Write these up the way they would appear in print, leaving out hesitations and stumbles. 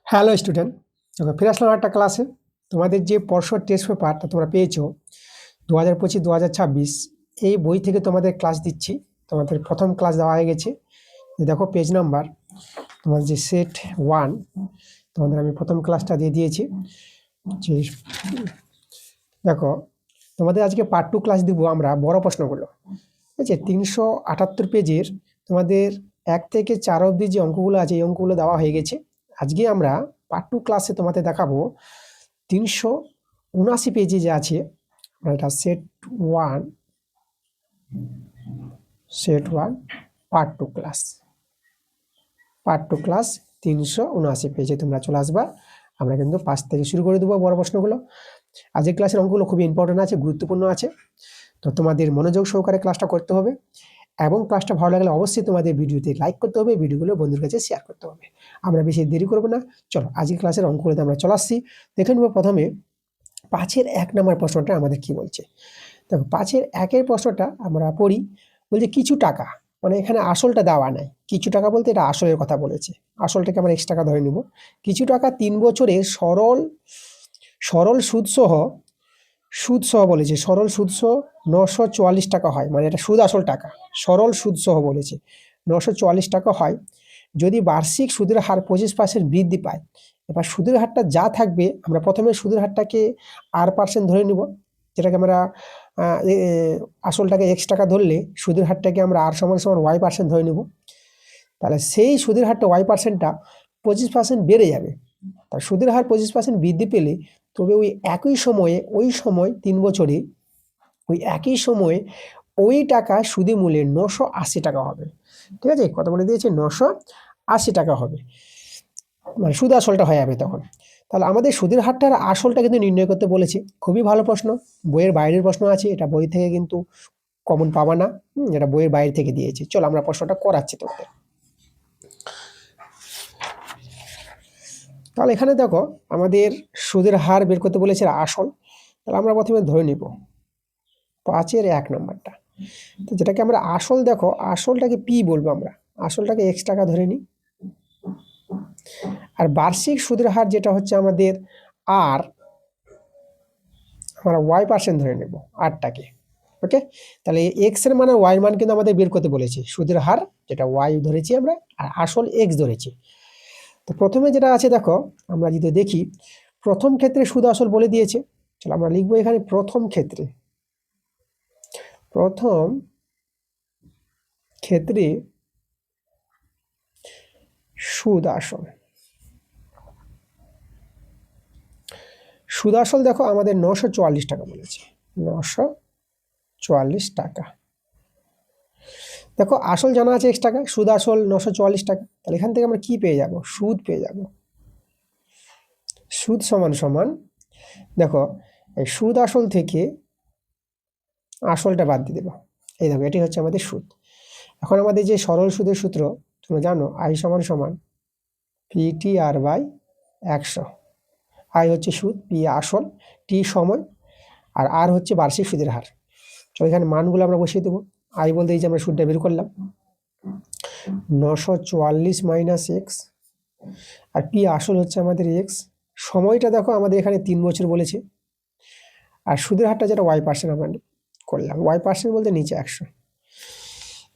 Hello student, দেখো ফিরে আসলাম একটা ক্লাসে। তোমাদের যে পরশু টেস্ট পেপারটা তোমরা পেয়েছো 2025-2026, এই বই থেকে তোমাদের ক্লাস দিচ্ছি। তোমাদের প্রথম ক্লাস দেওয়া হয়ে গেছে। দেখো পেজ নাম্বার, তোমার যে সেট 1, তোমাদের আমি প্রথম ক্লাসটা দিয়ে দিয়েছি। যে দেখো, তোমাদের আজকে পার্ট 2 ক্লাস দিব আমরা বড় প্রশ্নগুলো। ঠিক আছে, 378 পেজের তোমাদের 1 থেকে 4 অবধি যে অঙ্কগুলো আছে এই অঙ্কগুলো দেওয়া হয়ে গেছে। আজকে আমরা পার্ট 2 ক্লাসে তোমাদের দেখাবো 379 পেজে যে আছে, আমরা এটা set one part 2 class. Part 2 class 379 পেজে তোমরা চলে আসবা। আমরা কিন্তু 5 থেকে শুরু করে দেবো বড় প্রশ্নগুলো। আজকের ক্লাসের অঙ্কগুলো খুবই ইম্পর্টেন্ট আছে, গুরুত্বপূর্ণ আছে। তো তোমাদের মনোযোগ সহকারে ক্লাসটা করতে হবে এবং ক্লাসটা ভালো লাগলে অবশ্যই তোমাদের ভিডিওতে লাইক করতে হবে, ভিডিওগুলো বন্ধুদের কাছে শেয়ার করতে হবে। আমরা বেশি দেরি করবো না, চলো আজকের ক্লাসের অঙ্কগুলোতে আমরা চলে আসছি। দেখে নেবো প্রথমে 5-এর 1 নম্বর প্রশ্নটা আমাদের কি বলছে। দেখো 5-এর 1-এর প্রশ্নটা আমরা পড়ি। বলছে কিছু টাকা, মানে এখানে আসলটা দেওয়া নাই, কিছু টাকা বলতে এটা আসলের কথা বলেছে। আসলটাকে আমরা x টাকা ধরে নিব। কিছু টাকা 3 বছরে সরল সুদসহ বলেছে, সরল সুদসহ 944 টাকা হয়, মানে এটা সুদ আসল টাকা, সরল সুদসহ বলেছে 944 টাকা হয় যদি বার্ষিক সুদের হার 25% বৃদ্ধি পায়। এবার সুদের হারটা যা থাকবে, আমরা প্রথমে সুদের হারটাকে r% ধরে নিব, যেটাকে আমরা আসলটাকে x টাকা ধরলে সুদের হারটাকে আমরা r = y% ধরে নিব। তাহলে সেই সুদের হারটা y%টা 25% বেড়ে যাবে। তার সুদের হার 25% বৃদ্ধি পেলে তবে ওই সময় 3 বছরে ওই একই সময়ে ওই টাকা সুদে মূল্যে 980 টাকা হবে। ঠিক আছে, কত বলে দিয়েছে? 980 টাকা হবে, মানে সুদ আসলটা হয়ে যাবে তখন। তাহলে আমাদের সুদের হারটার আসলটা কিন্তু নির্ণয় করতে বলেছে। খুবই ভালো প্রশ্ন, বইয়ের বাইরের প্রশ্ন আছে, এটা বই থেকে কিন্তু কমন পাবা না। এটা বইয়ের বাইরে থেকে দিয়েছে। চলো আমরা প্রশ্নটা করাচ্ছি তোমাদের। তাহলে এখানে দেখো আমাদের সুদের হার বের করতে বলেছে আসল। তাহলে আমরা প্রথমে ধরে নিব 5-এর 1 নম্বরটা, তো যেটাকে আমরা আসল, দেখো আসলটাকে পি বলবো, আমরা আসলটাকে x টাকা ধরে নিই। আর বার্ষিক সুদের হার যেটা হচ্ছে আমাদের আর, আমরা y% ধরে নেব আরটাকে। ওকে, তাহলে x এর মান আর y এর মান কিন্তু আমাদের বের করতে বলেছে। সুদের হার যেটা y ধরেছি আমরা, আর আসল x ধরেছি। তো প্রথমে যেটা আছে দেখো, আমরা যদি দেখি প্রথম ক্ষেত্রে সুদ আসল বলে দিয়েছে। চলো আমরা লিখবো এখানে প্রথম ক্ষেত্রে সুদ আসল। সুদ আসল দেখো আমাদের 944 টাকা বলেছে, 944 টাকা। দেখো আসল জানা আছে x টাকা, সুদ আসল 944 টাকা। তাহলে এখান থেকে আমরা কি পেয়ে যাব? সুদ পেয়ে যাব। সুদ সমান সমান, দেখো এই সুদ আসল থেকে আসলটা বাদ দিয়ে দেবো। এই দেখো এটি হচ্ছে আমাদের সুদ। এখন আমাদের যে সরল সুদের সূত্র তুমি জানো, i = PTR/100। i হচ্ছে সুদ, p আসল, t সময়, আর r হচ্ছে বার্ষিক সুদের হার। চলো এখানে মানগুলো আমরা বসিয়ে দেবো। i বলতে এই যে আমরা সুদটা বের করলাম 944 - x, আর p আসল হচ্ছে আমাদের x। সময়টা দেখো আমাদের এখানে 3 বছর বলেছে, আর সুদের হারটা যেটা y% আমরা করলাম, y% বলতে নিচে 100।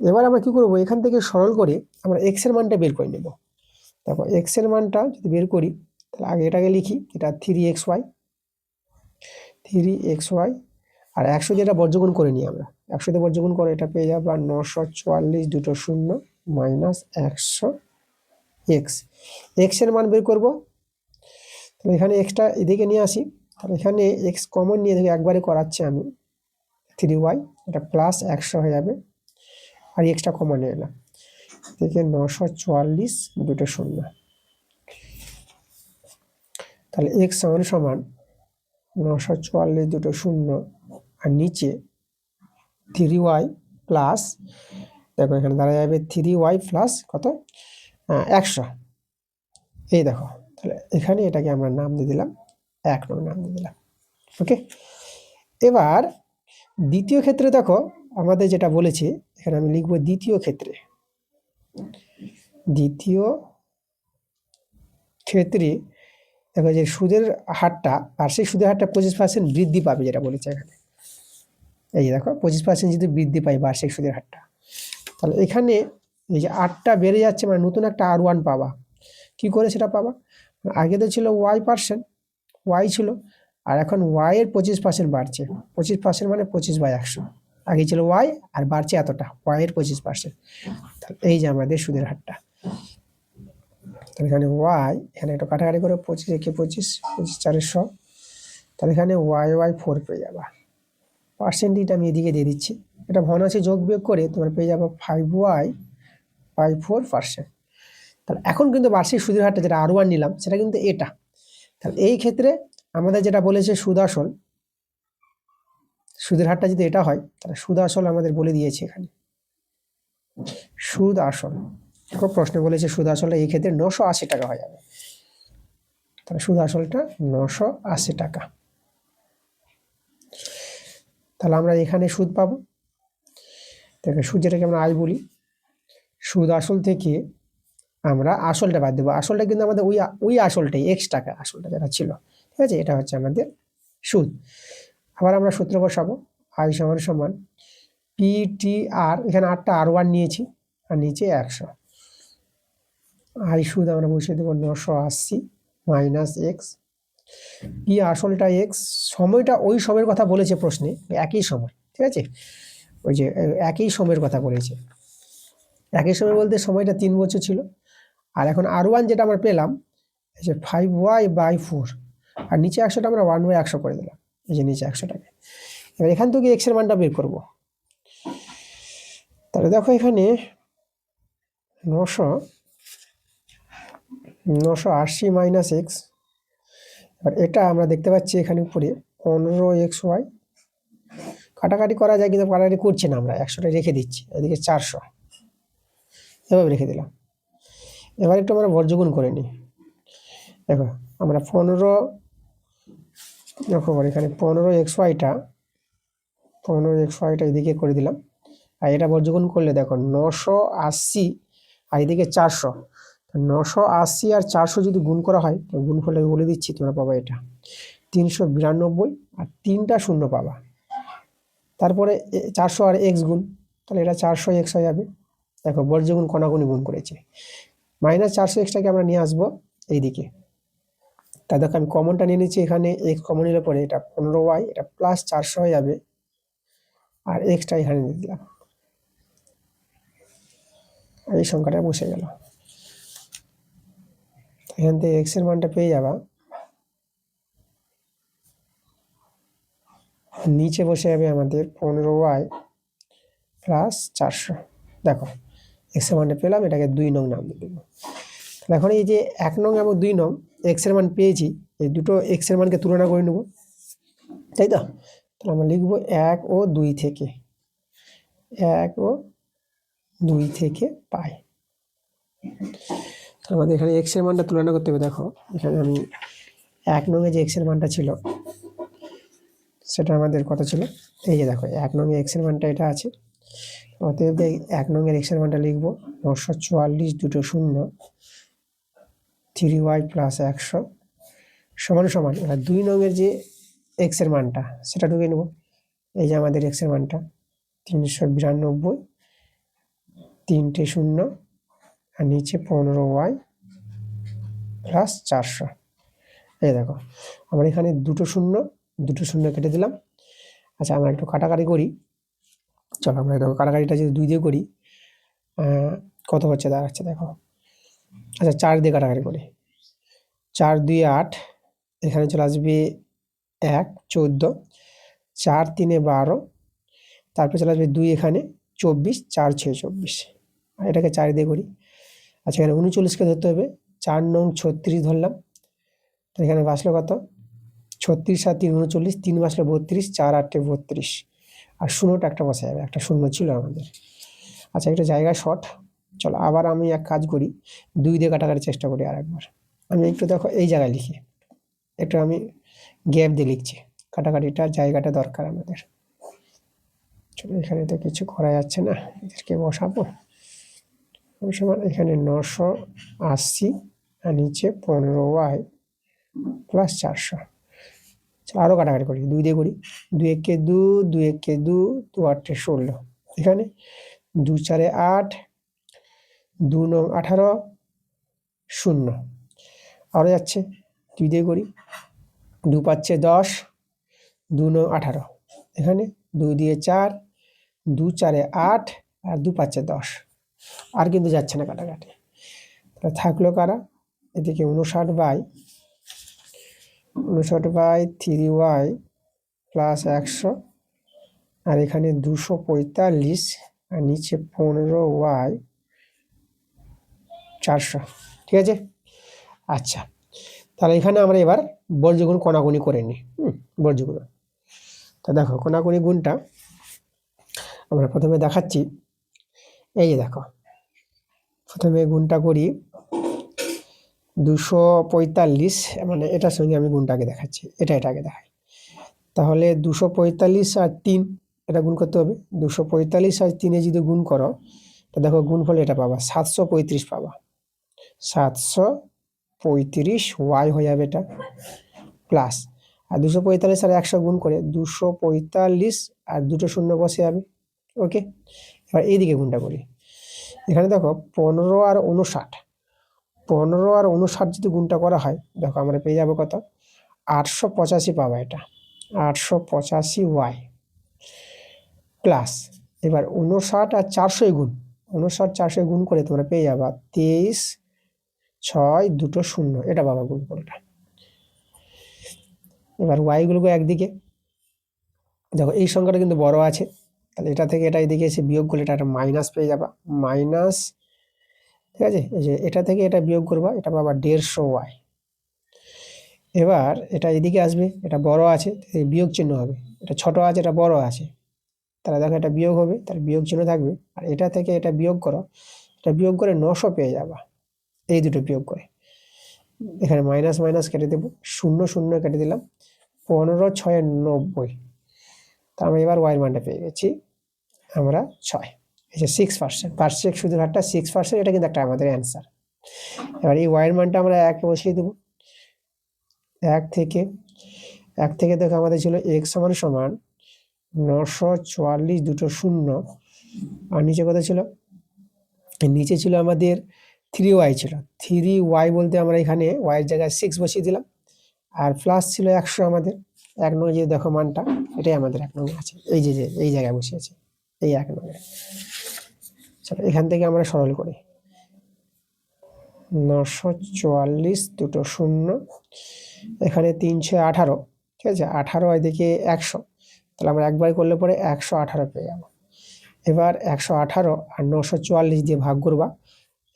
এবার আমরা কি করব, এখান থেকে সরল করে আমরা x এর মানটা বের করে নেব। দেখো x এর মানটা যদি বের করি, তাহলে আগে এটাকে লিখি, এটা 3xy, আর 100 যেটা বর্গগুণ করে নিই আমরা, 100 দিয়ে বর্গগুণ করে এটা পেয়ে যাবো 944 দুটো শূন্য মাইনাস 100 x। x এর মান বের করব, তাহলে এখানে xটা এদিকে নিয়ে আসি। তাহলে এখানে x কমন নিয়ে দেখি একবারে করাচ্ছি আমি, 3y, এটা প্লাস 100 হয়ে যাবে, আর xটা কমন নিয়ে এলাম, থেকে 944 দুটো শূন্য। তাহলে x সমান 944 দুটো শূন্য, আর নিচে 3y প্লাস, দেখো এখানে দাঁড়া যাবে 3y প্লাস কত, 100। এই দেখো, তাহলে এখানে এটাকে আমরা নাম দিয়ে দিলাম 1 নং নাম দিয়ে দিলাম। ওকে, এবার দ্বিতীয় ক্ষেত্রে দেখো আমাদের যেটা বলেছে, এখানে আমি লিখবো দ্বিতীয় ক্ষেত্রে দেখো যে সুদের হারটা, বার্ষিক সুদের হারটা 25% বৃদ্ধি পাবে, যেটা বলেছে এখানে। এই যে দেখো 25% যদি বৃদ্ধি পায় বার্ষিক সুদের হারটা, তাহলে এখানে এই যে 8টা বেড়ে যাচ্ছে, মানে নতুন একটা R1 পাবা। কি করে সেটা পাবা? আগে তো ছিল Y%, Y ছিল, আর এখন Y এর 25% বাড়ছে। 25% মানে 25/100। আগে ছিল Y আর বাড়ছে এতটা, Y এর 25%। তাহলে এই যে আমাদের সুদের হারটা, তাহলে এখানে Y, এখানে একটু কাটাকাটি করে 25 একে 25, 25 4 100, তাহলে এখানে Y4 পেয়ে যাবা। পার্সেন্টেজটা আমি এদিকে দিয়ে দিচ্ছি, এটা ভগ্নাংশে যোগ বিয়োগ করে তোমার পেয়ে যাবো 5Y/4%। তাহলে এখন কিন্তু বার্ষিক সুদের হারটা যেটা R1 নিলাম সেটা কিন্তু এটা। তাহলে এই ক্ষেত্রে আমাদের যেটা বলেছে সুদ আসল, সুদের হারটা যদি এটা হয়, তাহলে সুদ আসল আমাদের বলে দিয়েছে এখানে। সুদ আসল খুব প্রশ্ন বলেছে, সুদ আসলটা এই ক্ষেত্রে 980 টাকা হয়ে যাবে। তাহলে সুদ আসলটা 980 টাকা। তাহলে আমরা এখানে সুদ পাবো, দেখো সুদ যেটাকে আমরা আয় বলি, সুদ আসল থেকে আমরা আসলটা বাদ দেবো। আসলটা কিন্তু আমাদের ওই আসলটাই, X টাকা আসলটা যেটা ছিল, ঠিক আছে, এটা হচ্ছে আমাদের সুদ। আবার আমরা সূত্র বসাবো, আই সমান সমান PTR, এখানে 8টা R1 নিয়েছি আর নিচে 100। আই সুদ আমরা বসিয়ে দেবো 980 মাইনাস X। পি আসলটা X, সময়টা ওই সময়ের কথা বলেছে প্রশ্নে, একই সময়, ঠিক আছে, ওই যে একই সময়ের কথা বলেছে। একই সময় বলতে সময়টা 3 বছর ছিল। আর এখন R1 যেটা আমরা পেলাম, এই যে 5Y/4, আর নিচে 100টা আমরা 1/100 করে দিলাম, এই যে নিচে 100 টাকা। এবার এখান থেকে X এর মানটা বের করব। তাহলে দেখো এখানে 980 মাইনাস X, আর এটা আমরা দেখতে পাচ্ছি এখানে উপরে 15XY। কাটাকাটি করা যায় কিন্তু কাটাকাটি করছি না, আমরা 100টা রেখে দিচ্ছি, এদিকে 400 এভাবে রেখে দিলাম। এবার একটু আমরা বর্গগুণ করে নিই। দেখো আমরা 15, দেখো এখানে 15XYটা এদিকে করে দিলাম, আর এটা বর্গগুণ করলে দেখো 980 আর এদিকে 400। 980 আর 400 যদি গুণ করা হয়, তো গুণফলটা বলে দিচ্ছি, তোমরা পাবা এটা 392, আর 3টা শূন্য পাবা। তারপরে 400 আর X গুণ, তাহলে এটা 400X হয়ে যাবে। দেখো বর্গগুণ কণাগুণি গুণ করেছে, মাইনাস 400Xটাকে আমরা নিয়ে আসবো এইদিকে। তা দেখো আমি কমনটা নিয়ে নিচ্ছি, এখানে X কমন নিলে পরে এটা 15Y, এটা প্লাস 400 হয়ে যাবে, আর Xটা এখানে দিয়ে দিলাম, এই সংখ্যাটা বসে গেল। এখান থেকে X এর মানটা পেয়ে যাবা, নিচে বসে যাবে আমাদের 15Y প্লাস 400। দেখো X এর মানটা পেলাম, এটাকে 2 নং নাম দিয়ে দেবো। তাহলে এখন এই যে 1 নং এবং 2 নং X এর মান পেয়েছি, এই দুটো X এর মানকে তুলনা করে নেব, তাই তো। তাহলে আমরা লিখবো 1 ও 2 থেকে, 1 ও 2 থেকে পাই। আমাদের এখানে X এর মানটা তুলনা করতে হবে। দেখো এখানে আমি 1 নং এ যে X এর মানটা ছিল সেটা আমাদের কত ছিল, এই যে দেখো 1 নং এ X এর মানটা এটা আছে, অতএব 1 নং এর X এর মানটা লিখবো 944 দুটো শূন্য 3Y প্লাস 100 সমান সমান। এবার 2 নং এর যে X এর মানটা সেটা ঢুকে নেব, এই যে আমাদের X এর মানটা 392, 3টে শূন্য আর নিচে 15Y প্লাস 400। এই দেখো আমরা এখানে দুটো শূন্য কেটে দিলাম। আচ্ছা আমরা একটু কাটাকাটি করি, চলো আমরা দেখো কাটাকাটিটা যদি 2 দিয়ে করি কত হচ্ছে দাঁড়াচ্ছে দেখো। আচ্ছা 4 দিয়ে কাটাকাটি করি, 4 2 8, এখানে চলে আসবে 1 14, 4 3 12, তারপর চলে আসবে 2 এখানে 24, 4 6 24, আর এটাকে 4 দিয়ে করি। আচ্ছা এখানে 39কে ধরতে হবে, 4 নং 36 ধরলাম, তো এখানে বাঁচলো কত 36 আর 3 39, 3 বাঁচলো 32, 4 8 32, আর শূন্যটা একটা বসে যাবে, একটা শূন্য ছিল আমাদের। আচ্ছা একটা জায়গা শর্ট, চলো আবার আমি এক কাজ করি, 2 দিয়ে কাটাকাটির চেষ্টা করি আরেকবার। আমি একটু দেখো এই জায়গায় লিখি, একটু আমি গ্যাপ দিয়ে লিখছি, কাটাকাটিটা জায়গাটা দরকার আমাদের। চলো এখানে তো কিছু করা যাচ্ছে না, এদেরকে বসাবো সমান এখানে 980 আর নিচে 15y প্লাস 400। আরও কাটাকাটি করি, 2 দিয়ে করি, 2 একে 2, 2 একে 2, 2 8 16। এখানে 2 4 8, 2 9 18, 0। আরও যাচ্ছে, 2 দিয়ে করি, 2 5 10, 2 9 18। এখানে 2 দিয়ে 4, 2 4 8, আর 2 5 10। আর কিন্তু যাচ্ছে না কাটাকাটি। তাহলে থাকলো কারা, এদিকে 59/3y প্লাস 100, আর এখানে 245, আর নিচে 15y 400। ঠিক আছে। আচ্ছা, তাহলে এখানে আমরা এবার বর্জ্যগুণ কোনাকুনি করে নিই। বর্জ্যগুণ, তা দেখো কোনাকুনি গুণটা আমরা প্রথমে দেখাচ্ছি। এই যে দেখো, প্রথমে গুণটা করি 245, মানে এটার সঙ্গে আমি গুণটাকে দেখাচ্ছি, এটাকে দেখাই। তাহলে 245 আর 3 এটা গুণ করতে হবে। 245 আর 3 যদি গুণ করো, তা দেখো গুণফল এটা পাবা 735 পাবা। 735 ওয়াই হয়ে যাবে এটা, প্লাস আর 245 আর 100 গুণ করে 245 আর 2 শূন্য বসে যাবে। ওকে, এবার এইদিকে গুণটা করি। এখানে দেখো 15 আর 59, 15 আর 59 যদি গুণটা করা হয়, দেখো আমরা পেয়ে যাবো কত, 885 পাবা এটা, 885 ওয়াই প্লাস, এবার 59 আর 400 গুণ, 59 400 গুণ করে তোমরা পেয়ে যাবা 23 6 2 0, এটা পাবা গুণফলটা। এবার ওয়াইগুলোকে একদিকে, দেখো এই সংখ্যাটা কিন্তু বড় আছে, তাহলে এটা থেকে এটা এদিকে এসে বিয়োগ করলে এটা একটা মাইনাস পেয়ে যাবা, মাইনাস। ঠিক আছে, এই যে এটা থেকে এটা বিয়োগ করবা, এটা পাবা 150 ওয়াই। এবার এটা এদিকে আসবে, এটা বড় আছে, বিয়োগ চিহ্ন হবে, এটা ছোট আছে, এটা বড় আছে, তাহলে দেখো এটা বিয়োগ হবে, তার বিয়োগ চিহ্ন থাকবে। আর এটা থেকে এটা বিয়োগ করো, এটা বিয়োগ করে 900 পেয়ে যাবা, এই দুটো বিয়োগ করে। এখানে মাইনাস মাইনাস কেটে দেবো, 0 0 কেটে দিলাম, 15 6 90। তা আমরা এবার ওয়াইয়ের মানটা পেয়ে গেছি আমরা 6। এই যে 6%, পার্সেক শুধু হারটা 6%, এটা কিন্তু একটা আমাদের অ্যান্সার। এবার এই ওয়াইয়ের মানটা আমরা 1 বসিয়ে দেবো। 1 থেকে দেখো আমাদের ছিল x সমান 944 2 0, আর নিচে কত ছিল, নিচে ছিল আমাদের 3y ছিল। 3y বলতে আমরা এখানে y এর জায়গায় 6 বসিয়ে দিলাম, আর প্লাস ছিল 100 আমাদের 1 নয়, যে দেখো মানটা এটাই আমাদের 1 নয় আছে, এই যে এই জায়গায় বসিয়েছে, এই 1 নয়। চলো এখান থেকে আমরা সরল করি, 944 2 0, এখানে 318। ঠিক আছে, 18 এদিকে 100, তাহলে আমরা একবার করলে পরে 118 পেয়ে যাবো। এবার 118 আর 944 দিয়ে ভাগ করবা,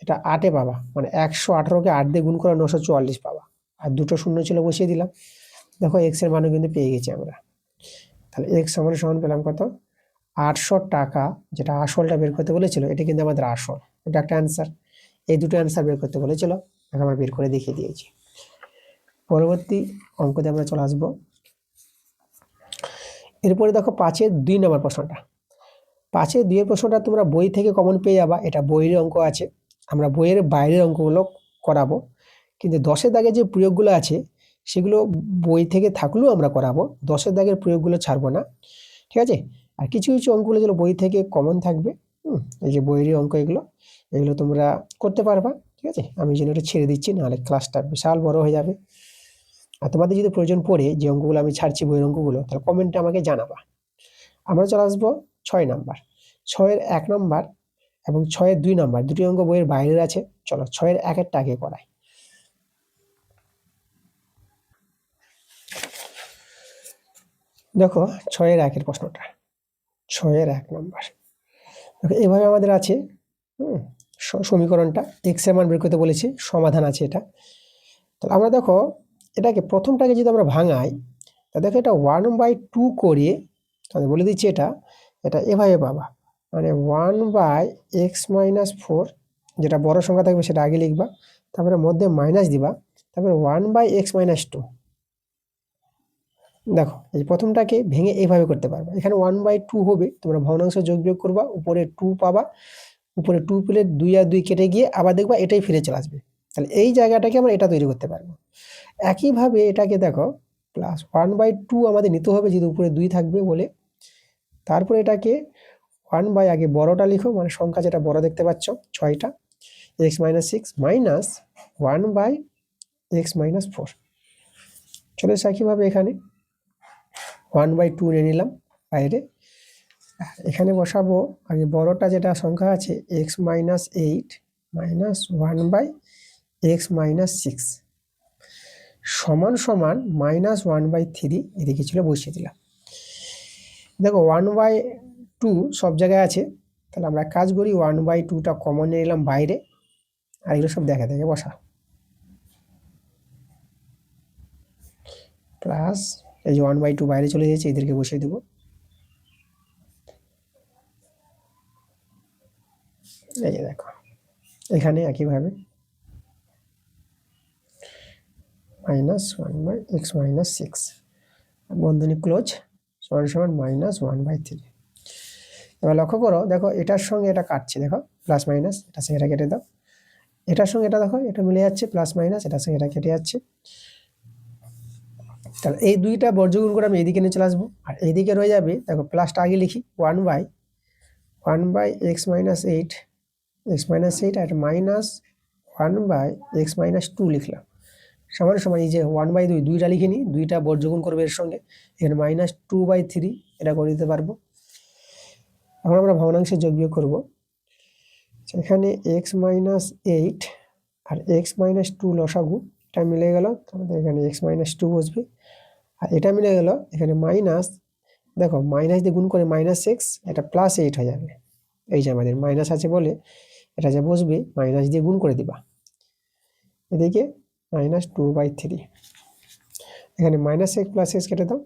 এটা 8-এ পাবা, মানে 118কে 8 দিয়ে গুণ করে 944 পাবা, আর 2 শূন্য ছিল বসিয়ে দিলাম। দেখো এক্স এর মানও কিন্তু পেয়ে গেছি আমরা। তাহলে এক্স সমান পেলাম কত, 800 টাকা, যেটা আসলটা বের করতে বলেছিল, এটা কিন্তু আমাদের আসল, এটা একটা অ্যান্সার। এই দুটো অ্যান্সার বের করতে বলেছিল, এখন আমরা বের করে দেখিয়ে দিয়েছি। পরবর্তী অঙ্কতে আমরা চলে আসবো। এরপরে দেখো 5-এর 2 নম্বর প্রশ্নটা। 5-এর 2 প্রশ্নটা তোমরা বই থেকে কমন পেয়ে যাবা, এটা বইয়ের অঙ্ক আছে, আমরা বইয়ের বাইরের অঙ্কগুলো করাবো, কিন্তু 10-এর দাগে যে প্রয়োগগুলো আছে সেগুলো বই থেকে থাকলেও আমরা করাবো, 10-এর দাগের প্রয়োগগুলো ছাড়বো না। ঠিক আছে, আর কিছু কিছু অঙ্কগুলো যেগুলো বই থেকে কমন থাকবে, এই যে বইয়ের অঙ্ক, এগুলো তোমরা করতে পারবা। ঠিক আছে, আমি যেন এটা ছেড়ে দিচ্ছি, নাহলে ক্লাসটা বিশাল বড় হয়ে যাবে। আর তোমাদের যদি প্রয়োজন পড়ে যে অঙ্কগুলো আমি ছাড়ছি বইয়ের অঙ্কগুলো, তাহলে কমেন্টে আমাকে জানাবা। আমরা চলে আসবো 6 নাম্বার। 6-এর 1 নাম্বার এবং 6-এর 2 নাম্বার, দুটি অঙ্ক বইয়ের বাইরের আছে। চলো 6-এর 1-এরটা আগে করাই। দেখো 6-এর 1-এর প্রশ্নটা, 6-এর 1 নাম্বার। দেখো এভাবে আমাদের আছে সমীকরণটা, এক্স এর মান বের করতে বলেছি, সমাধান আছে এটা। তাহলে আমরা দেখো এটাকে প্রথমটাকে যদি আমরা ভাঙাই, তা দেখো এটা 1/2 করে, তাহলে বলে দিচ্ছি এটা এভাবে পাবা, মানে 1/x - 4, যেটা বড় সংখ্যা থাকবে সেটা আগে লিখবা, তারপরে মধ্যে মাইনাস দিবা, তারপরে 1/x - 2। দেখো এই প্রথমটাকে ভেঙে এইভাবে করতে পারবা, এখানে 1/2 হবে, তোমরা ভগ্নাংশ যোগ বিয়োগ করবা, উপরে 2 পাবা, উপরে 2 পেলে 2 আর 2 কেটে গিয়ে আবার দেখবা এটাই ফিরে চলে আসবে, তাহলে এই জায়গাটাকে আমরা এটা তৈরি করতে পারবো। একইভাবে এটাকে দেখো প্লাস 1/2 আমাদের নিতে হবে, যেহেতু উপরে 2 থাকবে বলে। তারপরে এটাকে 1 আগে বড়টা লিখো, মানে সংখ্যা যেটা বড় দেখতে পাচ্ছ 6টা, x - 6 মাইনাস 1/x - 4 চলে এসে একইভাবে এখানে 1/2 নিয়ে নিলাম বাইরে। এখানে বসাবো আগে বড়টা যেটা সংখ্যা আছে x - 8 মাইনাস 1/x - 6 সমান সমান -1/3 এদিকে ছিল, বসিয়ে দিলাম। দেখো 1/2 সব জায়গায় আছে, তাহলে আমরা কাজ করি 1/2টা কমন নিয়ে নিলাম বাইরে, আর এগুলো সব দেখা দেখে বসা। প্লাস এই যে 1/2 বাইরে চলে গেছে, এদেরকে বসিয়ে দেবো। এই যে দেখো এখানে একইভাবে -1/x - 6 বন্ধনী ক্লোজ সমান সমান -1/3। এবার লক্ষ্য করো, দেখো এটার সঙ্গে এটা কাটছে, দেখো প্লাস মাইনাস, এটার সঙ্গে এটা কেটে দাও। এটার সঙ্গে এটা দেখো এটা মিলে যাচ্ছে, প্লাস মাইনাস, এটার সঙ্গে এটা কেটে যাচ্ছে। তাহলে এই দুইটা বর্গগুণ করে আমি এইদিকে নিয়ে চলে আসবো, আর এইদিকে রয়ে যাবে, দেখো প্লাসটা আগে লিখি 1/x - 8 x - 8 আর মাইনাস 1/x - 2 লিখলাম, সমান সমান এই যে 1/2 দুইটা লিখে নিই, দুইটা বর্গগুণ করবে এর সঙ্গে, এখানে -2/3 এটা করে দিতে পারবো। এখন আমরা ভগ্নাংশে যোগ বিয়োগ করবো। এখানে x - 8 আর x - 2 লসাগু, এটা মিলে গেল, আমাদের এখানে x - 2 বসবে, আর এটা মিলে গেল এখানে মাইনাস, দেখো মাইনাস দিয়ে গুণ করে -x, এটা +8 হয়ে যাবে। এই যে আমাদের মাইনাস আছে বলে এটা যে বসবে, মাইনাস দিয়ে গুণ করে দিবা, এদিকে -2/3, এখানে -x + x কেটে দাও,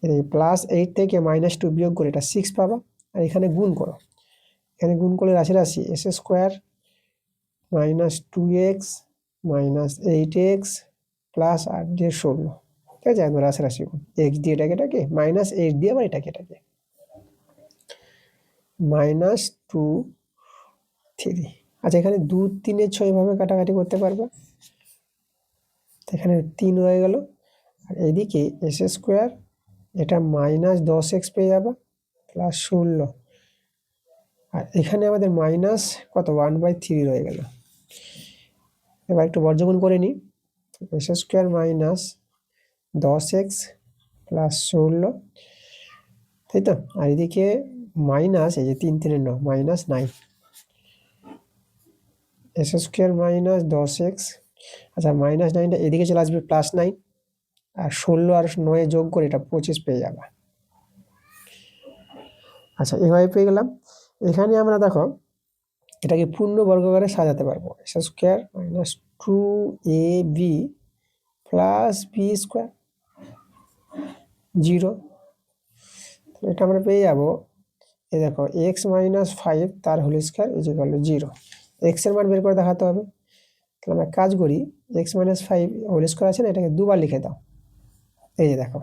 এদিকে +8 থেকে -2 বিয়োগ করে এটা 6 পাবা, আর এখানে গুণ করো, এখানে গুণ করলে রাশি রাশি s² -2x - 8x প্লাস 8 দিয়ে 16, ঠিক আছে, একদম রাশি রাশি গুণ, x দিয়ে এটাকে -8 দিয়ে আবার এটাকে -2/3। আচ্ছা এখানে 2 3 এর 6 এভাবে কাটাকাটি করতে পারবে, এখানে 3 হয়ে গেল, আর এইদিকে s², এটা -10x পেয়ে যাবে প্লাস 16, আর এখানে আমাদের মাইনাস কত 1/3 রয়ে গেল। এবার একটু বর্গমূল করে নিই, s² -10x প্লাস 16, তাই তো, আর এদিকে মাইনাস এই যে 3 3 9 -9, s² -10x, আচ্ছা -9টা এদিকে চলে আসবে +9, আর 16 আর 9 যোগ করে এটা 25 পেয়ে যাবে। আচ্ছা এভাবে পেয়ে গেলাম। এখানে আমরা দেখো এটাকে পূর্ণ বর্গাকারে সাজাতে পারবো, s² -2ab প্লাস b² 0, এটা আমরা পেয়ে যাবো, এই দেখো x - 5 তার হোল স্কয়ার = 0, x এর মান বের করে দেখাতে হবে। তাহলে আমরা কাজ করি, x - 5 হোল স্কয়ার আছে না, এটাকে দুবার লিখে দাও, এই যে দেখো,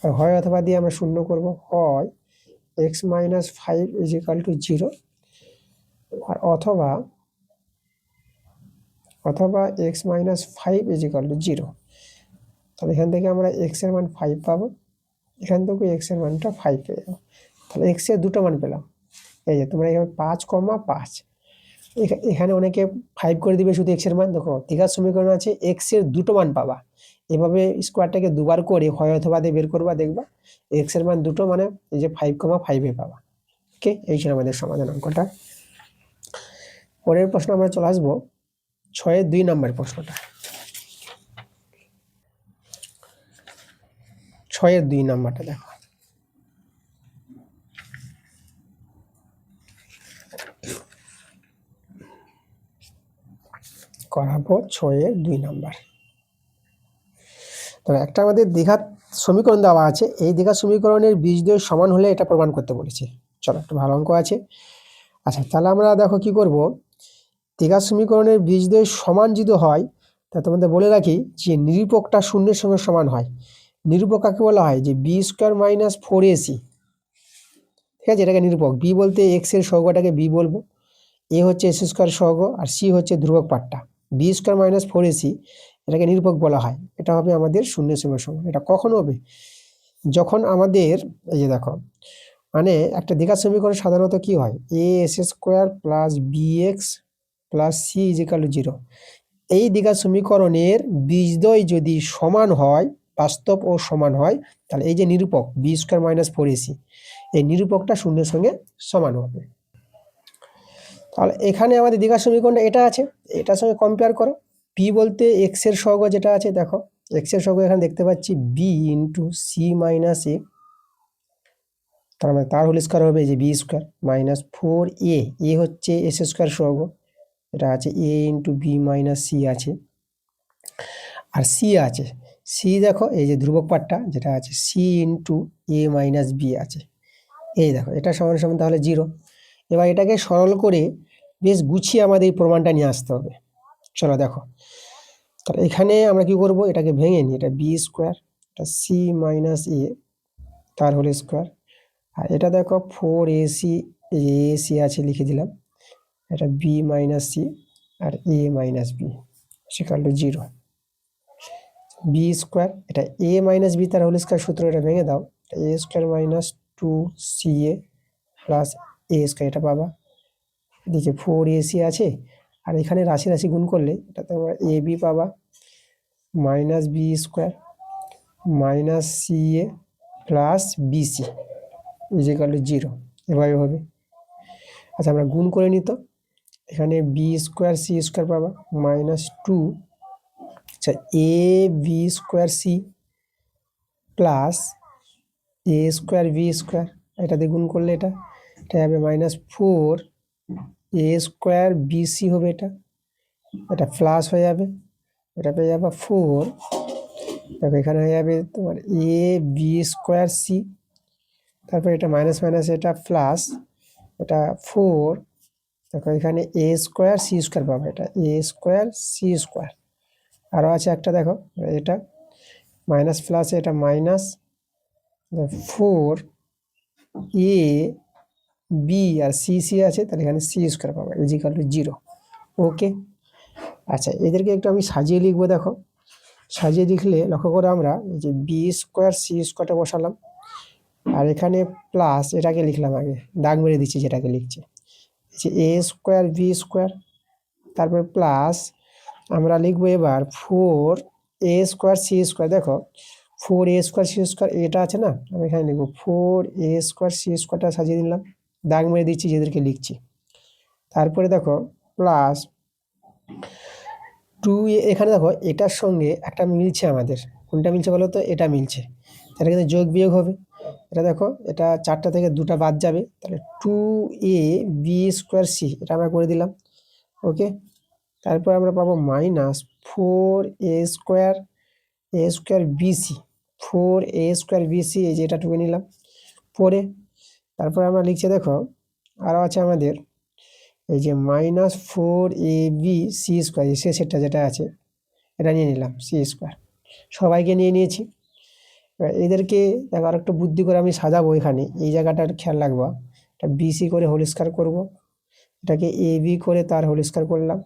আর হয় অথবা দিয়ে আমরা শূন্য করব, হয় x - 5 = 0, আর অথবা x - 5 = 0। তাহলে এখান থেকে আমরা x এর মান 5 পাবো, এখান থেকে x এর মানটা 5 পেয়ে যাবো। তাহলে x এর দুটো মান পেলাম, এই যে তোমরা এখানে 5,5, এখানে অনেকে 5 করে দিবে শুধু x এর মান। দেখো দ্বিঘাত সমীকরণ আছে, x এর দুটো মান পাবা, এভাবে স্কোয়ারটাকে দুবার করে হয় অথবা দিয়ে বের করবা, দেখবা x এর মান দুটো, মানে এই যে 5,5 পাবা। ওকে, এই ছিল আমাদের সমাধান অঙ্কটা। পরের প্রশ্ন আমরা চলে আসবো 6 2 নম্বর প্রশ্নটা। 6 2 নম্বরটা দেখো, করাবো 6 2 নম্বর। তো একটা আমাদের দ্বিঘাত সমীকরণ দেওয়া আছে, এই দ্বিঘাত সমীকরণের বীজদ্বয় সমান হলে এটা প্রমাণ করতে বলেছে। চলো একটা ভালো অঙ্ক আছে। আচ্ছা তাহলে আমরা দেখো কি করব, দ্বিঘাত সমীকরণের বীজদ্বয় সমান যদি হয়, তা তোমাদের বলে রাখি যে নিরূপকটা শূন্যের সঙ্গে সমান হয়। নিরূপক কাকে বলা হয়, যে b² - 4ac, ঠিক আছে, এটাকে নিরূপক। b বলতে x এর সহগটাকে b বলবো, এ হচ্ছে এস স্কোয়ার সহগ আর সি হচ্ছে ধ্রুবক পার্টটা। B square minus four AC এটাকে নিরূপক বলা হয়। এটা হবে আমাদের শূন্য সীমার সমান। এটা কখন হবে? যখন আমাদের এই যে দেখো, মানে একটা দ্বিঘাত সমীকরণ সাধারণত কি হয়, A S square plus B x plus C equal to zero. এই দ্বিঘাত সমীকরণের বীজদ্বয় যদি সমান হয়, বাস্তব ও সমান হয়, তাহলে এই যে নিরূপক b square minus four ac, এই নিরূপকটা শূন্যের সঙ্গে সমান হবে। তাহলে এখানে আমাদের দ্বিঘাত সমীকরণটা এটা আছে, এটার সঙ্গে কম্পেয়ার করো। পি বলতে এক্স এর সহগ যেটা আছে, দেখো এক্স এর সহগ এখানে দেখতে পাচ্ছি বি ইন্টু সি মাইনাস এ, তার মানে তার হোল স্কোয়ার হবে যে বি স্কোয়ার মাইনাস ফোর এ হচ্ছে এস স্কোয়ার সহগ, এটা আছে এ ইন্টু বি মাইনাস সি আছে, আর সি আছে, সি দেখো এই যে ধ্রুবক পার্টটা যেটা আছে সি ইন্টু এ মাইনাস বি আছে, এই দেখো এটা সমান সমান তাহলে জিরো। এবার এটাকে সরল করে বেশ গুছিয়ে আমাদের এই প্রমাণটা নিয়ে আসতে হবে। চলো দেখো, তাহলে এখানে আমরা কি করব, এটাকে ভেঙে নিই, এটা বি স্কোয়ার, এটা সি মাইনাস এ তার হোল স্কোয়ার, আর এটা দেখো ফোর এসি, এসি আছে লিখে দিলাম, এটা বি মাইনাস সি আর A minus B equal to zero. B square, এটা এ মাইনাস বি তার হোল স্কোয়ার সূত্র, এটা ভেঙে দাও, A square minus two C A plus A square, এটা পাবা। এদিকে ফোর এসি আছে, আর এখানে রাশি রাশি গুণ করলে এটা তোমরা এ বি পাবা minus b square minus c A plus bc equal to zero, এভাবে হবে। আচ্ছা আমরা গুণ করে নিত, এখানে বি স্কোয়ার সি স্কোয়ার পাবা মাইনাস টু, আচ্ছা a b square c plus A square b square, এটাতে গুণ করলে এটা হবে minus four a square bc হবে, এটা প্লাস হয়ে যাবে, এটা পেয়ে যাবে ফোর, দেখো এখানে হয়ে যাবে তোমার এ বি স্কোয়ার সি, তারপর এটা মাইনাস মাইনাস এটা প্লাস, এটা ফোর, দেখো এখানে এ স্কোয়ার সি স্কোয়ার পাবে, এটা এ স্কোয়ার সি স্কোয়ার, আরও আছে একটা দেখো এটা মাইনাস প্লাস, এটা minus four A B R C C আছে, তাহলে এখানে সি স্কোয়ার পাবে ইজিক্যাল টু জিরো। ওকে, আচ্ছা এদেরকে একটু আমি সাজিয়ে লিখবো, দেখো সাজিয়ে লিখলে লক্ষ্য করে আমরা এই যে বি স্কোয়ার সি স্কোয়ারটা বসালাম, আর এখানে প্লাস এটাকে লিখলাম, আগে দাগ মেরে দিচ্ছি যেটাকে লিখছি, এ স্কোয়ার বি স্কোয়ার, তারপর প্লাস আমরা লিখবো এবার four a square c square, দেখো four a square c square এটা আছে না, আমি এখানে লিখবো ফোর এ স্কোয়ার সি স্কোয়ারটা সাজিয়ে দিলাম, দাগ মেরে দিচ্ছি যেদেরকে লিখছি। তারপরে দেখো প্লাস টু, এখানে দেখো এটার সঙ্গে একটা মিলছে আমাদের, কোনটা মিলছে বলো তো, এটা মিলছে, তাহলে কিন্তু যোগ বিয়োগ হবে। এটা দেখো এটা চারটা থেকে দুটা বাদ যাবে, তাহলে two a b square C, এটা আমরা করে দিলাম। ওকে, তারপর আমরা পাবো minus four a square BC, four a square BC, এই যে এটা টুকে নিলাম পরে। তারপর আমরা লিখছি দেখো আরও আছে আমাদের এই যে minus four A B C square, শেষেরটা যেটা আছে এটা নিয়ে নিলাম সি স্কোয়ার, সবাইকে নিয়ে নিয়েছি। এবার এদেরকে দেখো আর একটু বুদ্ধি করে আমি সাজাবো, এখানে এই জায়গাটার খেয়াল রাখবো, এটা বিসি করে হোল স্কোয়ার করবো, এটাকে এ বি করে তার হোল স্কোয়ার করলাম,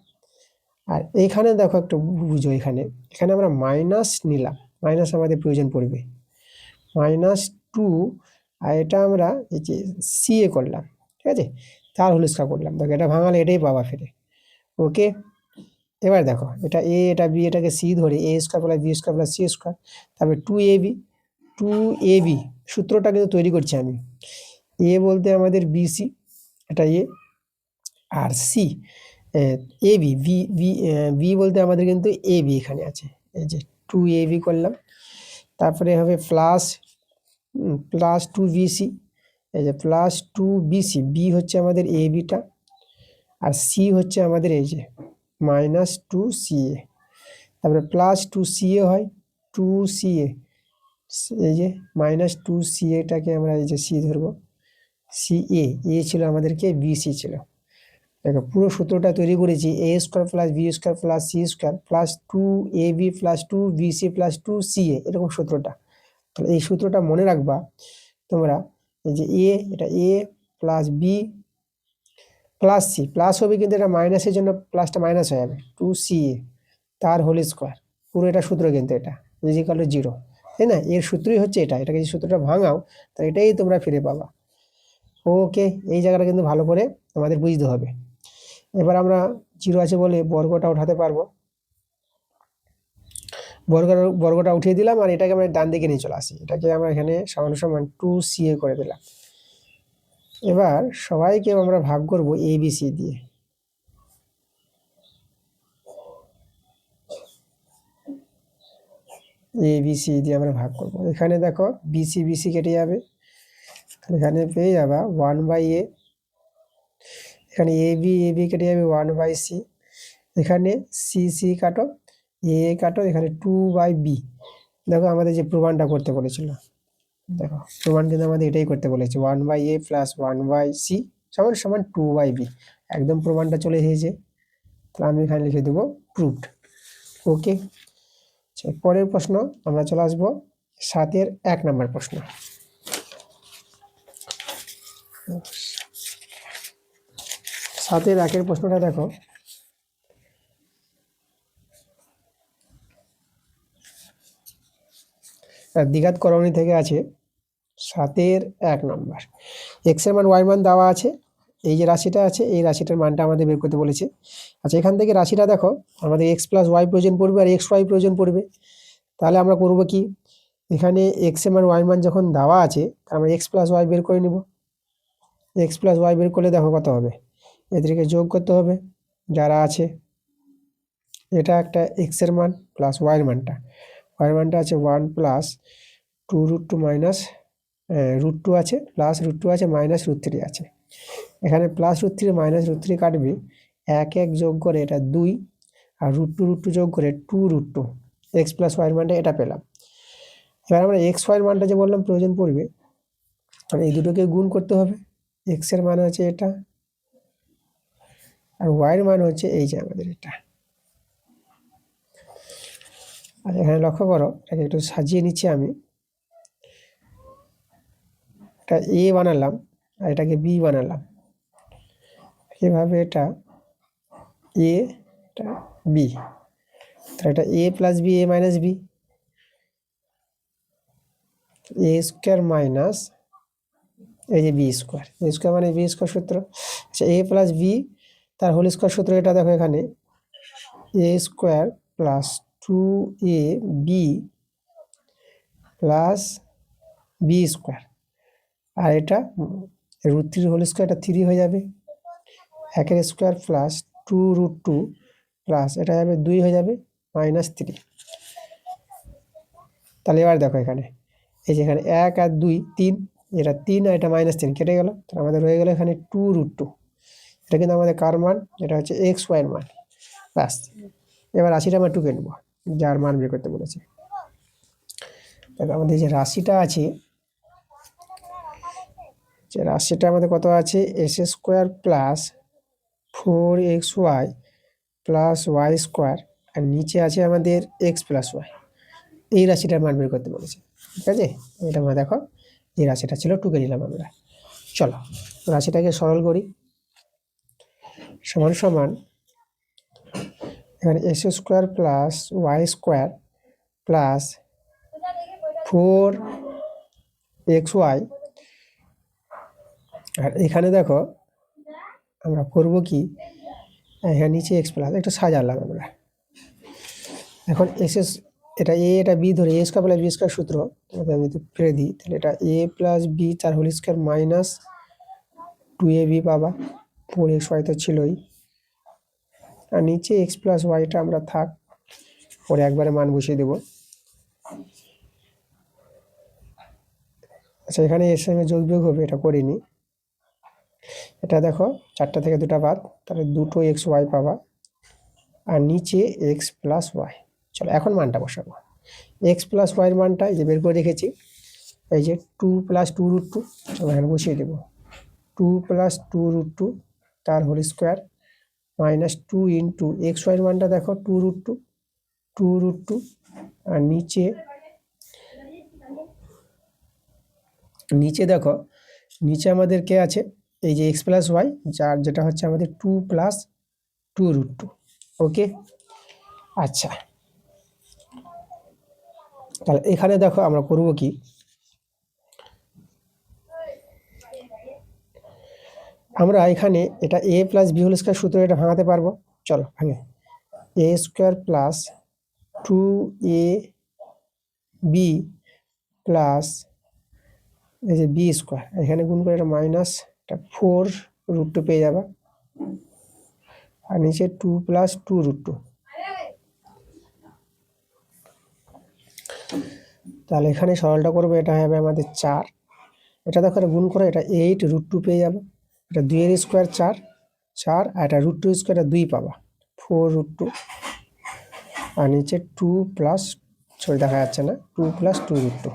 আর এখানে দেখো একটু বুঝো, এখানে এখানে আমরা মাইনাস নিলাম, মাইনাস আমাদের প্রয়োজন পড়বে, মাইনাস টু, আর এটা আমরা এই যে সি এ করলাম, ঠিক আছে, তার হোল স্কোয়ার করলাম, দেখো এটা ভাঙালে এটাই পাবা ফিরে। ওকে, এবার দেখো এটা এ এটা বি, এটাকে সি ধরে a square plus b square plus c square, তারপরে টু এ বি সূত্রটা কিন্তু তৈরি করছি আমি, এ বলতে আমাদের বিসি, এটা এ, আর সি এ বি, বি বলতে আমাদের কিন্তু এ বি এখানে আছে, এই যে টু এ বি করলাম, তারপরে হবে প্লাস টু বিসি, এই যে প্লাস টু বিসি, বি হচ্ছে আমাদের এ বিটা, আর সি হচ্ছে আমাদের এই যে মাইনাস টু সি এ, তারপরে প্লাস টু সি এ হয়, টু সি এ, এই যে মাইনাস টু সি এটাকে আমরা এই যে সি ধরবো, সি এ ছিল আমাদেরকে বিসি ছিল, দেখো পুরো সূত্রটা তৈরি করেছি, a square plus b square plus c square plus two a b plus two bc plus two C a, এরকম সূত্রটা। তাহলে এই সূত্রটা মনে রাখবা তোমরা, এই যে এটা a plus b plus c plus হবে, কিন্তু এটা মাইনাসের জন্য প্লাসটা মাইনাস হয়ে যাবে, 2CA তার হোল স্কোয়ার, পুরো এটা সূত্র কিন্তু এটা ইজিক্যাল টু 0, তাই না? এর সূত্রই হচ্ছে এটা, এটাকে যদি সূত্রটা ভাঙাও তো এটাই তোমরা ফিরে পাবা। ওকে, এই জায়গাটা কিন্তু ভালো করে তোমাদের বুঝতে হবে। এবার আমরা 0 আছে বলে বর্গটা উঠাতে পারবো, বর্গটা উঠিয়ে দিলাম, আর এটাকে আমরা ডান দিকে নিয়ে চলে আসি, এটাকে আমরা এখানে সমান সমান 2CA করে দিলাম। এবার সবাইকে আমরা ভাগ করব ABC দিয়ে, ABC দিয়ে আমরা ভাগ করব। এখানে দেখো BC BC কেটে যাবে, এখানে পেয়ে যাবা 1/A, এখানে AB AB কেটে যাবে 1/C, এখানে CC কাটো, A কাটো, এখানে 2/B। দেখো আমাদের যে প্রমাণটা করতে বলেছিল, দেখো প্রমাণ কিন্তু আমাদের এটাই করতে বলেছে, 1/A প্লাস 1/C সমান সমান 2/B, একদম প্রমাণটা চলে এসেছে। তাহলে আমি এখানে লিখে দেবো প্রুভড। ওকে, পরের প্রশ্ন আমরা চলে আসবো 7-এর 1 নম্বর প্রশ্ন। 7-এর 1-এর প্রশ্নটা দেখো, দ্বিঘাত করণী থেকে আছে 7-এর 1 নম্বর। এক্স এর মান ওয়াই মান দেওয়া আছে, এই যে রাশিটা আছে এই রাশিটার মানটা আমাদের বের করতে বলেছে। আচ্ছা, এখান থেকে রাশিটা দেখো আমাদের এক্স প্লাস ওয়াই প্রয়োজন পড়বে আর এক্স ওয়াই প্রয়োজন পড়বে। তাহলে আমরা করব কি, এখানে এক্স এর মান ওয়াই মান যখন দেওয়া আছে আমরা এক্স প্লাস ওয়াই বের করে নিব। এক্স প্লাস ওয়াই বের করলে দেখো কত হবে, এদেরকে যোগ করতে হবে যারা আছে। এটা একটা এক্স এর মান প্লাস ওয়াইয়ের মানটা, ওয়াইয়ের মানটা আছে 1 প্লাস 2√2 মাইনাস √2 আছে, প্লাস √2 আছে, মাইনাস √3 আছে। এখানে প্লাস √3 মাইনাস √3 কাটবে, 1 যোগ করে এটা 2, আর √2 যোগ করে 2√2, এক্স প্লাস ওয়াইয়ের মানটা এটা পেলাম। এবার আমরা এক্স ওয়াইয়ের মানটা যে বললাম প্রয়োজন পড়বে, আর এই দুটোকে গুণ করতে হবে। এক্স এর মান হচ্ছে এটা, আর ওয়াইয়ের মান হচ্ছে এই যে আমাদের এটা। আর এখানে লক্ষ্য করো, এটাকে একটু সাজিয়ে নিচ্ছি আমি, এটা এ বানালাম আর এটাকে বি বানালাম, এভাবে এটা এ, এটা বি, তাহলে এটা a plus b, a minus b, a square minus এই যে বি স্কোয়ার, এ স্কোয়ার মানে বি স্কোয়ার সূত্র। আচ্ছা, এ প্লাস বি তার হোল স্কোয়ার সূত্র এটা দেখো, এখানে a square plus 2AB plus b square, আর এটা √3 হোল স্কোয়ার, এটা 3 হয়ে যাবে, 1 স্কোয়ার প্লাস 2√2 প্লাস এটা যাবে 2 হয়ে যাবে মাইনাস 3। তাহলে এবার দেখো এখানে এই যে এখানে 1 আর 2 3, এটা 3 আর এটা -3 কেটে গেল, তাহলে আমাদের রয়ে গেল এখানে 2√2। এটা কিন্তু আমাদের কার মান, এটা হচ্ছে এক্স ওয়াইয়ের মান। ব্যাস, এবার রাশিটা আমরা টুকে নেব যার মান বের করতে বলেছে। দেখো আমাদের যে রাশিটা আছে, যে রাশিটা আমাদের কত আছে, s square plus 4xy plus Y square, আর নিচে আছে আমাদের এক্স প্লাস ওয়াই, এই রাশিটার মান বের করতে বলেছে। ঠিক আছে, এটা আমরা দেখো এই রাশিটা ছিল, টুকে নিলাম আমরা। চলো রাশিটাকে সরল করি, সমান সমান এখানে S square plus Y square plus 4xy, আর এখানে দেখো আমরা করব কি, এখানে নিচে এক্স প্লাস একটু সাজালাম আমরা। এখন এস এটা এ এটা বি ধরে, a square plus b square সূত্র আমি যদি ফেলে দিই, তাহলে এটা এ প্লাস বি তার হোল স্কোয়ার মাইনাস 2ab পাবা, 4xy তো ছিলই, আর নিচে এক্স প্লাস ওয়াইটা আমরা থাক, পরে একবারে মান বসিয়ে দেব। আচ্ছা, এখানে এর সঙ্গে যোগ বিয়োগ হবে, এটা করিনি। এটা দেখো 4টা থেকে 2টা বাদ, তাহলে 2 এক্স ওয়াই পাবা, আর নিচে এক্স প্লাস ওয়াই। চলো এখন মানটা বসাবো, এক্স প্লাস ওয়াইয়ের মানটা এই যে বের করে রেখেছি, এই যে 2 প্লাস 2√2, চলো এখানে বসিয়ে দেবো, 2 প্লাস 2√2 তার whole square minus 2 into X ওয়াইয়ের মানটা দেখো 2√2, আর নিচে দেখো নিচে আমাদের কে আছে, এই যে এক্স প্লাস ওয়াই, যার যেটা হচ্ছে আমাদের 2 + 2√2। ওকে, আচ্ছা, তাহলে এখানে দেখো আমরা করব কি, আমরা এখানে এটা a + b হোল স্কয়ার সূত্রে এটা ভাঙাতে পারবো। চলো ভাঙে, a² + 2ab প্লাস এই যে b স্কয়ার, এখানে গুণ করে এটা মাইনাস, এটা 4√2 পেয়ে যাবে, আর নিচে 2 + 2√2। তাহলে এখানে সরলটা করবো, এটা হবে আমাদের 4, এটা দেখো এটা গুণ করে এটা 8√2 পেয়ে যাবে, এটা 2 এর স্কয়ার 4, আর এটা √2 স্কয়ার, এটা 2 পাবা, 4√2, আর নিচে 2 + দেখা যাচ্ছে না, 2 + 2√2।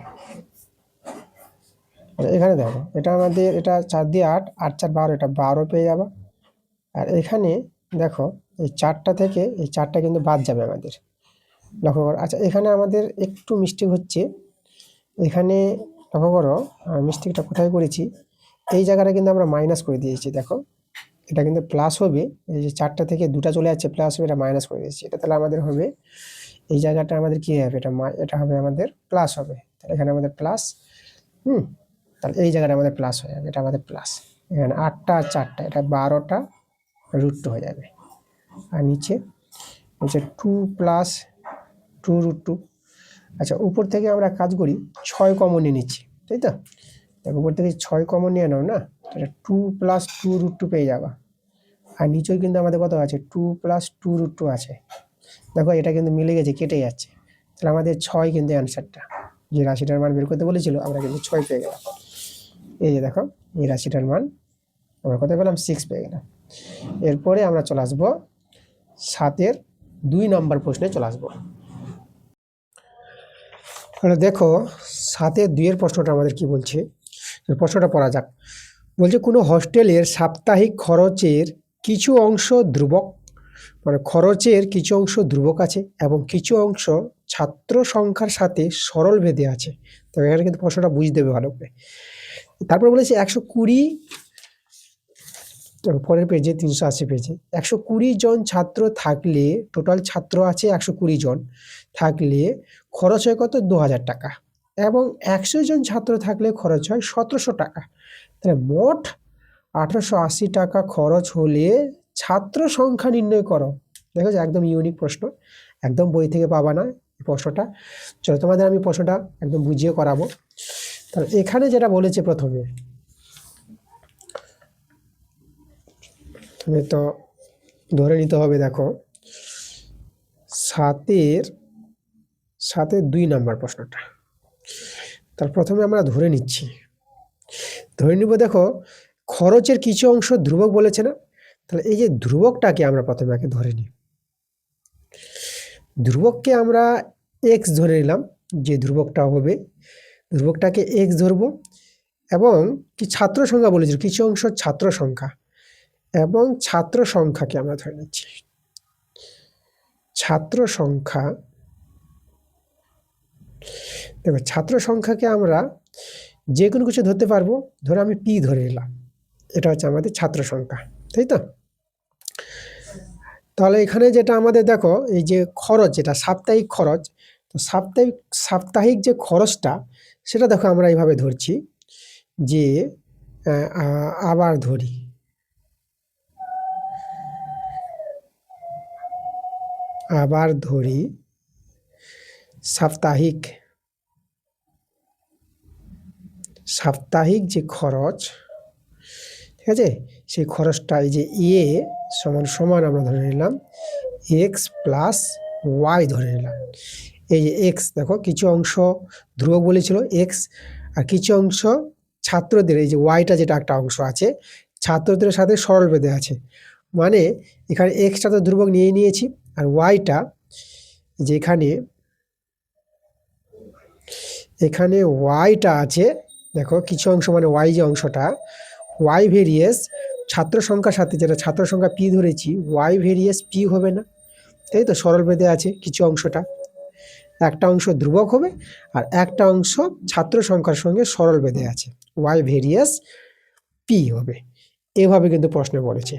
এখানে দেখো এটা আমাদের, এটা 4 দিয়ে 8, 8 4 12, এটা 12 পেয়ে যাবে। আর এখানে দেখো এই 4টা থেকে এই 4টা কিন্তু বাদ যাবে আমাদের, লক্ষ্য করো। আচ্ছা, এখানে আমাদের একটু মিস্টেক হচ্ছে, এখানে লক্ষ্য করো মিস্টেকটা কোথায় করেছি, এই জায়গাটা কিন্তু আমরা মাইনাস করে দিয়েছি, দেখো এটা কিন্তু প্লাস হবে, এই যে 4টা থেকে 2টা চলে যাচ্ছে প্লাস হবে, এটা মাইনাস করে দিয়েছি, এটা তাহলে আমাদের হবে এই জায়গাটা আমাদের কি হবে, এটা হবে আমাদের প্লাস হবে, তাহলে এখানে আমাদের প্লাস, তাহলে এই জায়গাটা আমাদের প্লাস হয়ে যাবে, এটা আমাদের প্লাস, এখানে 8টা আর 4টা, এটা 12টা √2 হয়ে যাবে, আর নিচে 2 + 2√2। আচ্ছা, উপর থেকে আমরা কাজ করি, 6 কমন নিয়ে নিচ্ছি, তাই তো, দেখো উপর থেকে 6 কমন নিয়ে নাও না, এটা 2 + 2√2 পেয়ে যাবা, আর নিচেও কিন্তু আমাদের কত আছে, 2 + 2√2 আছে, দেখো এটা কিন্তু মিলে গেছে, কেটে যাচ্ছে, তাহলে আমাদের 6 কিন্তু অ্যান্সারটা, যে রাশিটার মান বের করতে বলেছিল আমরা কিন্তু 6 পেয়ে গেলাম। এই যে দেখো এই রাশিটার মান আমরা কত পেলাম, 6 পেয়ে গেলাম। এরপরে আমরা চলে আসবো 7-এর 2 নম্বর প্রশ্নে চলে আসবো। তাহলে দেখো 7-এর 2 এর প্রশ্নটা আমাদের কি বলছে, প্রশ্নটা পড়া যাক। বলছে কোনো হোস্টেলের সাপ্তাহিক খরচের কিছু অংশ ধ্রুবক, মানে খরচের কিছু অংশ ধ্রুবক আছে এবং কিছু অংশ ছাত্র সংখ্যার সাথে সরল ভেদে আছে। তো এখানে কিন্তু প্রশ্নটা বুঝতে হবে ভালো করে। তারপর বলেছে 120, পরের পেজে 380 পেজে, 120 জন ছাত্র থাকলে, টোটাল ছাত্র আছে 120 জন থাকলে খরচ হয় কত, 2000 টাকা, এবং 100 জন ছাত্র থাকলে খরচ হয় 1700 টাকা, তাহলে মোট 1880 টাকা খরচ হলে ছাত্র সংখ্যা নির্ণয় করো। দেখো একদম ইউনিক প্রশ্ন, একদম বই থেকে পাবা না এই প্রশ্নটা। চলো তোমাদের আমি প্রশ্নটা একদম বুঝিয়ে করাবো। তাহলে এখানে যেটা বলেছে প্রথমে, তুমি তো ধরে নিতে হবে, দেখো 7-এর 2 নম্বর প্রশ্নটা, তার প্রথমে আমরা ধরে নিচ্ছি, ধরে নিব, দেখো খরচের কিছু অংশ ধ্রুবক বলেছে না, তাহলে এই যে ধ্রুবকটাকে আমরা প্রথমে আগে ধরে নিই, ধ্রুবককে আমরা এক্স ধরে নিলাম, যে ধ্রুবকটা হবে ধ্রুবকটাকে এক্স ধরবো, এবং কি ছাত্র সংখ্যা বলেছিল, কিছু অংশ ছাত্র সংখ্যা, এবং ছাত্র সংখ্যাকে আমরা ধরে নিচ্ছি, ছাত্র সংখ্যা, দেখো ছাত্র সংখ্যাকে আমরা যে কোনো কিছু ধরতে পারবো, ধরে আমি পি ধরে নিলাম, এটা হচ্ছে আমাদের ছাত্র সংখ্যা, তাই তো। তাহলে এখানে যেটা আমাদের দেখো এই যে খরচ, যেটা সাপ্তাহিক খরচ, তো সাপ্তাহিক যে খরচটা সেটা দেখো আমরা এইভাবে ধরছি যে আবার ধরি, সাপ্তাহিক যে খরচ, ঠিক আছে, সেই খরচটা এই যে এ সমান আমরা ধরে নিলাম এক্স প্লাস ওয়াই ধরে নিলাম। এই যে এক্স, দেখো কিছু অংশ ধ্রুবক বলেছিল এক্স, আর কিছু অংশ ছাত্রদের, এই যে ওয়াইটা যেটা একটা অংশ আছে ছাত্রদের সাথে সরল বেঁধে আছে, মানে এখানে এক্সটা তো ধ্রুবক নিয়ে নিয়েছি, আর ওয়াইটা যে এখানে ওয়াইটা আছে, দেখো কিছু অংশ মানে ওয়াই যে অংশটা, ওয়াই ভেরিয়েস ছাত্র সংখ্যার সাথে, যেটা ছাত্র সংখ্যা পি ধরেছি, ওয়াই ভেরিয়েস পি হবে না, তাই তো, সরল বেঁধে আছে কিছু অংশটা, একটা অংশ ধ্রুবক হবে আর একটা অংশ ছাত্র সংখ্যার সঙ্গে সরল বেঁধে আছে, ওয়াই ভেরিয়েস পি হবে। এভাবে কিন্তু প্রশ্ন বলেছে।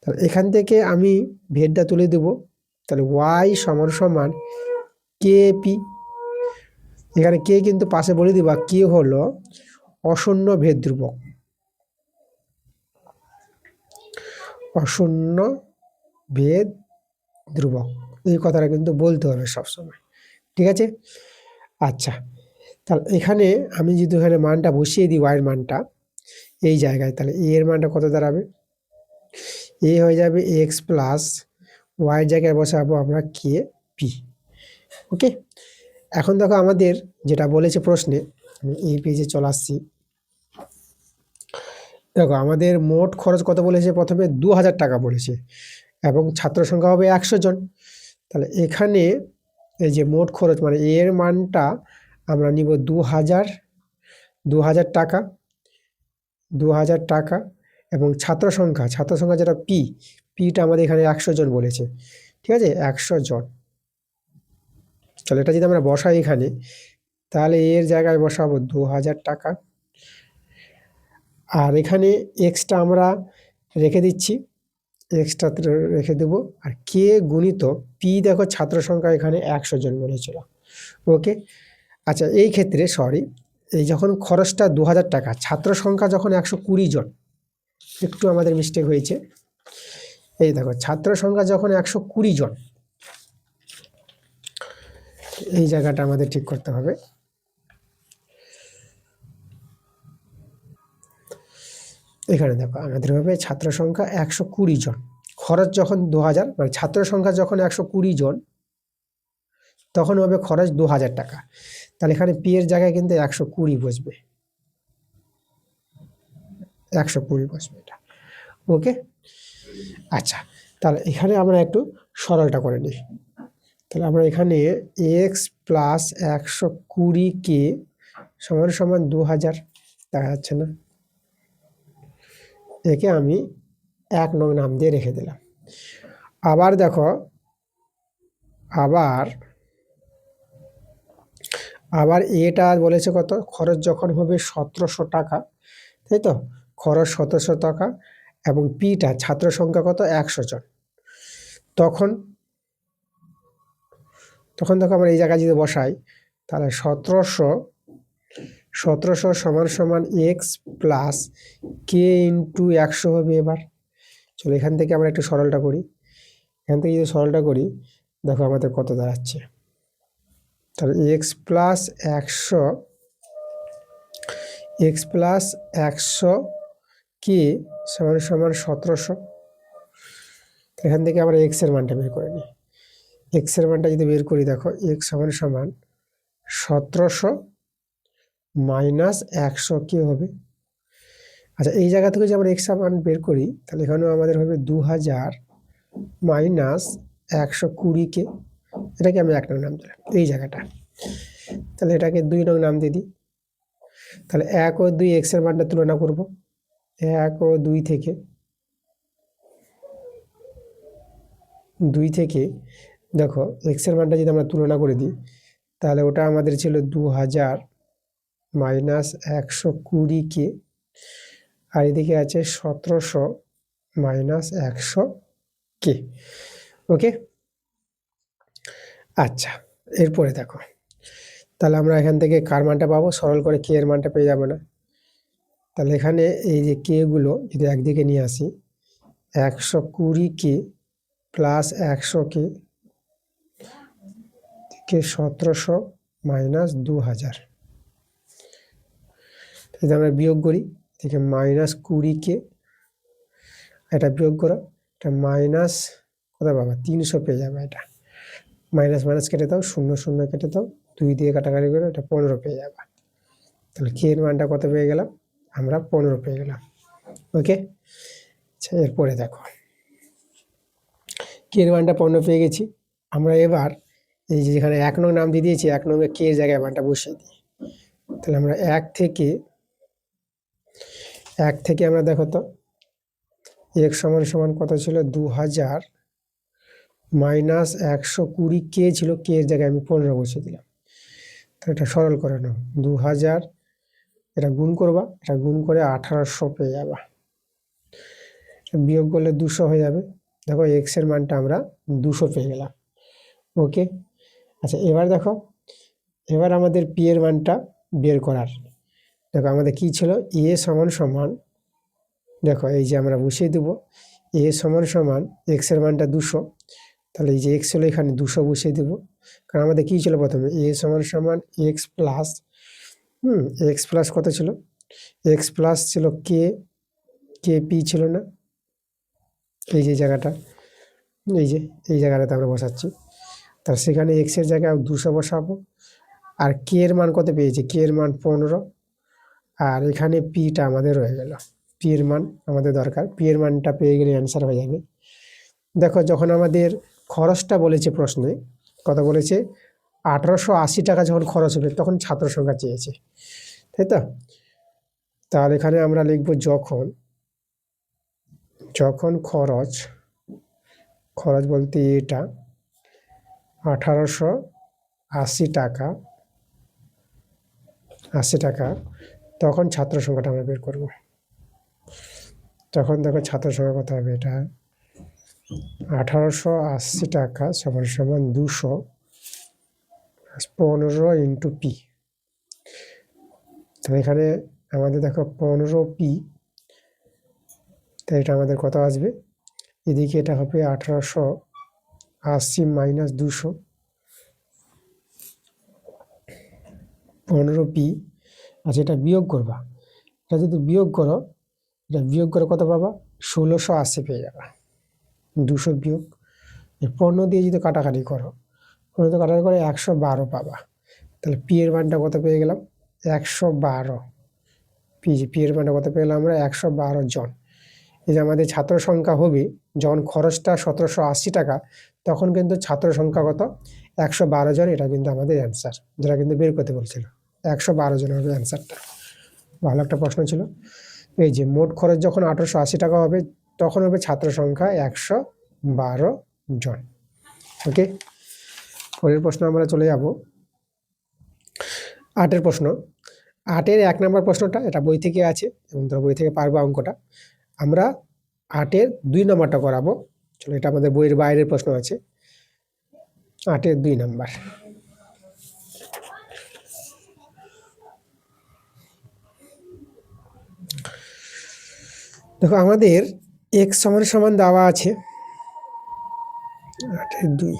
তাহলে এখান থেকে আমি ভেদটা তুলে দেব। তাহলে ওয়াই সমান সমান কে পি, এখানে কে কিন্তু পাশে বলে দিবা কে হলো অশূন্য ভেদ ধ্রুবক, অশূন্য ভেদ ধ্রুবক, এই কথাটা কিন্তু বলতে হবে সবসময়, ঠিক আছে। আচ্ছা, তাহলে এখানে আমি যদি এখানে মানটা বসিয়ে দিই ওয়াইয়ের মানটা এই জায়গায়, তাহলে এ এর মানটা কত দাঁড়াবে, এ হয়ে যাবে এক্স প্লাস ওয়াইয়ের জায়গায় বসাবো আমরা কে পি। ওকে, এখন দেখো আমাদের যেটা বলেছে প্রশ্নে, আমি এই পেজে চলে আসছি। দেখো আমাদের মোট খরচ কত বলেছে, প্রথমে 2000 টাকা বলেছে এবং ছাত্র সংখ্যা হবে 100 জন। তাহলে এখানে এই যে মোট খরচ মানে এর মানটা আমরা নিব 2000 টাকা, 2000 টাকা এবং ছাত্র সংখ্যা যেটা পিটা আমাদের এখানে 100 জন বলেছে, ঠিক আছে, 100 জন। চলো এটা যদি আমরা বসাই এখানে, তাহলে এর জায়গায় বসাবো 2000 টাকা, আর এখানে এক্সটা আমরা রেখে দিচ্ছি, এক্সটা রেখে দেবো, আর কে গুণিত পি, দেখো ছাত্র সংখ্যা এখানে 100 জন বলেছিল। ওকে, আচ্ছা এই ক্ষেত্রে এই যখন খরচটা 2000 টাকা, ছাত্র সংখ্যা যখন 120 জন, একটু আমাদের মিস্টেক হয়েছে, এই দেখো ছাত্র সংখ্যা যখন 120 জন, এই জায়গাটা আমাদের ঠিক করতে হবে। এখানে দেখো আমাদের হবে ছাত্র সংখ্যা 120 জন, খরচ যখন 2000, মানে ছাত্র সংখ্যা যখন 120 জন তখন হবে খরচ 2000 টাকা। তাহলে এখানে পি এর জায়গায় কিন্তু 120 বসবে, 120 বসবে এটা। ওকে, আচ্ছা তাহলে এখানে আমরা একটু সরলটা করে নিই। তাহলে আমরা এখানে এক্স প্লাস 120 কে সমান সমান 2000, দেখা যাচ্ছে না, একে আমি 1 নং নাম দিয়ে রেখে দিলাম। আবার দেখো আবার এটা বলেছে কত, খরচ যখন হবে 1700 টাকা, তাই তো, খরচ 1700 টাকা এবং পিটা ছাত্র সংখ্যা কত 100 জন, তখন দেখো আমরা এই জায়গায় যদি বসাই, তাহলে 1700 সমান সমান এক্স প্লাস কে ইন্টু 100 হবে। এবার চলো এখান থেকে আমরা একটু সরলটা করি, এখান থেকে যদি সরলটা করি দেখো আমাদের কত দাঁড়াচ্ছে, তাহলে এক্স প্লাস 100 কে সমান সমান 1700, এখান থেকে আমরা এক্স এর মানটা বের করে নিই। এক্স এর মানটা যদি বের করি, দেখো এক্স সমান সমান 1700 মাইনাস 100 কে হবে। আচ্ছা এই জায়গা থেকে যদি আমরা এক্স এর মান বের করি, তাহলে এখানেও আমাদের হবে 2000 মাইনাস 120 কে, এটাকে আমি 1 নং নাম দিলাম এই জায়গাটা। তাহলে এটাকে 2 নং নাম দিয়ে দিই। তাহলে 1 ও 2 এক্স এর মানটা তুলনা করব, 1 ও 2 থেকে, দেখো এক্স এর মানটা যদি আমরা তুলনা করে দিই, তাহলে ওটা আমাদের ছিল 2000 মাইনাস 120 কে, আর এদিকে আছে 1700 মাইনাস 100 কে। ওকে, আচ্ছা এরপরে দেখো, তাহলে আমরা এখান থেকে কার মানটা পাবো, সরল করে কে এর মানটা পেয়ে যাবো না। তাহলে এখানে এই যে কে গুলো যদি একদিকে নিয়ে আসি, 120 কে প্লাস 100 কে 1700 মাইনাস 2000, যদি আমরা বিয়োগ করি থেকে মাইনাস 20 কে, এটা বিয়োগ করো, এটা মাইনাস কত পাবা 300 পেয়ে যাবে, এটা মাইনাস মাইনাস কেটে দাও, 0 0 কেটে দাও, 2 দিয়ে কাটাকাটি করে এটা 15 পেয়ে যাবে। তাহলে কে এর মানটা কত পেয়ে গেলাম, আমরা 15 পেয়ে গেলাম। ওকে, আচ্ছা এরপরে দেখো কে এর মানটা 15 পেয়ে গেছি, আমরা এবার এই যে যেখানে 1 নং নাম দিয়ে দিয়েছি, 1 নং কে এর জায়গায় মানটা বসিয়ে দিই। তাহলে আমরা 1 থেকে আমরা দেখো তো x সমান সমান কত ছিল, 2000 মাইনাস 120 কে ছিল, কে এর জায়গায় আমি 15 বসিয়ে দিলাম। তাহলে এটা সরল করে নাও, 2000 এটা গুণ করবা, এটা গুণ করে 1800 পেয়ে যাবা। বিয়োগ করলে 200 হয়ে যাবে। দেখো এক্স এর মানটা আমরা 200 পেয়ে গেলাম। ওকে, আচ্ছা এবার দেখো, এবার আমাদের পি এর মানটা বের করার। দেখো আমাদের কি ছিল, এ সমান সমান, দেখো এই যে আমরা বসিয়ে দেবো এ সমান সমান এক্স এর মানটা 200, তাহলে এই যে এক্স হলো এখানে 200 বসিয়ে দেবো। কারণ আমাদের কি ছিল প্রথমে, এ সমান সমান এক্স প্লাস এক্স প্লাস কত ছিল, এক্স প্লাস ছিল কে, কে পি ছিল না, এই যে জায়গাটা, এই জায়গাটাতে আমরা বসাচ্ছি। তার সেখানে এক্স এর জায়গায় 200 বসাবো। আর কে এর মান কত পেয়েছি, কে এর মান 15, আর এখানে পিটা আমাদের রয়ে গেল, পি এর মান আমাদের দরকার, পি এর মানটা পেয়ে গেলে অ্যান্সার হয়ে যাবে। দেখো যখন আমাদের খরচটা বলেছে প্রশ্নে, কত বলেছে, 1880 টাকা যখন খরচ হবে তখন ছাত্র সংখ্যা চেয়েছে, তাই তো। তাহলে এখানে আমরা লিখবো যখন, যখন খরচ, খরচ বলতে এটা 1880 টাকা, 80 টাকা, তখন ছাত্র সংখ্যাটা আমরা বের করব। তখন দেখো ছাত্র সংখ্যা কত হবে, এটা 1880 টাকা সমান সমান 200 15 ইন্টু পি। তো এখানে আমাদের দেখো 15 পি, তাই এটা আমাদের কত আসবে, এদিকে এটা হবে 1880 মাইনাস 200, 15 পি। আচ্ছা এটা বিয়োগ করবা, এটা যদি বিয়োগ করো, এটা বিয়োগ করে কত পাবা, 1680 পেয়ে যাবা। 200 বিয়োগ 15 দিয়ে যদি কাটাকাটি করো, 15 কাটাকাটি করে 112 পাবা। তাহলে পি এর মানটা কত পেয়ে গেলাম, 112। পি এর মানটা কত পেয়ে গেলাম আমরা, 112 জন। এই যে আমাদের ছাত্র সংখ্যা হবে, যখন খরচটা 1780 টাকা, তখন কিন্তু ছাত্র সংখ্যা কত, 112 জন। এটা কিন্তু আমাদের অ্যান্সার, যেটা কিন্তু বের করতে বলছিল, 112 জন হবে অ্যান্সারটা। ভালো একটা প্রশ্ন ছিল। এই যে মোট খরচ যখন 1880 টাকা হবে, তখন হবে ছাত্র সংখ্যা 112 জন। ওকে, পরের প্রশ্ন আমরা চলে যাব 8-এর প্রশ্ন। 8-এর 1 নম্বর প্রশ্নটা, এটা বই থেকে আছে এবং তোমরা বই থেকে পারবা অঙ্কটা। আমরা 8-এর 2 নম্বরটা করাবো। চলো, এটা আমাদের বইয়ের বাইরের প্রশ্ন আছে, 8-এর 2 নম্বর। দেখো আমাদের x সমান সমান দেওয়া আছে 8-এর 2,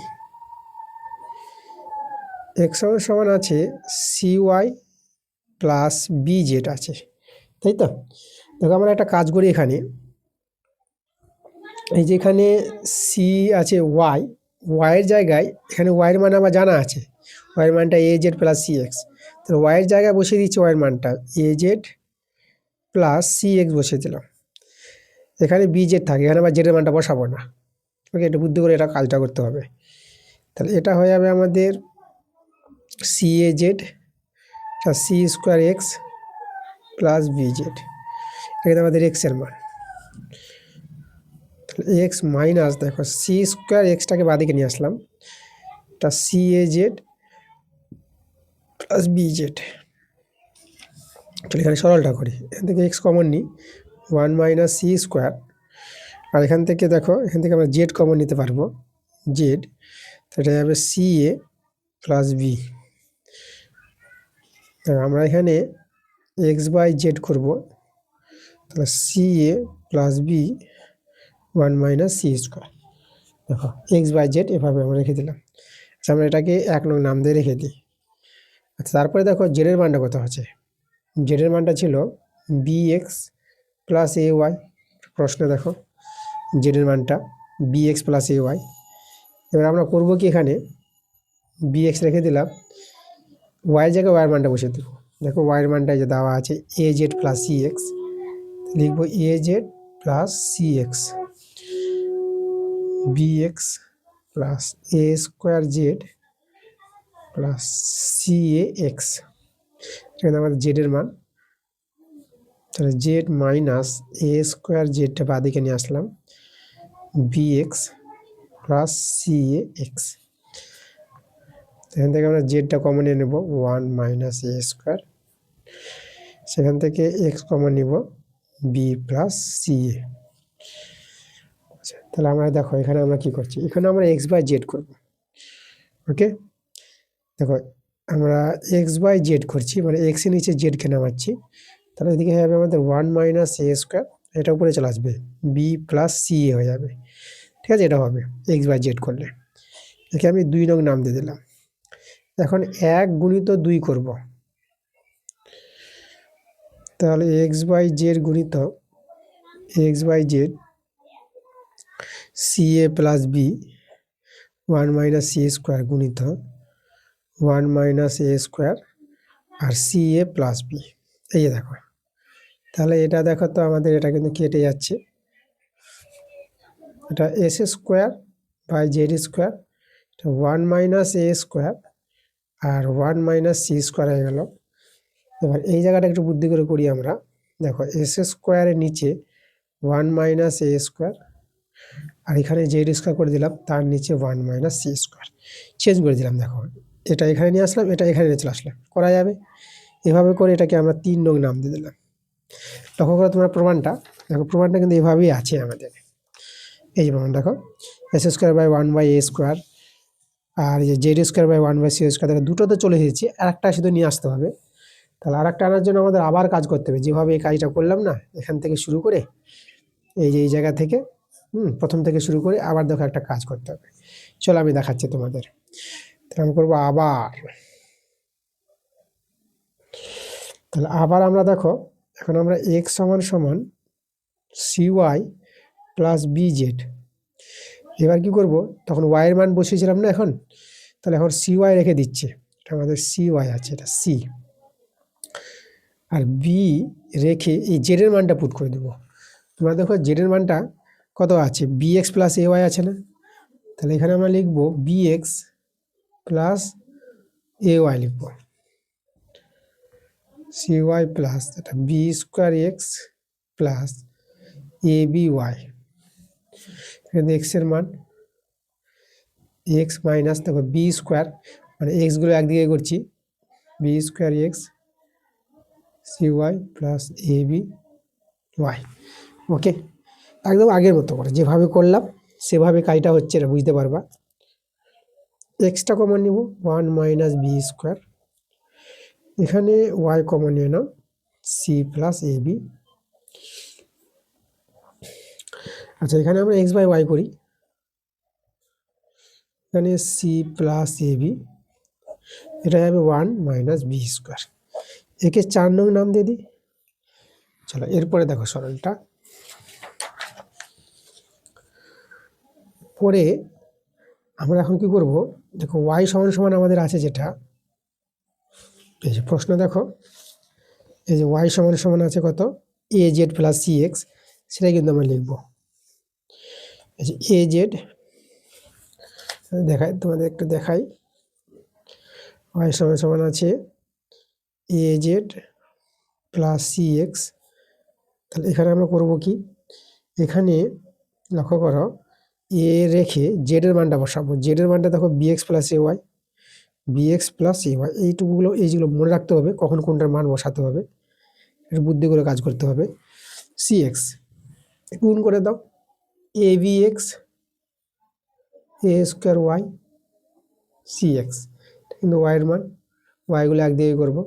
x সমান সমান আছে cy প্লাস bz আছে, তাই তো। দেখো আমরা একটা কাজ করি, এখানে এই যে এখানে c আছে y, এর জায়গায় এখানে y এর মান আমার জানা আছে, y এর মানটা az প্লাস cx, তাহলে y এর জায়গায় বসিয়ে দিচ্ছি y এর মানটা az প্লাস cx বসিয়ে দিলাম। এখানে bz থাকে, এখানে আবার z এর মানটা বসাবো না। ওকে, এটা বুদ্ধি করে এটা কাজটা করতে হবে। তাহলে এটা হয়ে যাবে আমাদের caz c square x plus bz, এটা আমাদের এক্স এর মান। তাহলে এক্স মাইনাস, দেখো সি স্কোয়ার এক্সটাকে বাদিকে নিয়ে আসলাম, এটা caz প্লাস bz। চলো এখানে সরলটা করি, এখান থেকে এক্স কমন নিই, 1 মাইনাস সি স্কোয়ার, আর এখান থেকে দেখো, এখান থেকে আমরা জেড কমন নিতে পারবো, জেড, এটা যাবে সি এ প্লাস বি। আমরা এখানে এক্স বাই জেড করবো, তাহলে সি এ plus B 1 minus C square. দেখো এক্স বাই জেড এভাবে আমরা রেখে দিলাম। আচ্ছা আমরা এটাকে 1 নং নাম দিয়ে রেখে দিই। আচ্ছা তারপরে দেখো জেডের মানটা কত আছে, জেডের মানটা ছিল B x plus a Y. প্রশ্নে দেখো জেডের মানটা B x plus a Y. এবার আমরা করবো কি, এখানে বি এক্স রেখে দিলাম, ওয়াইয়ের জায়গায় ওয়াইয়ের মানটা বসিয়ে দেবো। দেখো ওয়াইয়ের মানটা যে দেওয়া আছে a z plus c x, লিখবো a z plus c x, b x plus A square z plus c a x, এখানে আমাদের জেডের মান। তাহলে জেড মাইনাস এ স্কোয়ার জেডটা বাদিকে নিয়ে আসলাম, b x plus c a x. এখান থেকে আমরা জেডটা কমন নিয়ে নেব, 1 মাইনাস এ স্কোয়ার, সেখান থেকে এক্স কমন নিব, বি প্লাস সি এ। তাহলে আমরা দেখো এখানে আমরা কি করছি, এখানে আমরা এক্স বাই জেড করবো। ওকে, দেখো আমরা এক্স বাই জেড করছি, মানে এক্স এর নিচে জেডকে নামাচ্ছি। তাহলে এদিকে হয়ে যাবে আমাদের 1 মাইনাস এ স্কোয়ার, এটা উপরে চলে আসবে, বি প্লাস সি এ হয়ে যাবে। ঠিক আছে, এটা হবে এক্স বাই জেড করলে। একে আমি 2 নং নাম দিয়ে দিলাম। এখন 1 গুণিত 2 করব, তাহলে এক্স বাই জেড গুণিত X by Z C A plus B 1 minus C square গুণিত 1 মাইনাস এ স্কোয়ার আর সি এ প্লাস বি। এই যে দেখো, তাহলে এটা দেখো তো আমাদের এটা কিন্তু কেটে যাচ্ছে, এটা s square by z square, 1 minus A square আর 1 মাইনাস সি স্কোয়ার হয়ে গেল। এবার এই জায়গাটা একটু বুদ্ধি করে করি আমরা। দেখো এস স্কোয়ারের নিচে 1 মাইনাস এ স্কোয়ার, আর এখানে জেড স্কোয়ার করে দিলাম, তার নিচে 1 মাইনাস সি স্কোয়ার চেঞ্জ করে দিলাম। দেখো এটা এখানে নিয়ে আসলাম, এটা এখানে নিয়ে চলে আসলাম, করা যাবে। এভাবে করে এটাকে আমরা 3 নং নাম দিয়ে দিলাম। লক্ষ্য করো তোমরা প্রমাণটা, দেখো প্রমাণটা কিন্তু এভাবেই আছে আমাদের। এই যে প্রমাণ দেখো, s square by 1 by a square আর এই যে z square by 1 by c square, দেখো দুটোতে চলে এসেছি, আর একটা শুধু নিয়ে আসতে হবে। তাহলে আর একটা আনার জন্য আমাদের আবার কাজ করতে হবে, যেভাবে এই কাজটা করলাম না, এখান থেকে শুরু করে এই যে এই জায়গা থেকে প্রথম থেকে শুরু করে আবার দেখো একটা কাজ করতে হবে। চলো আমি দেখাচ্ছি তোমাদের। তাহলে আমি করবো আবার, তাহলে আবার আমরা দেখো এখন আমরা এক্স সমান সমান c y plus b z. এবার কি করব, তখন ওয়াই এর মান বসিয়েছিলাম না এখন, তাহলে এখন সি ওয়াই রেখে দিচ্ছে, এটা আমাদের সি ওয়াই আছে, এটা সি, আর বি রেখে এই জেড এর মানটা পুট করে দেবো। তোমরা দেখো জেড এর মানটা কত আছে, b x plus a y আছে না, তাহলে এখানে আমরা লিখবো b x plus a y লিখবো, সি ওয়াই প্লাস এটা b square x plus a b y. এখানে এক্স এর মান এক্স মাইনাস দেখো বি স্কোয়ার, মানে এক্সগুলো একদিকে করছি, b square x c y plus a b y. Okay, একদম আগের মতো করে যেভাবে করলাম সেভাবে কাজটা হচ্ছে, এটা বুঝতে পারবা। এক্সটা কমন নিব, 1 মাইনাস বি স্কোয়ার, এখানে ওয়াই কমন নিয়ে নাও, সি প্লাস এ বি। আচ্ছা এখানে আমরা এক্স বাই ওয়াই করি, এখানে সি প্লাস এ বি, এটা হবে 1 মাইনাস বি স্কোয়ার। একে 4 নং নাম দিয়ে দিই। চলো এরপরে দেখো সরলটা পরে আমরা এখন কি করব, দেখো ওয়াই সমান সমান আমাদের আছে যেটা, এই যে প্রশ্ন দেখো, এই যে ওয়াই সমান সমান আছে কত, a z plus c x, সেটাই কিন্তু আমরা লিখবো। এই যে এ জেড দেখাই, তোমাদের একটু দেখাই, ওয়াই সমান সমান আছে a z plus c x. তাহলে এখানে আমরা করব কি, এখানে লক্ষ্য করো এ রেখে জেড এর মানটা বসাবো, জেড এর মানটা দেখো B x plus a Y, B x plus a Y, এইটুকুগুলো এই যেগুলো মনে রাখতে হবে, কখন কোনটার মান বসাতে হবে, একটু বুদ্ধি করে কাজ করতে হবে। সি এক্স গুণ করে দাও, a b x a square y c x, কিন্তু ওয়াইয়ের মান, ওয়াইগুলো একদিকে করবো,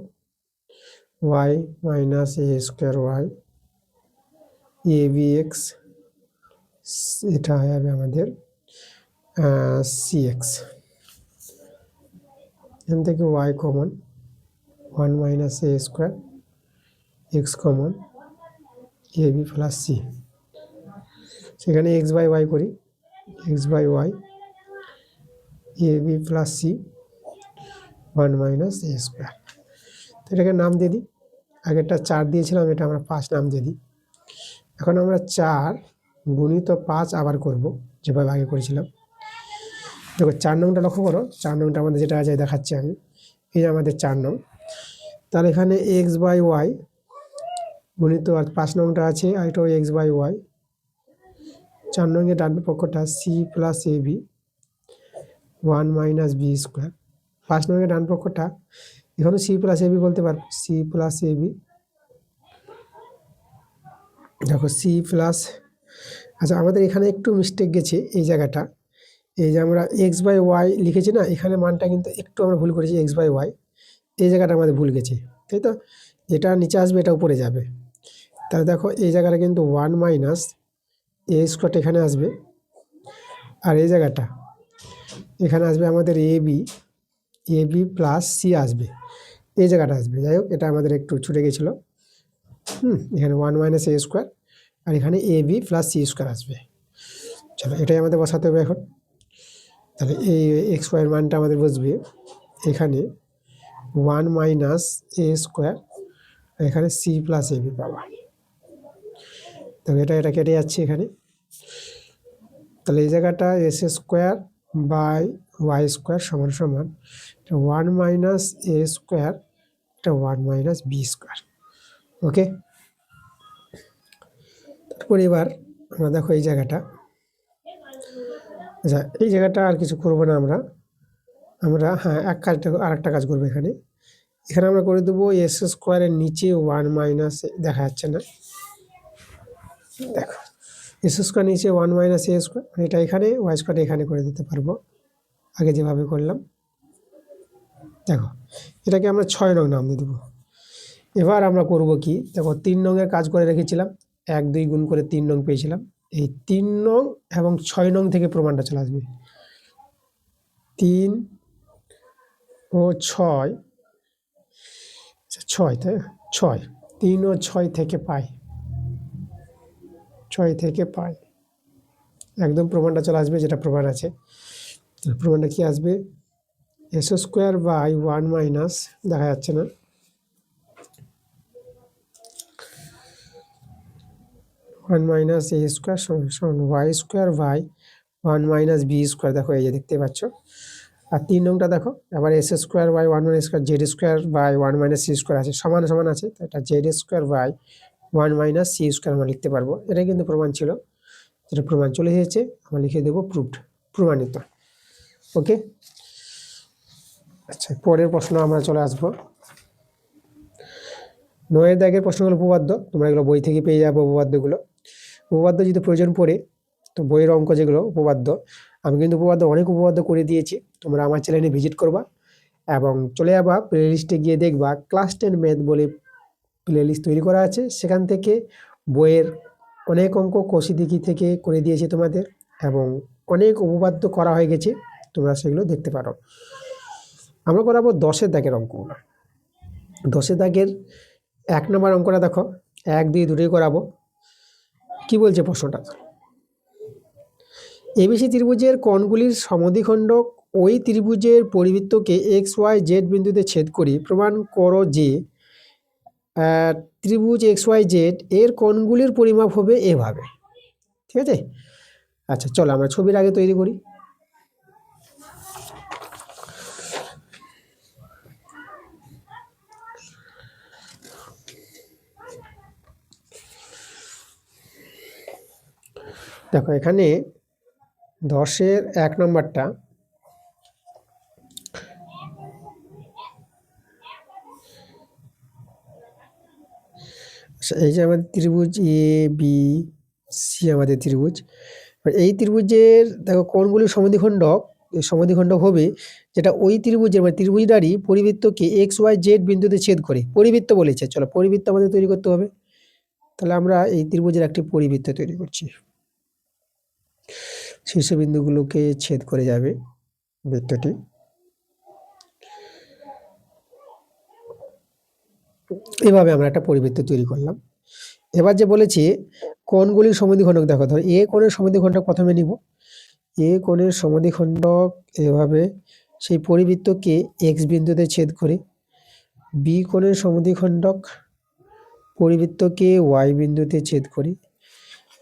y minus A square y a b x, এটা হয়ে যাবে আমাদের সি এক্স। এখান থেকে y common, 1 minus A square, x common, a b plus c. সেখানে এক্স বাই ওয়াই করি, x by y a b plus c 1 minus A square. তো এটাকে নাম দিয়ে দিই, আগেরটা 4 দিয়েছিলাম, এটা আমরা 5 নাম দিয়ে দিই। এখন আমরা 4 গুণিত 5 আবার করব, যেভাবে আগে করেছিলাম। দেখো 4 নংটা লক্ষ্য করো, 4 নংটা আমাদের যেটা আছে দেখাচ্ছি আমি, এই আমাদের 4 নং। তাহলে এখানে এক্স বাই ওয়াই গুণিত, আর 5 নংটা আছে, আর এটাও এক্স বাই ওয়াই, 4 নংয়ের ডান পক্ষটা c plus a b 1 minus b square, 5 নংয়ের ডান পক্ষটা এখানে সি প্লাস এ বি বলতে পারবো, সি প্লাস এ বি, দেখো সি প্লাস, আচ্ছা, আমাদের এখানে একটু মিস্টেক গেছে এই জায়গাটা। এই যে আমরা এক্স বাই ওয়াই লিখেছি না, এখানে মানটা কিন্তু একটু আমরা ভুল করেছি, এক্স বাই ওয়াই এই জায়গাটা আমাদের ভুল গেছে, তাই তো? যেটা নিচে আসবে এটা উপরে যাবে। তাহলে দেখো এই জায়গাটা কিন্তু 1 মাইনাস এ স্কোয়ার এখানে আসবে, আর এই জায়গাটা এখানে আসবে আমাদের এ বি প্লাস সি আসবে, এই জায়গাটা আসবে। যাই হোক, এটা আমাদের একটু ছুটে গেছিলো। এখানে 1 মাইনাস এ স্কোয়ার, আর এখানে এ বি প্লাস সি স্কোয়ার আসবে। চলো, এটাই আমাদের বসাতে হবে এখন। তাহলে এই এক্স ওয়াইয়ের মানটা আমাদের বসবে এখানে 1 মাইনাস এ স্কোয়ার, এখানে সি প্লাস এ বি পাওয়া। তাহলে এটা কেটে যাচ্ছে এখানে। তাহলে এই জায়গাটা s square by y square সমান সমান 1 মাইনাস এ স্কোয়ার, এটা 1 মাইনাস বি স্কোয়ার। ওকে, তারপর এবার আমরা দেখো এই জায়গাটা, আচ্ছা এই জায়গাটা আর কিছু করবো না আমরা হ্যাঁ আর একটা কাজ করবো এখানে আমরা করে দেবো এস স্কোয়ারের নিচে 1 মাইনাস, দেখা যাচ্ছে না, দেখো এস স্কোয়ার নিচে 1 মাইনাস এ স্কোয়ার, এটা এখানে, ওয়াই স্কোয়ার এখানে করে দিতে পারবো আগে যেভাবে করলাম। দেখো এটাকে আমরা 6 নং নাম দিয়ে দেবো। এবার আমরা করব কি, দেখো 3 নংয়ের কাজ করে রেখেছিলাম, 1 2 গুণ করে 3 নং পেয়েছিলাম। এই 3 নং এবং 6 নং থেকে প্রমাণটা চলে আসবে। 3 ও 6, 6 তাই 6, 3 ও 6 থেকে পাই, 6 থেকে পাই, একদম প্রমাণটা চলে আসবে, যেটা প্রমাণ আছে। প্রমাণটা কি আসবে, এস স্কোয়ার বাই 1 মাইনাস, দেখা যাচ্ছে না, 1 মাইনাস এ স্কোয়ার সমান y square by 1 minus b square. দেখো এই যে দেখতে পাচ্ছ। আর 3 নংটা দেখো, আবার s square by 1 minus square z square by 1 minus C square আছে, সমান সমান আছে, তো এটা z square by 1 minus C square আমরা লিখতে পারবো। এটাই কিন্তু প্রমাণ ছিল, যেটা প্রমাণ চলে এসেছে, আমরা লিখে দেবো প্রুভড, প্রমাণিত। ওকে, আচ্ছা পরের প্রশ্ন আমরা চলে আসবো। 9 দাগের প্রশ্নগুলো উপপাদ্য, তোমরা এগুলো বই থেকে পেয়ে যাবো উপপাদ্যগুলো। উপপাদ্য যদি প্রয়োজন পড়ে, তো বইয়ের অঙ্ক যেগুলো উপপাদ্য, আমি কিন্তু অনেক উপপাদ্য করে দিয়েছি, তোমরা আমার চ্যানেলে ভিজিট করবা এবং চলে যাবা প্লে লিস্টে গিয়ে দেখবা ক্লাস 10 ম্যাথ বলে প্লে লিস্ট তৈরি করা আছে, সেখান থেকে বইয়ের অনেক অঙ্ক কষি দিকি থেকে করে দিয়েছি তোমাদের, এবং অনেক উপপাদ্য করা হয়ে গেছে, তোমরা সেগুলো দেখতে পারো। আমরা করাবো 10 দাগের অঙ্কগুলো। 10 দাগের 1 নম্বর অঙ্কটা দেখো, 1 2 দুটোই করাবো। কি বলছে প্রশ্নটা, এবিসি ত্রিভুজের কোণগুলির সমদ্বিখণ্ডক ওই ত্রিভুজের পরিবৃত্তকে এক্স ওয়াই জেড বিন্দুতে ছেদ করি প্রমাণ করো যে ত্রিভুজ এক্স ওয়াই জেড এর কোণগুলির পরিমাপ হবে এভাবে। ঠিক আছে, আচ্ছা চলো আমরা ছবির আগে তৈরি করি। দেখো এখানে 10-এর 1 নম্বরটা, এই যে আমাদের ত্রিভুজ এ বি সি আমাদের ত্রিভুজ, এই ত্রিভুজের দেখো কোণগুলির সমদ্বিখণ্ডক, এই সমদ্বিখণ্ডক হবে যেটা ওই ত্রিভুজের মানে ত্রিভুজটারই পরিবৃত্তকে এক্স ওয়াই জেড বিন্দুতে ছেদ করে, পরিবৃত্ত বলেছে, চলো পরিবৃত্ত আমাদের তৈরি করতে হবে। তাহলে আমরা এই ত্রিভুজের একটি পরিবৃত্ত তৈরি করছি, শীর্ষবিন্দুগুলোকে ছেদ করে যাবে বৃত্তটি। এভাবে আমরা একটা পরিবৃত্ত তৈরি করলাম। এবার যে বলেছি কোণগুলির সমদ্বিখণ্ডক, দেখো ধর এ কোণের সমদ্বিখণ্ডক প্রথমে নিব, এ কোণের সমদ্বিখণ্ডক এভাবে সেই পরিবৃত্তকে এক্স বিন্দুতে ছেদ করে, বি কোণের সমদ্বিখণ্ডক পরিবৃত্তকে ওয়াই বিন্দুতে ছেদ করি,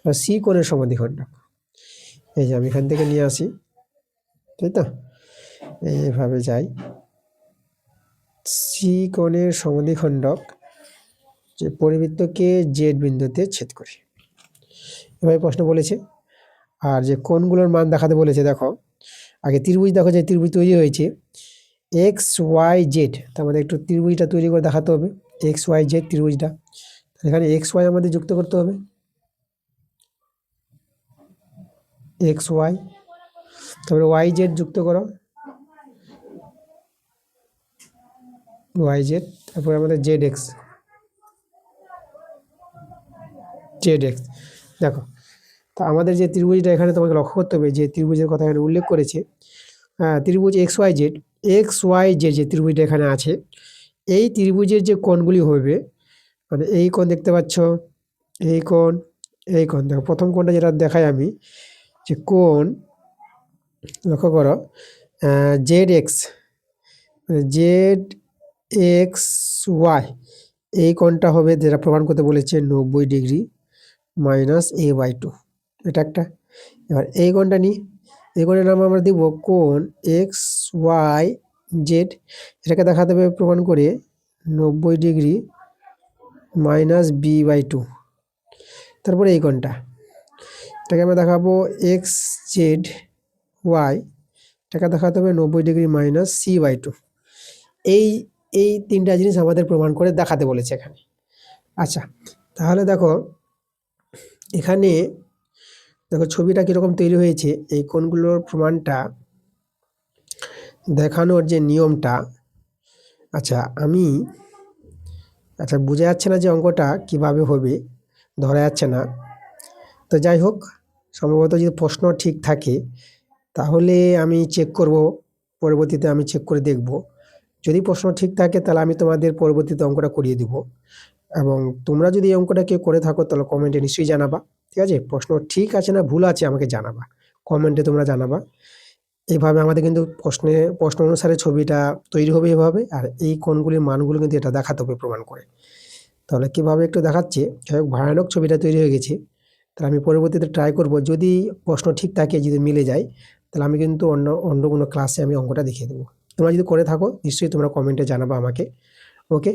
আর সি কোণের সমদ্বিখণ্ডক এই যে আমি এখান থেকে নিয়ে আসি, তাই তো এইভাবে যাই, সি কোণের সমদ্বিখণ্ডক যে পরিবৃত্তকে জেড বিন্দুতে ছেদ করি, এভাবে প্রশ্ন বলেছে। আর যে কোণগুলোর মান দেখাতে বলেছে, দেখো আগে ত্রিভুজ, দেখো যে ত্রিভুজ তৈরি হয়েছে এক্স ওয়াই জেড, তার মধ্যে একটু ত্রিভুজটা তৈরি করে দেখাতে হবে, এক্স ওয়াই জেড ত্রিভুজটা, এখানে এক্স ওয়াই আমাদের যুক্ত করতে হবে, এক্স ওয়াই, তারপরে ওয়াই জেড যুক্ত করো, ওয়াই জেড, তারপরে আমাদের জেড এক্স, জেড এক্স। দেখো, তা আমাদের যে ত্রিভুজটা এখানে তোমাকে লক্ষ্য করতে হবে, যে ত্রিভুজের কথা এখানে উল্লেখ করেছে, ত্রিভুজ x y z, x y z যে ত্রিভুজটা এখানে আছে, এই ত্রিভুজের যে কোণগুলি হবে, মানে এই কোণ দেখতে পাচ্ছ, এই কোণ, এই কোণ। দেখো প্রথম কোণটা যেটা দেখাই আমি, যে কোণ, লক্ষ্য করো, z x, z x y, এই কোণটা হবে যেটা প্রমাণ করতে বলেছে 90° মাইনাস a/2, এটা একটা। এবার এই কোণটা নিই, এই কোণের নাম আমরা দিব কোণ এক্স ওয়াই জেড, এটাকে দেখাতে হবে প্রমাণ করে 90° মাইনাস b/2। তারপরে এই কোণটা, এটাকে আমরা দেখাবো এক্স জেড ওয়াই, এটাকে দেখাতে হবে 90° মাইনাস c/2। এই এই তিনটা জিনিস আমাদের প্রমাণ করে দেখাতে বলেছে এখানে। আচ্ছা, তাহলে দেখো এখানে, দেখো ছবিটা কীরকম তৈরি হয়েছে, এই কোণগুলোর প্রমাণটা দেখানোর যে নিয়মটা, আচ্ছা বোঝা যাচ্ছে না যে অঙ্কটা কিভাবে হবে, ধরা যাচ্ছে না। তো যাই হোক, সম্ভবত যদি প্রশ্ন ঠিক থাকে তাহলে আমি চেক করব, পরবর্তীতে আমি চেক করে দেখব। যদি প্রশ্ন ঠিক থাকে তাহলে আমি তোমাদের পরবর্তীতে অঙ্কটা করিয়ে দিব। এবং তোমরা যদি এই অঙ্কটা কেউ করে থাকো তাহলে কমেন্টে নিশ্চয়ই জানাবা, ঠিক আছে? প্রশ্ন ঠিক আছে না ভুল আছে আমাকে জানাবা, কমেন্টে তোমরা জানাবা। এইভাবে আমাদের কিন্তু প্রশ্ন অনুসারে ছবিটা তৈরি হবে এভাবে, আর এই কোণগুলির মানগুলো কিন্তু এটা দেখাতে হবে প্রমাণ করে। তাহলে কীভাবে একটু দেখাচ্ছে, যাই হোক ভয়ানক ছবিটা তৈরি হয়ে গেছে। তাহলে আমি পরবর্তীতে ট্রাই করব, যদি প্রশ্ন ঠিক থাকে, যদি মিলে যায়, তাহলে আমি কিন্তু অন্য কোনো ক্লাসে আমি অঙ্কটা দেখিয়ে দেবো। তোমরা যদি করে থাকো নিশ্চয়ই তোমরা কমেন্টে জানাবা আমাকে। ওকে,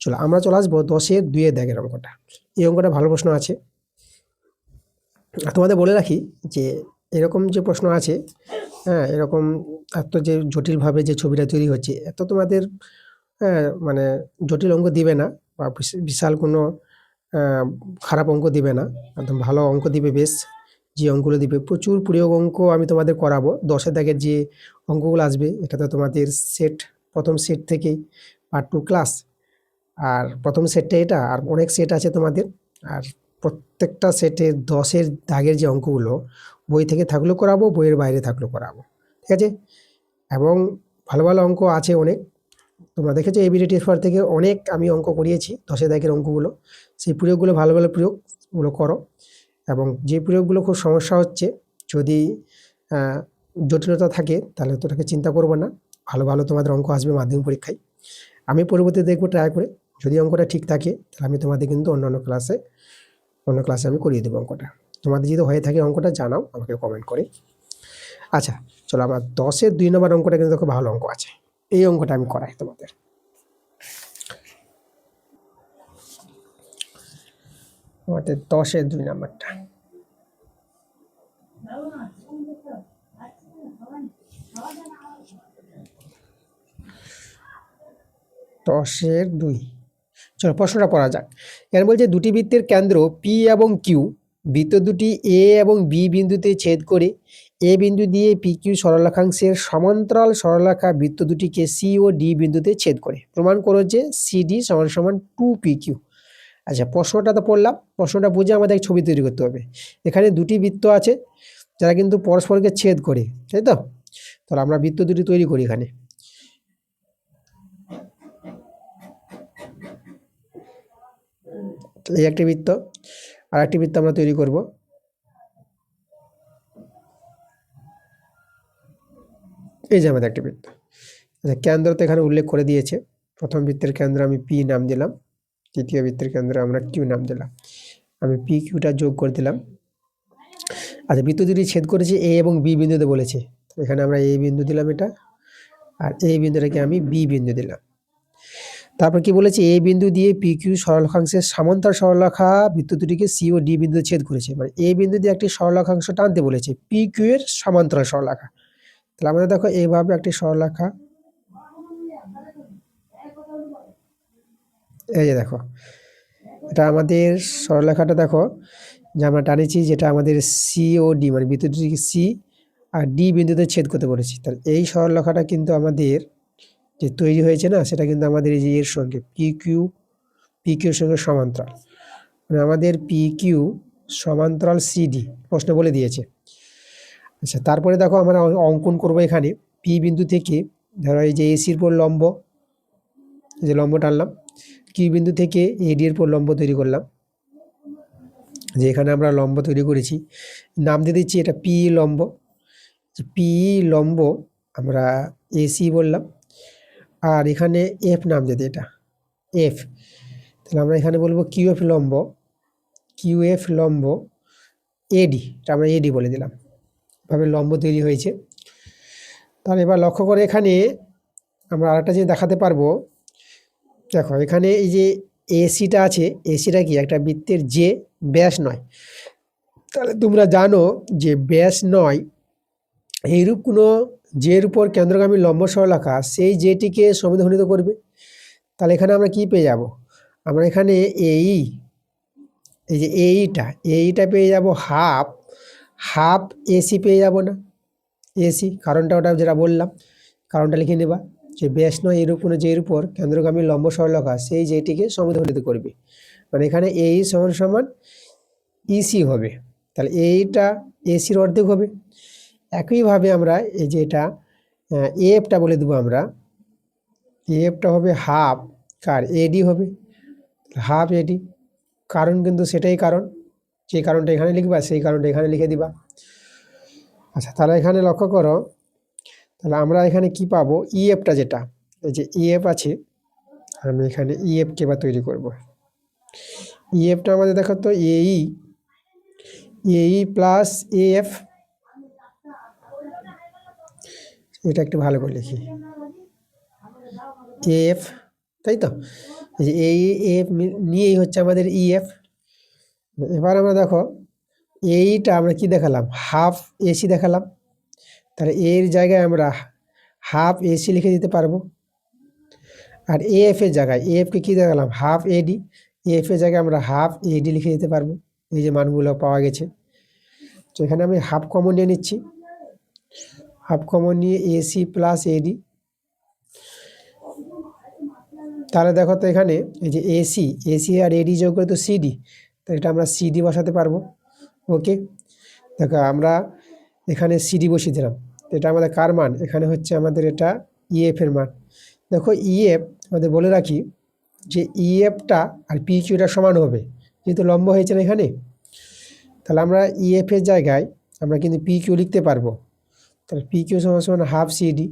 চলো আমরা চলে আসবো 10-এর 2-এর দাগের অঙ্কটা। এই অঙ্কটা ভালো প্রশ্ন আছে। তোমাদের বলে রাখি যে এরকম যে প্রশ্ন আছে, হ্যাঁ, এরকম এত যে জটিলভাবে যে ছবিটা তৈরি হচ্ছে, এত তোমাদের মানে জটিল অঙ্ক দিবে না, বা বিশাল কোনো খারাপ অঙ্ক দিবে না, একদম ভালো অঙ্ক দিবে। বেশ, যে অঙ্কগুলো দিবে প্রচুর প্রয়োগ অঙ্ক আমি তোমাদের করাবো। 10-এর দাগের যে অঙ্কগুলো আসবে, এটা তো তোমাদের সেট, প্রথম সেট থেকেই পার্ট 2 ক্লাস, আর প্রথম সেটটা এটা, আর অনেক সেট আছে তোমাদের। আর প্রত্যেকটা সেটে 10-এর দাগের যে অঙ্কগুলো বই থেকে থাকলেও করাবো, বইয়ের বাইরে থাকলেও করাবো, ঠিক আছে? এবং ভালো ভালো অঙ্ক আছে অনেক। তোমরা দেখেছো এবিডি টেস্ট থেকে অনেক আমি অঙ্ক করিয়েছি 10-এর দাগের অঙ্কগুলো। সেই প্রয়োগগুলো, ভালো ভালো প্রয়োগগুলো করো। এবং যে প্রয়োগগুলো খুব সমস্যা হচ্ছে, যদি জটিলতা থাকে, তাহলে তো ওটাকে চিন্তা করবো না। ভালো ভালো তোমাদের অঙ্ক আসবে মাধ্যমিক পরীক্ষায়। আমি পরবর্তীতে দেখবো ট্রাই করে, যদি অঙ্কটা ঠিক থাকে তাহলে আমি তোমাদের কিন্তু অন্য ক্লাসে আমি করিয়ে দেবো অঙ্কটা। তোমাদের যদি হয়ে থাকে অঙ্কটা জানাও আমাকে কমেন্ট করে। আচ্ছা, চলো আমার 10-এর 2 নম্বর অঙ্কটা কিন্তু খুব ভালো অঙ্ক আছে, এই অঙ্কটা আমি করাই তোমাদের। আমাদের 10-এর 2 নম্বরটা, দশের 2। চলো প্রশ্নটা পড়া যাক। এখানে বলছে দুটি বৃত্তের কেন্দ্র পি এবং কিউ, বৃত্ত দুটি এ এবং বি বিন্দুতে ছেদ করে এ বিন্দু দিয়ে পি কিউ সরলরেখাংশের সমান্তরাল সরলরেখা বৃত্ত দুটিকে সি ও ডি বিন্দুতে ছেদ করে প্রমাণ করো যে সিডি সমান সমান 2PQ। আচ্ছা, প্রশ্নটা তো পড়লাম, প্রশ্নটা বুঝে আমাদের ছবি তৈরি করতে হবে। এখানে দুটি বৃত্ত আছে যারা কিন্তু পরস্পরকে ছেদ করে, তাই তো? তাহলে আমরা বৃত্ত দুটি তৈরি করি। এখানে এই একটি বৃত্ত, আর একটি বৃত্ত আমরা তৈরি করব। এই যে আমাদের একটি বৃত্ত। আচ্ছা, কেন্দ্র তো এখানে উল্লেখ করে দিয়েছে। প্রথম বৃত্তের কেন্দ্র আমি পি নাম দিলাম, তৃতীয় বৃত্তের কেন্দ্র আমরা কিউ নাম দিলাম। আমি পি কিউটা যোগ করে দিলাম। আচ্ছা, বৃত্ত দুটি ছেদ করেছে এ এবং বি বিন্দুতে বলেছে, এখানে আমরা এ বিন্দু দিলাম এটা, আর এই বিন্দুটাকে আমি বি বিন্দু দিলাম। তারপর কি বলেছে, এ বিন্দু দিয়ে পি কিউ সরলরেখাংশের সমান্তরাল সরলরেখা বৃত্ত দুটিকে সি ও ডি বিন্দুতে ছেদ করেছে। মানে এ বিন্দু দিয়ে একটি সরলরেখাংশ টানতে বলেছে পি কিউ এর সমান্তরাল সরলরেখা। তাহলে আমাদের দেখো এইভাবে একটি সরলরেখা, এই যে দেখো এটা আমাদের সরলরেখাটা, দেখো যে আমরা টানেছি, যেটা আমাদের সি ও ডি মানে বৃত্তটি সি আর ডি বিন্দুতে ছেদ করতে বলেছি। তাহলে এই সরলরেখাটা কিন্তু আমাদের যে তৈরি হয়েছে না, সেটা কিন্তু আমাদের এই যে এর সঙ্গে পি কিউর সঙ্গে সমান্তরাল, মানে আমাদের পি কিউ সমান্তরাল সিডি প্রশ্ন বলে দিয়েছে। আচ্ছা, তারপরে দেখো আমরা অঙ্কন করব এখানে পি বিন্দু থেকে, ধরো এই যে এসির পর লম্ব, এই যে লম্ব টানলাম, কিউ বিন্দু থেকে এডি এর পর লম্ব তৈরি করলাম, যে এখানে আমরা লম্ব তৈরি করেছি, নাম দিয়ে দিচ্ছি এটা পি লম্ব। পি লম্ব আমরা এসি বললাম, আর এখানে এফ নাম দিয়ে দিই, এটা এফ। তাহলে আমরা এখানে বলবো কিউএফ লম্ব এডি, এটা আমরা এডি বলে দিলাম, ভাবে লম্ব তৈরি হয়েছে। তাহলে এবার লক্ষ্য করে এখানে আমরা আরেকটা জিনিস দেখাতে পারবো। দেখো এখানে এই যে এসিটা আছে, এসিটা কি একটা বৃত্তের যে ব্যাস নয়। তাহলে তোমরা জানো যে ব্যাস নয় এইরূপ কোনো জের উপর কেন্দ্রগামী লম্ব সরলরেখা সেই জেটিকে সমদ্বিখণ্ডিত করবে। তাহলে এখানে আমরা কি পেয়ে যাব? আমরা এখানে এই যে এইটা পেয়ে যাব হাফ এসি পেয়ে যাব না, এসি কারণটা ওটা যেটা বললাম, কারণটা লিখে নেবা যে ব্যাস নয় এরূপ কোনো জের উপর কেন্দ্রগামী লম্ব সরলরেখা সেই জেটিকে সমদ্বিখণ্ডিত করবে, মানে এখানে এই সমান সমান ইসি হবে। তাহলে এইটা এসির অর্ধেক হবে। একইভাবে আমরা এই যে এটা এফটা বলে দেবো, আমরা এফটা হবে হাফ কার এডি হবে, হাফ এডি। কারণ কিন্তু সেটাই কারণ, যে কারণটা এখানে লিখবা সেই কারণটা এখানে লিখে দিবা। আচ্ছা, তাহলে এখানে লক্ষ্য করো, তাহলে আমরা এখানে কি পাবো, ইএফটা যেটা এই যে ইএফ আছে, আমি এখানে ইএফকে এবার তৈরি করব। ইএফটা আমাদের দেখো তো এই প্লাস এএফ, এটা একটু ভালো করে লিখি, এফ, তাই তো, এই যে এই এফ নিয়েই হচ্ছে আমাদের ইএফ। এবার আমরা দেখো এইটা আমরা কি দেখালাম, হাফ এসি দেখালাম, তাহলে এর জায়গায় আমরা হাফ এসি লিখে দিতে পারবো। আর এফ এর জায়গায় এফকে কি দেখালাম, হাফ এডি, এফ এর জায়গায় আমরা হাফ এডি লিখে দিতে পারবো। এই যে মানগুলো পাওয়া গেছে, তো এখানে আমি হাফ কমন নিয়ে নিচ্ছি, হাফ কমন নিয়ে এসি প্লাস এডি। তাহলে দেখো তো এখানে এই যে এসি আর এডি যোগ করে তো সিডি, তো এটা আমরা সিডি বসাতে পারবো। ওকে, দেখো আমরা এখানে সিডি বসিয়ে দিলাম, এটা আমাদের কার মান, এখানে হচ্ছে আমাদের এটা ইএফ এর মান। দেখো ইএফ আমাদের বলে রাখি যে ইএফটা আর পি কিউটা সমান হবে, যেহেতু লম্ব হয়েছে না এখানে, তাহলে আমরা ইএফ এর জায়গায় আমরা কিন্তু পি কিউ লিখতে পারবো। তাহলে পি কিউ সমান সমান হাফ সিডি।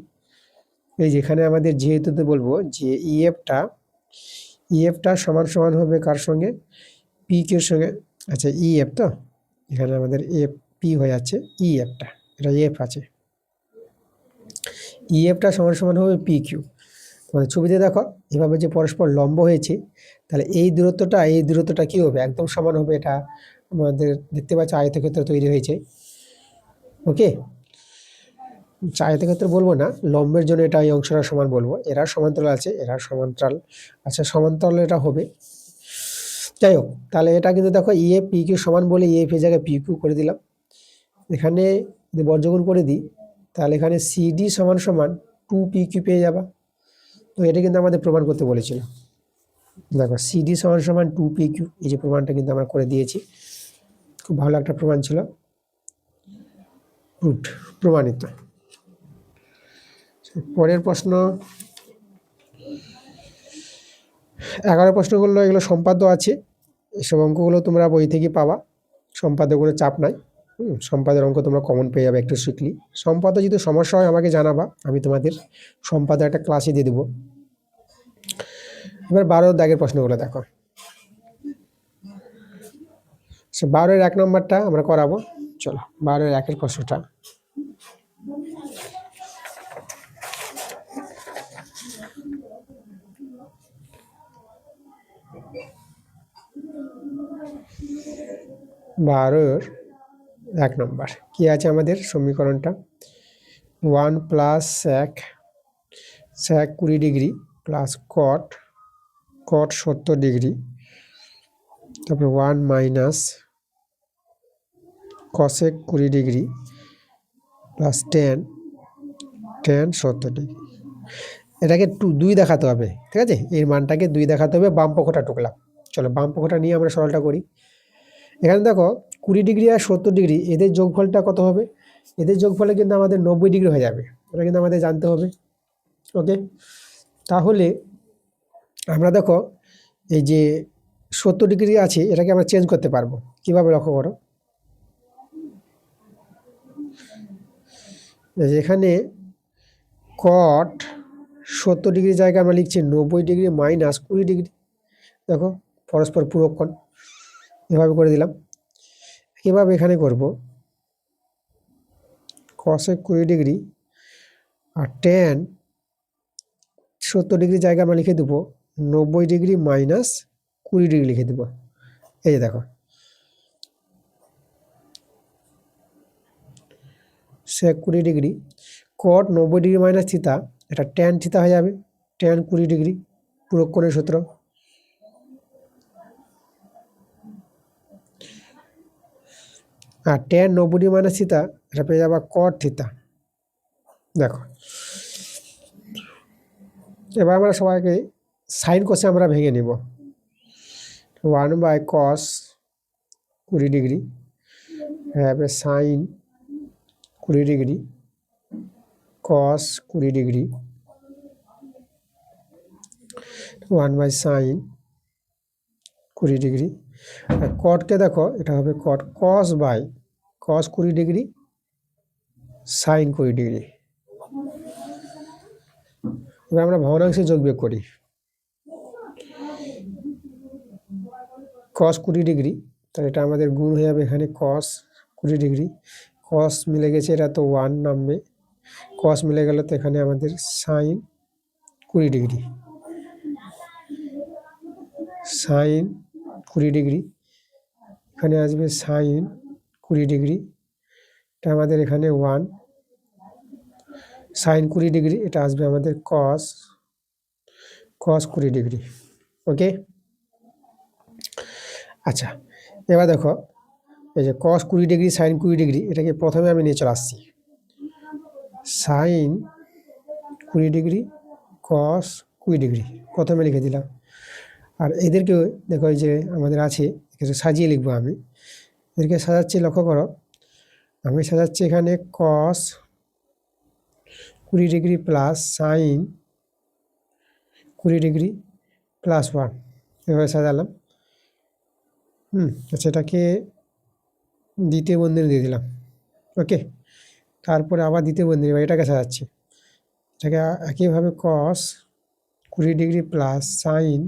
এই যেখানে আমাদের যেহেতু বলবো যে ইএফটা সমান সমান হবে কার সঙ্গে, পি কিউর সঙ্গে। আচ্ছা ইএফ, তো এখানে আমাদের এফ পি হয়ে যাচ্ছে, ইএফটা এটা এফ আছে, ইএফটা সমান সমান হবে পি কিউ। তোমাদের ছবিতে দেখো এভাবে যে পরস্পর লম্ব হয়েছে, তাহলে এই দূরত্বটা কি হবে, একদম সমান হবে। এটা আমাদের দেখতে পাচ্ছি আয়তক্ষেত্র তৈরি হয়েছে। ওকে, আয়তক্ষেত্র বলবো না, লম্বের জন্য এটা এই অংশটা সমান বলবো, এরা সমান্তরাল আছে, এরা সমান্তরাল। আচ্ছা, সমান্তরাল এটা হবে। যাই হোক, তাহলে এটা কিন্তু দেখো ইএফ পি কিউ সমান বলে ইএফ এর জায়গায় পি কিউ করে দিলাম। এখানে যদি বর্গমূল করে দিই, তাহলে এখানে সিডি সমান সমান 2PQ পেয়ে যাবা। তো এটা কিন্তু আমাদের প্রমাণ করতে বলেছিল। দেখো সিডি সমান সমান 2PQ, এই যে প্রমাণটা কিন্তু আমরা করে দিয়েছি, খুব ভালো একটা প্রমাণ ছিল, প্রমাণিত। পরের প্রশ্ন 11 প্রশ্নগুলো, এগুলো সম্পাদ্য আছে, এসব অঙ্কগুলো তোমরা বই থেকে পাবা, সম্পাদ্য কোনো চাপ নাই। সম্পাদের অঙ্ক তোমরা কমন পেয়ে যাবে একটু শিখলি। সম্পাদে যদি সমস্যা হয় আমাকে জানাবা, আমি তোমাদের সম্পাদে একটা ক্লাসে দিয়ে দেবো। এবার 12 দাগের প্রশ্নগুলো দেখো, 12-এর 1 নম্বরটা আমরা করাবো। চলো 12-এর 1-এর প্রশ্নটা, বারোর 1 নম্বর কি আছে আমাদের সমীকরণটা, 1 plus sec 20 degree plus cot 70 degree, তারপরে 1 minus cosec 20 degree plus tan 70 degree. এটাকে 2 দেখাতে হবে, ঠিক আছে? এর মানটাকে 2 দেখাতে হবে, বাম পক্ষটা টুকলাম। চলো বাম পক্ষটা নিয়ে আমরা সরলটা করি। এখানে দেখো 20 ডিগ্রি আর 70 ডিগ্রি এদের যোগফলটা কত হবে? এদের যোগফলে কিন্তু আমাদের 90 ডিগ্রি হয়ে যাবে, এটা কিন্তু আমাদের জানতে হবে। ওকে, তাহলে আমরা দেখো এই যে 70 ডিগ্রি আছে এটাকে আমরা চেঞ্জ করতে পারবো কিভাবে, লক্ষ্য করো। এখানে কট 70 ডিগ্রি জায়গায় আমরা লিখছি 90 ডিগ্রি মাইনাস 20 ডিগ্রি। দেখো পরস্পর পূরক কোণ, এভাবে করে দিলাম। এভাবে এখানে করব কসেক 20 ডিগ্রি আর ট্যান 70 ডিগ্রি জায়গায় আমরা লিখে দেবো 90 ডিগ্রি মাইনাস 20 ডিগ্রি লিখে দেবো। এই যে দেখো sec 20 ডিগ্রি কট 90 ডিগ্রি মাইনাস থিতা, এটা ট্যান থিতা হয়ে যাবে, ট্যান 20 ডিগ্রি পূরক কোণের সূত্র। আর ট্যান 90 ডিগ্রি মাইনাস থিতা এটা পেয়ে যাবা কট থিতা। দেখো এবার আমরা সবাইকে সাইন কষে আমরা ভেঙে নিব। 1/cos 20 ডিগ্রি হবে sine 20 degree cos 20 degree 1/sin 20 degree. আর কটকে দেখো এটা হবে cot cos 20 degree sine 20 degree. এবার আমরা ভগ্নাংশে যোগ বিয়োগ করি। cos 20 ডিগ্রি, তাহলে এটা আমাদের গুণ হয়ে যাবে এখানে cos 20 ডিগ্রি। cos মিলে গেছে, এটা তো 1 নামবে, cos মিলে গেল তো এখানে আমাদের সাইন 20 ডিগ্রি, সাইন 20 ডিগ্রি এখানে আসবে সাইন 20 ডিগ্রি, এটা আমাদের এখানে 1 সাইন 20 ডিগ্রি, এটা আসবে আমাদের cos 20 ডিগ্রি। ওকে, আচ্ছা এবার দেখো এই যে cos 20 ডিগ্রি সাইন 20 ডিগ্রি এটাকে প্রথমে আমি নিয়ে চলে আসছি সাইন 20 ডিগ্রি cos 20 ডিগ্রি প্রথমে লিখে দিলাম। আর এদেরকেও দেখো এই যে আমাদের আছে কিছু সাজিয়ে লিখবো, আমি এদেরকে সাজাচ্ছি, লক্ষ্য করো আমি সাজাচ্ছি এখানে cos 20 degree plus sine 20 degree plus 1, এভাবে সাজালাম। আচ্ছা এটাকে দ্বিতীয় বন্ধনী দিয়ে দিলাম। ওকে, তারপরে আবার দ্বিতীয় বন্ধনী, এবার এটাকে সাজাচ্ছি, এটাকে একইভাবে cos 20 degree plus sine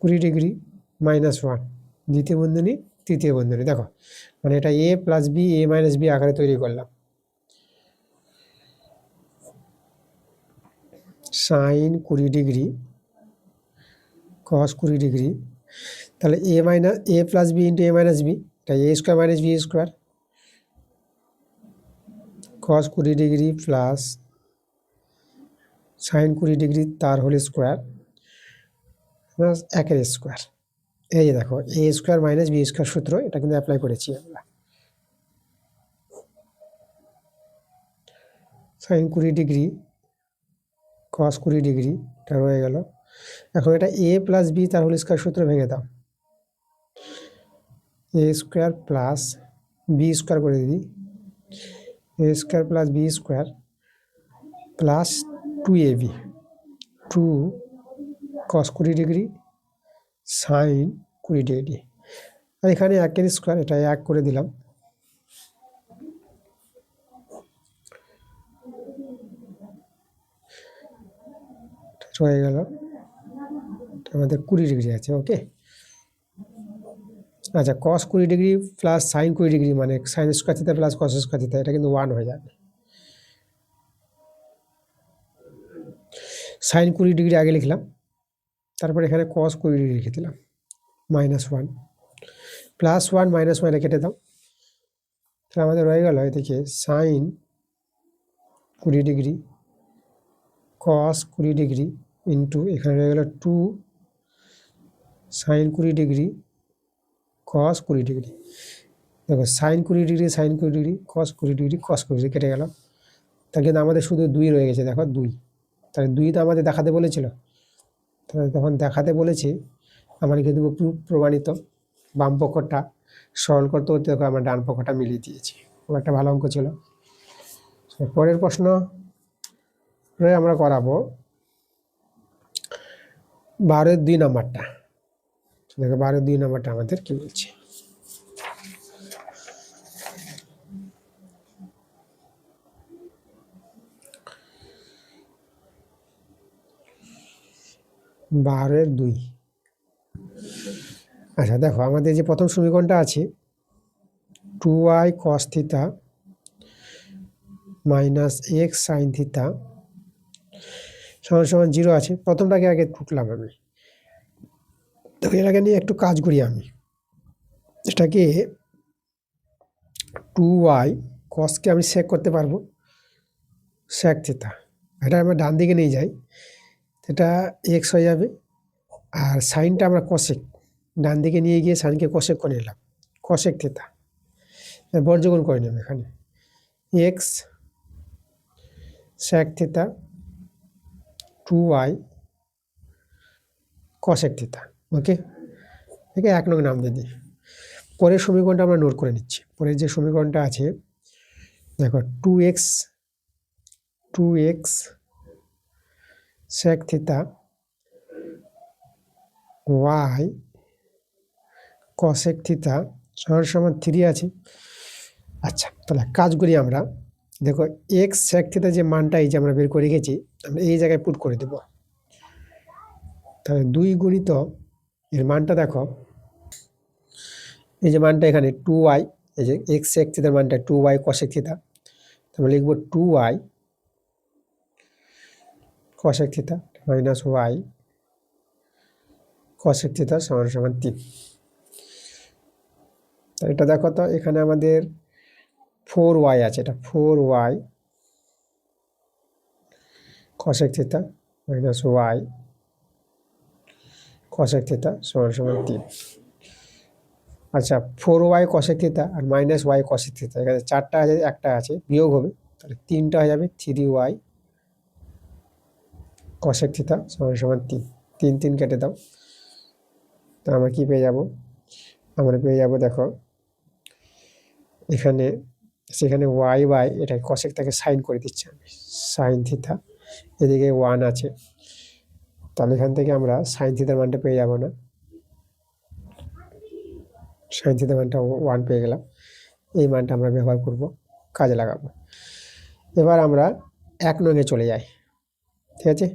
20 degree minus 1, দ্বিতীয় বন্ধনী তৃতীয় বন্ধনী। দেখো মানে এটা a plus b a minus b আকারে তৈরি করলাম। সাইন 20 ডিগ্রি cos 20 ডিগ্রি, তাহলে a plus b into a minus b, এটা a square minus b square, cos 20 degree plus sine 20 degree তার হোল স্কোয়ার প্লাস 1 স্কোয়ার। এই যে দেখো a square minus b square সূত্র, এটা কিন্তু অ্যাপ্লাই করেছি আমরা। সাইন 20 ডিগ্রি cos 20 ডিগ্রি এটা রয়ে গেল। এখন এটা a প্লাস বি তার হোল স্কোয়ার সূত্র ভেঙে দাও, a square plus b square করে দিই, a square plus b square plus 2ab 2 cos 20 degree sine 20 degree. আর এখানে 1 স্কোয়ার, এটা 1 করে দিলাম, হয়ে গেল আমাদের 20 ডিগ্রি আছে। ওকে, আচ্ছা cos 20 degree plus sine 20 degree মানে sine square theta plus cos square theta, এটা কিন্তু 1 হয়ে যাবে। সাইন 20 ডিগ্রি আগে লিখলাম, তারপর এখানে cos 20 ডিগ্রি লিখে দিলাম, মাইনাস 1 প্লাস 1 মাইনাস 1 কেটে দাও, তাহলে আমাদের রয়ে গেল এদিকে sine 20 degree cos 20 degree into এখানে রয়ে গেল 2 সাইন 20 ডিগ্রি cos 20 ডিগ্রি। দেখো sine 20 degree sine 20 degree cos 20 degree cos 20 degree কেটে গেল। তাহলে কিন্তু আমাদের শুধু 2 রয়ে গেছে, দেখো 2। তাহলে 2 তো আমাদের দেখাতে বলেছিল, তাহলে তখন দেখাতে বলেছি আমার কিন্তু প্রমাণিত বাম পক্ষটা সরল করতে করতে দেখো আমার ডান পক্ষটা মিলিয়ে দিয়েছি। খুব একটা ভালো অঙ্ক ছিল। পরের প্রশ্ন আমরা করাবো 12-2 নাম্বারটা। দেখো 12-2 নাম্বারটা আমাদের কি বলছে। 12-2। আচ্ছা দেখো আমাদের যে প্রথম সমীকরণটা আছে 2y cos theta minus x sine theta সমান সমান 0 আছে। প্রথমটাকে আগে টুকলাম আমি, তো এর আগে নিয়ে একটু কাজ করি আমি। এটাকে 2y cosকে আমি সেক করতে পারবো সেক থিটা, এটা আমরা ডান দিকে নিয়ে যাই, এটা এক্স হয়ে যাবে। আর সাইনটা আমরা কশেক ডান দিকে নিয়ে গিয়ে সাইনকে কশেক করে নিলাম, কশেক থিটা বর্জগুণ করে নেব এখানে x sec theta 2y cosec theta. Okay, একে 1 নং নাম দিয়ে দিই। পরের সমীকরণটা আমরা নোট করে নিচ্ছি। পরের যে সমীকরণটা আছে দেখো 2x sec theta y cosec theta সমান সমান 3 আছে। আচ্ছা তাহলে কাজ করি আমরা, দেখো এক্স সেক থিটা যে মানটা এই যে আমরা বের করে রেখেছি আমরা এই জায়গায় পুট করে দেব। তাহলে 2 গুণিত এর মানটা দেখো, এই যে মানটা এখানে 2y, এই যে এক্স সেক থিটার মানটা 2y কশেক থিটা, তাহলে লিখবো 2y cosec theta minus y cosec theta সমান সমান 3। এটা দেখো তো এখানে আমাদের 4y আছে, এটা 4y কশেক theta minus y cosec theta সমান সমান 3। আচ্ছা 4y কশেক থিটা আর মাইনাস y কশেক থিটা, এখানে 4টা আছে, একটা আছে বিয়োগ হবে, তাহলে 3টা হয়ে যাবে 3y কশেক থিটা সমান সমান 3। 3 কেটে দাও, তো আমরা কি পেয়ে যাব, আমরা পেয়ে যাব দেখো এখানে সেখানে y বাই এটা কশেকটাকে সাইন করে দিচ্ছি আমি, সাইন থিটা, এদিকে 1 আছে, তাহলে এখান থেকে আমরা সাইন থিটার মানটা পেয়ে যাব না, সাইন থিটার মানটা 1 পেয়ে গেলাম। এই মানটা আমরা ব্যবহার করব, কাজে লাগাবো। এবার আমরা 1 নংয়ে চলে যাই, ঠিক আছে।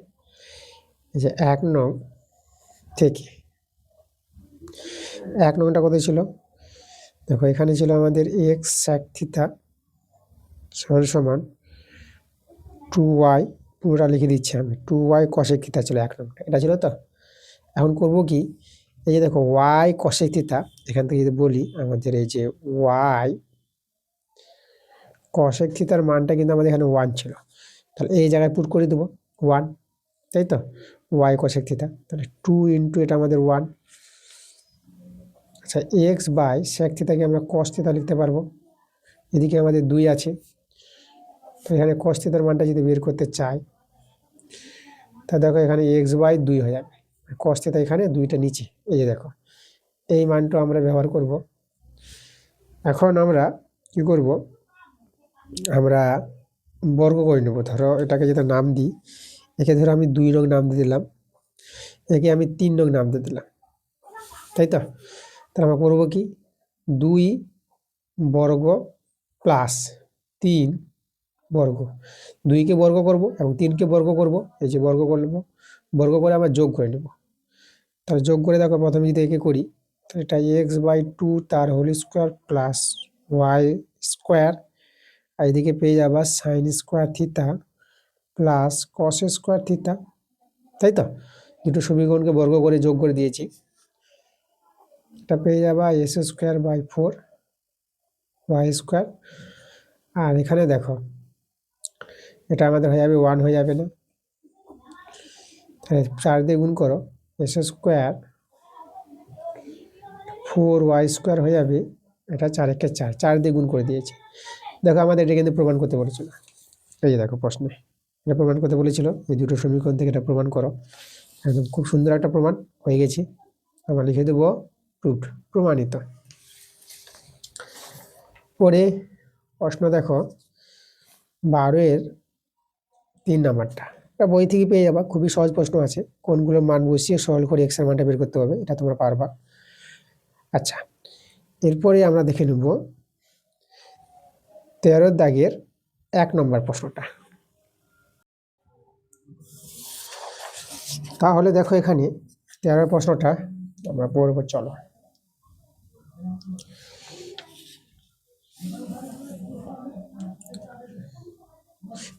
এই যে 1 নং থেকে 1 নংটা কোথায় ছিল, দেখো এখানে ছিল আমাদের এক্স সেক থিটা সমান সমান 2y, পুরোটা লিখে দিচ্ছি আমি, 2y কশেক থিটা ছিল 1 নংটা, এটা ছিল তো। এখন করব কি, এই যে দেখো y কশেক থিটা, এখান থেকে যদি বলি আমাদের এই যে y কশেক থিটার মানটা কিন্তু আমাদের এখানে 1 ছিল, তাহলে এই জায়গায় পুট করে দেবো 1, তাই তো, y কশেক থিটা, তাহলে 2 ইন্টু এটা আমাদের 1। আচ্ছা এক্স বাই সেক থিটাকে আমরা কস থিটা লিখতে পারবো, এদিকে আমাদের 2 আছে, তো এখানে কস থিটার মানটা যদি বের করতে চাই তা দেখো এখানে এক্স বাই 2 হয়ে যাবে, কস থিটা এখানে 2টা নিচে, এই যে দেখো এই মানটা আমরা ব্যবহার করব। এখন আমরা কি করব, আমরা বর্গ করে নেব। ধরো এটাকে যেটা নাম দিই, একে ধরো আমি 2 নং নাম দিয়ে দিলাম, একে আমি 3 নং নাম দিয়ে দিলাম, তাই তো। তাহলে আমরা করবো কি, 2 বর্গ প্লাস 3 বর্গ, 2কে বর্গ করব এবং 3কে বর্গ করব, এই যে বর্গ করব, বর্গ করে আমরা যোগ করে নেব। তাহলে যোগ করে দেখো প্রথমে যদি একে করি, তো এটা এক্স বাই 2 তার whole square plus Y square, আর এদিকে পেয়ে যাবা sine square theta plus cos square theta, তাই তো। দুটো সমীকরণকে বর্গ করে যোগ করে দিয়েছি, এটা পেয়ে যাবা s square by 4 y square. আর এখানে দেখো এটা আমাদের হয়ে যাবে 1 হয়ে যাবে না, তাহলে 4 দিয়ে গুণ করো, এস স্কোয়ার 4 ওয়াই স্কোয়ার হয়ে যাবে এটা 4 একে 4, 4 দিয়ে গুণ করে দিয়েছে। দেখো আমাদের এটা কিন্তু প্রমাণ করতে বলেছিল, এই যে দেখো প্রশ্নে এটা প্রমাণ করতে বলেছিল, এই দুটো সমীকরণ থেকে এটা প্রমাণ করো। একদম খুব সুন্দর একটা প্রমাণ হয়ে গেছে। আমরা লিখে দেবো প্রুফড, প্রমাণিত। পরে প্রশ্ন দেখো 12-এর 3 নাম্বারটা, এটা বই থেকে পেয়ে যাবা, খুবই সহজ প্রশ্ন আছে। কোনগুলো মান বসিয়ে সরল করে এক্স এর মানটা বের করতে হবে, এটা তোমরা পারবা। আচ্ছা, এরপরে আমরা দেখে নেব 13 দাগের 1 নম্বর প্রশ্নটা। তাহলে দেখো এখানে 13 প্রশ্নটা আমরা পড়ব, চলো।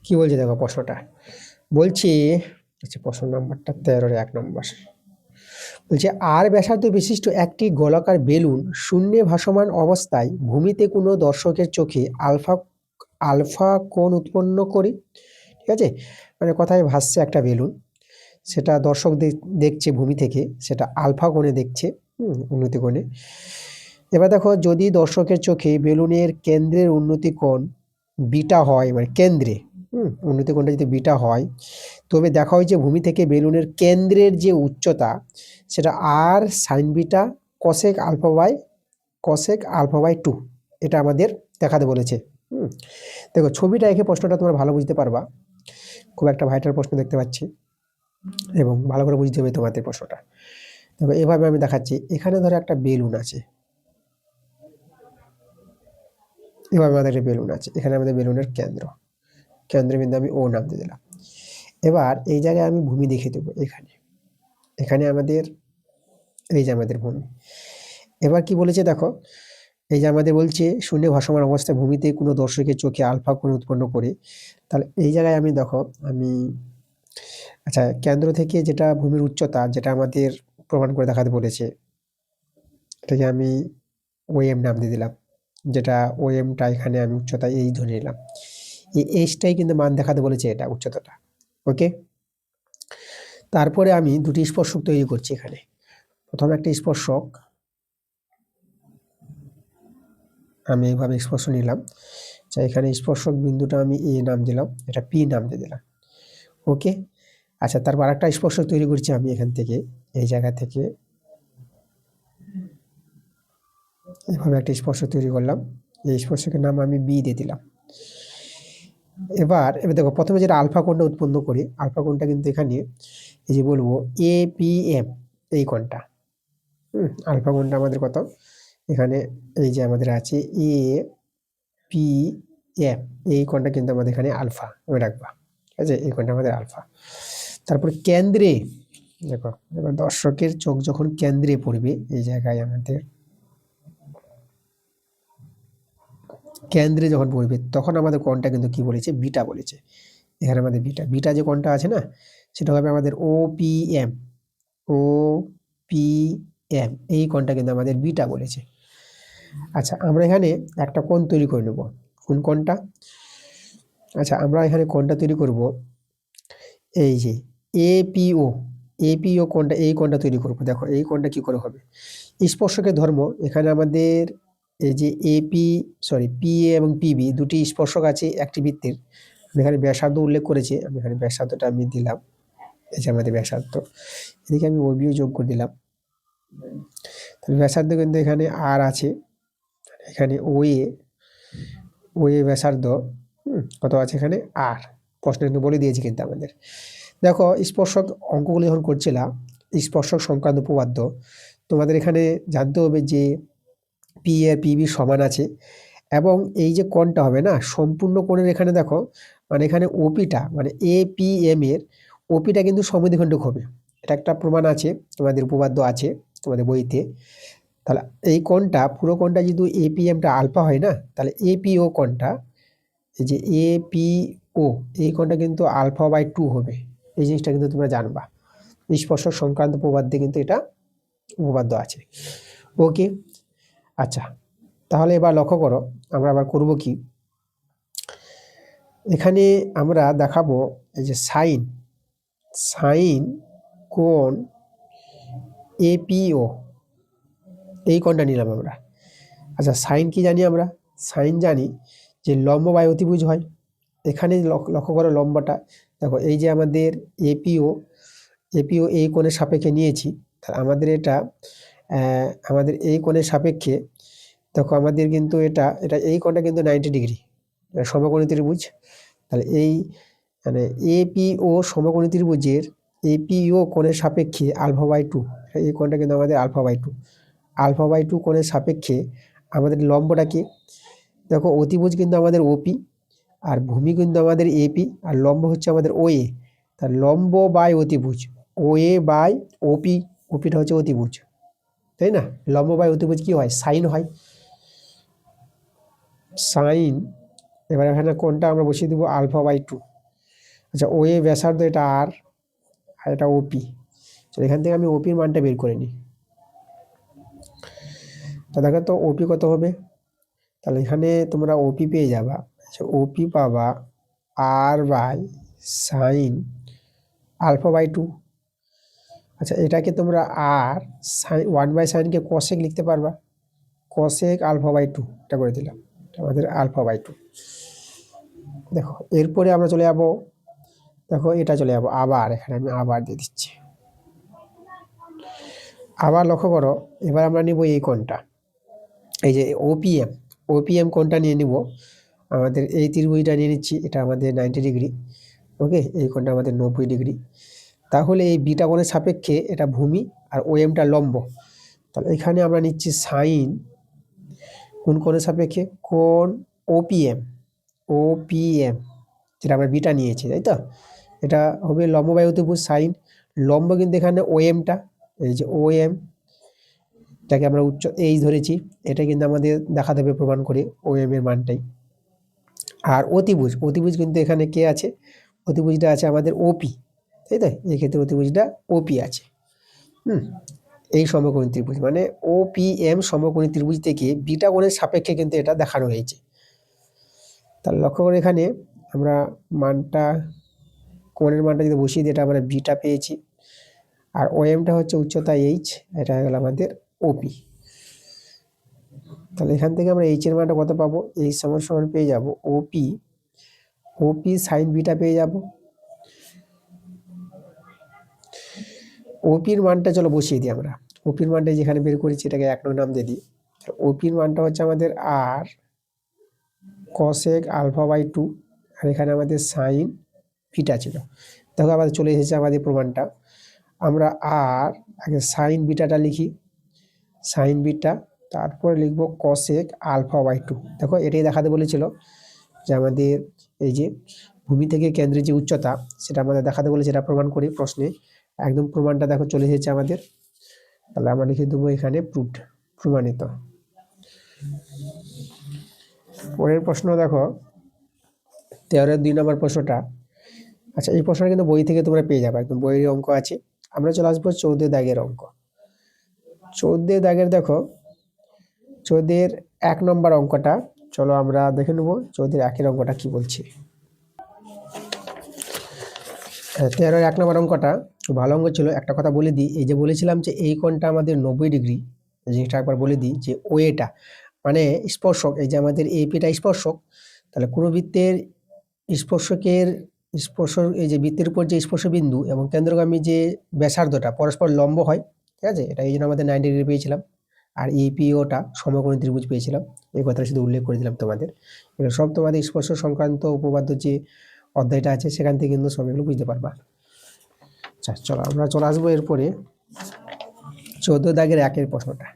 কি বলছে দেখো প্রশ্নটা, বলছি, আচ্ছা প্রশ্ন নাম্বারটা 13-এর 1 নম্বর বলছে, আর ব্যাসার্ধ বিশিষ্ট একটি গোলাকার বেলুন শূন্যে ভাসমান অবস্থায় ভূমিতে কোনো দর্শকের চোখে আলফা আলফা কোণ উৎপন্ন করে, ঠিক আছে, মানে কথায় ভাসছে একটা বেলুন, সেটা দর্শক দেখছে ভূমি থেকে, সেটা আলফা কোণে দেখছে, উন্নতি কোণে। এবার দেখো যদি দর্শকের চোখে বেলুনের কেন্দ্রের উন্নতি কোণ বিটা হয়, মানে কেন্দ্রে উন্নতি কোণটা যদি বিটা হয়, তবে দেখা হয় যে ভূমি থেকে বেলুনের কেন্দ্রের যে উচ্চতা সেটা আর sine beta cosec alpha by 2, এটা আমাদের দেখাতে বলেছে। দেখো ছবিটা এঁকে প্রশ্নটা তোমরা ভালো বুঝতে পারবা, খুব একটা ভাইটাল প্রশ্ন দেখতে পাচ্ছি এবং ভালো করে বুঝতে হবে তোমাদের প্রশ্নটা। দেখো এভাবে আমি দেখাচ্ছি, এখানে ধরো একটা বেলুন আছে, এভাবে আমাদের একটা বেলুন আছে, এখানে আমাদের বেলুনের কেন্দ্রবিন্দু আমি ও নাম দিয়ে দিলাম। এবার এই জায়গায় আমি ভূমি দেখে দেবো, এখানে আমাদের এই যে আমাদের ভূমি। এবার কি বলেছে দেখো, এই যে আমাদের বলছে শূন্যে ভাসমান অবস্থায় ভূমিতে কোনো দর্শকের চোখে আলফা কোণ উৎপন্ন করে, তাহলে এই জায়গায় আমি দেখো আচ্ছা কেন্দ্র থেকে যেটা ভূমির উচ্চতা, যেটা আমাদের প্রমাণ করে দেখাতে বলেছে, এটাকে আমি ওএম নাম দিয়ে দিলাম, যেটা ওএমটা এখানে আমি উচ্চতা এই ধরে নিলাম, এই এইচটাই কিন্তু মান দেখাতে বলেছে, এটা উচ্চতাটা। ওকে, তারপরে আমি দুটি স্পর্শক তৈরি করছি এখানে। প্রথম একটা স্পর্শক আমি এইভাবে স্পর্শ নিলাম, এখানে স্পর্শক বিন্দুটা আমি এ নাম দিলাম, এটা পি নাম দিয়ে দিলাম। ওকে, আচ্ছা তারপর আরেকটা স্পর্শক তৈরি করছি আমি এখান থেকে, এই জায়গা থেকে এভাবে একটা স্পর্শক তৈরি করলাম, এই স্পর্শকের নাম আমি বি দিয়ে দিলাম। এবার দেখো প্রথমে যেটা আলফা কোণটা উৎপন্ন করি, আলফা কোণটা কিন্তু এখানে এই যে বলবো এ পি এম, এই কোণটা, আলফা কোণটা আমাদের কত, এখানে এই যে আমাদের আছে এ পি এম, এই কোণটা কিন্তু আমাদের এখানে আলফা মনে রাখবা, ঠিক আছে, এই কোণটা আমাদের আলফা। তারপর কেন্দ্রে দেখো, এবার দর্শকের চোখ যখন কেন্দ্রে পড়বে, এই জায়গায় আমাদের কেন্দ্রে যখন পড়বে, তখন আমাদের কোণটা কিন্তু কি বলেছে, বিটা বলেছে। এখানে আমাদের বিটা যে কোণটা আছে না, সেটা হবে আমাদের ও পি এম, এই কোণটা কিন্তু আমাদের বিটা বলেছে। আচ্ছা আমরা এখানে একটা কোণ তৈরি করে নেব, কোন কোণটা, আচ্ছা আমরা এখানে কোণটা তৈরি করব, এই যে এপিও কোণটা, এই কোণটা তৈরি করব। দেখো এই কোণটা কি করে হবে, স্পর্শকের ধর্ম, এখানে আমাদের এই যে পিএ এবং পিবি দুটি স্পর্শক আছে একটি বৃত্তের, এখানে ব্যাসার্ধ উল্লেখ করেছে, আমি এখানে ব্যাসার্ধটা আমি দিলাম, এই যে আমাদের ব্যাসার্ধ, এদিকে আমি ওবিও যোগ করে দিলাম। তাহলে ব্যাসার্ধ কিন্তু এখানে আর আছে, এখানে ওয়ে ব্যাসার্ধ কত আছে এখানে আর, প্রশ্ন কিন্তু বলে দিয়েছি কিন্তু আমাদের। দেখো স্পর্শক অঙ্কগুলো যখন করছিলাম, স্পর্শক সংক্রান্ত উপপাদ্য, তোমাদের এখানে জানতে হবে যে পি এর পিবি সমান আছে, এবং এই যে কোণটা হবে না, সম্পূর্ণ কোণের এখানে দেখো, মানে এখানে ওপিটা মানে এ পি এম এর ওপিটা কিন্তু সমদ্বিখণ্ডক হবে, এটা একটা প্রমাণ আছে, তোমাদের উপপাদ্য আছে তোমাদের বইতে। তাহলে এই কোণটা, পুরো কোণটা যদি এপিএমটা আলফা হয় না, তাহলে এপিও কোণটা, এই যে এপিও, এই কোণটা কিন্তু আলফা বাই 2 হবে, এই জিনিসটা কিন্তু তোমরা জানবা, স্পর্শক সংক্রান্ত উপপাদ্যে কিন্তু এটা উপপাদ্য আছে। ওকে, আচ্ছা তাহলে এবার লক্ষ্য করো, আমরা আবার করব কি, এখানে আমরা দেখাবো এই যে সাইন কোণ এপিও, এই কোণটা নিলাম আমরা, আচ্ছা, সাইন কি জানি আমরা? সাইন জানি যে লম্ব বাই অতিভুজ হয়। এখানে লক্ষ্য করো লম্বটা, দেখো এই যে আমাদের এপিও এই কোণের সাপেক্ষে নিয়েছি, আমাদের এটা আমাদের এই কোণের সাপেক্ষে দেখো আমাদের কিন্তু এটা এই কোণটা কিন্তু 90 ডিগ্রি, সমকোণী ত্রিভুজ। তাহলে এই মানে এপিও সমকোণী ত্রিভুজের এপিও কোণের সাপেক্ষে আলফা বাই 2, এই কোণটা কিন্তু আমাদের আলফা বাই 2, আলফা বাই 2 কোণের সাপেক্ষে আমাদের লম্বটা কি? দেখো অতিভুজ কিন্তু আমাদের ওপি, আর ভূমি কিন্তু আমাদের এপি, আর লম্ব হচ্ছে আমাদের ওএ। তার লম্ব বাই অতিভুজ, ওএ বাই ওপি, ওপিটা হচ্ছে অতিভুজ, তাই না? লম্ব বাই অতিভুজ কি হয়? সাইন হয়। সাইন, এবার এখানে কোনটা আমরা বসিয়ে দেবো? Alpha by 2। আচ্ছা, ওএ ব্যাসার্ধ এটা আর এটা ওপি। চলো এখান থেকে আমি ওপির মানটা বের করে নিই। তো দেখো তো ওপি কত হবে? তাহলে এখানে তোমরা ওপি পেয়ে যাবা, ওপি পাবা আর বাই সাইন আলফা বাই 2। আচ্ছা, এটাকে তোমরা আর সাইন 1/sin কোসেক লিখতে পারবা, কোসেক আলফা বাই 2, এটা করে দিলাম, আমাদের আলফা বাই 2। দেখো এরপরে আমরা চলে যাবো, দেখো এটা চলে যাবো আবার, এখানে আমি আবার দিয়ে দিচ্ছি। আবার লক্ষ্য করো, এবার আমরা নিব এই কোণটা, এই যে ওপিএম, ওপিএম কোণটা নিয়ে নিব। আমাদের এই ত্রিভুজটা নিয়ে নিচ্ছি, এটা আমাদের 90 ডিগ্রি, ওকে, এই কোণটা আমাদের 90 ডিগ্রি। তাহলে এই বিটা কোণের সাপেক্ষে এটা ভূমি আর ওএমটা লম্ব। তাহলে এখানে আমরা নিচ্ছি সাইন কোন কোণের সাপেক্ষে? কোণ ওপিএম, ওপিএম যেটা আমরা বিটা নিয়েছি, তাই তো? এটা হবে লম্ব বাই অতিভুজ সাইন, লম্ব কিন্তু এখানে ওএমটা, এই যে ওএম, এটাকে আমরা উচ্চ এইচ ধরেছি, এটা কিন্তু আমাদের দেখাতে হবে প্রমাণ করে ওএম এর মানটাই। আর অতিভুজ, অতিভুজ কিন্তু এখানে কে আছে? অতিভুজটা আছে আমাদের ওপি, তাই তো? এই ক্ষেত্রে অতিভুজটা ওপি আছে। এই সমকোণী ত্রিভুজ মানে ওপিএম সমকোণী ত্রিভুজ থেকে বিটা কোণের সাপেক্ষে কিন্তু এটা দেখানো হয়েছে। তাহলে লক্ষ্য করে এখানে আমরা মানটা, কোণের মানটা যদি বসিয়ে দিই, এটা আমরা বিটা পেয়েছি, আর ওএমটা হচ্ছে উচ্চতা এইচ, এটা হয়ে গেল আমাদের ওপি। তাহলে এখান থেকে আমরা এইচ এর মানটা কত পাবো? এইচ সমান সমান পেয়ে যাব ওপি, ওপি সাইন বিটা পেয়ে যাব। ওপির মানটা চলো বসিয়ে দিই আমরা, ওপির মানটা যেখানে বের করেছি এটাকে 1 নং নাম দিয়ে দিই। ওপির মানটা হচ্ছে আমাদের আর কসেক আলফা বাই 2, আর এখানে আমাদের সাইন বিটা ছিল। দেখো আমাদের চলে এসেছে আমাদের প্রমাণটা। আমরা আর আগে সাইন বিটাটা লিখি, সাইন বিটা, তারপরে লিখবো কসেক আলফা বাই 2। দেখো এটাই দেখাতে বলেছিল যে আমাদের এই যে ভূমি থেকে কেন্দ্রের যে উচ্চতা, সেটা আমাদের দেখাতে বলেছে, এটা প্রমাণ করি প্রশ্নে, একদম প্রমাণটা দেখো চলে এসেছে আমাদের। তাহলে আমরা লিখে দেবো এখানে প্রুভড, প্রমাণিত। পরের প্রশ্ন দেখো 13-এর 2 নম্বর প্রশ্নটা। আচ্ছা, এই প্রশ্নটা কিন্তু বই থেকে তোমরা পেয়ে যাবে, একদম বইয়ের অঙ্ক আছে। আমরা চলে আসবো 14 দাগের অঙ্ক। 14 দাগের দেখো, 14 1 নম্বর অঙ্কটা চলো আমরা দেখে নেবো। 14 1 অঙ্কটা কি বলছে? 13 1 নম্বর অঙ্কটা ভালো অঙ্ক ছিল। একটা কথা বলে দিই, এই যে বলেছিলাম যে এই কোণটা আমাদের 90 ডিগ্রি, জিনিসটা একবার বলে দিই যে ওএটা মানে স্পর্শক, এই যে আমাদের এপিটা স্পর্শক। তাহলে কোনো বৃত্তের স্পর্শকের স্পর্শ, এই যে বৃত্তের উপর যে স্পর্শ বিন্দু এবং কেন্দ্রগামী যে ব্যাসার্ধটা পরস্পর লম্ব হয়, ঠিক আছে? এটা এই জন্য আমাদের 90 ডিগ্রি পেয়েছিলাম। আর ইপিওটা সমকোণী ত্রিভুজ পেয়েছিলাম, এই কথাটা শুধু উল্লেখ করে দিলাম তোমাদের। এগুলো সব তোমাদের স্পর্শ সংক্রান্ত উপপাদ্য যে অধ্যায়টা আছে সেখান থেকে কিন্তু সব এগুলো বুঝতে পারবা। আচ্ছা চলো আমরা চলে আসবো এরপরে 14 দাগের 1 প্রশ্নটা।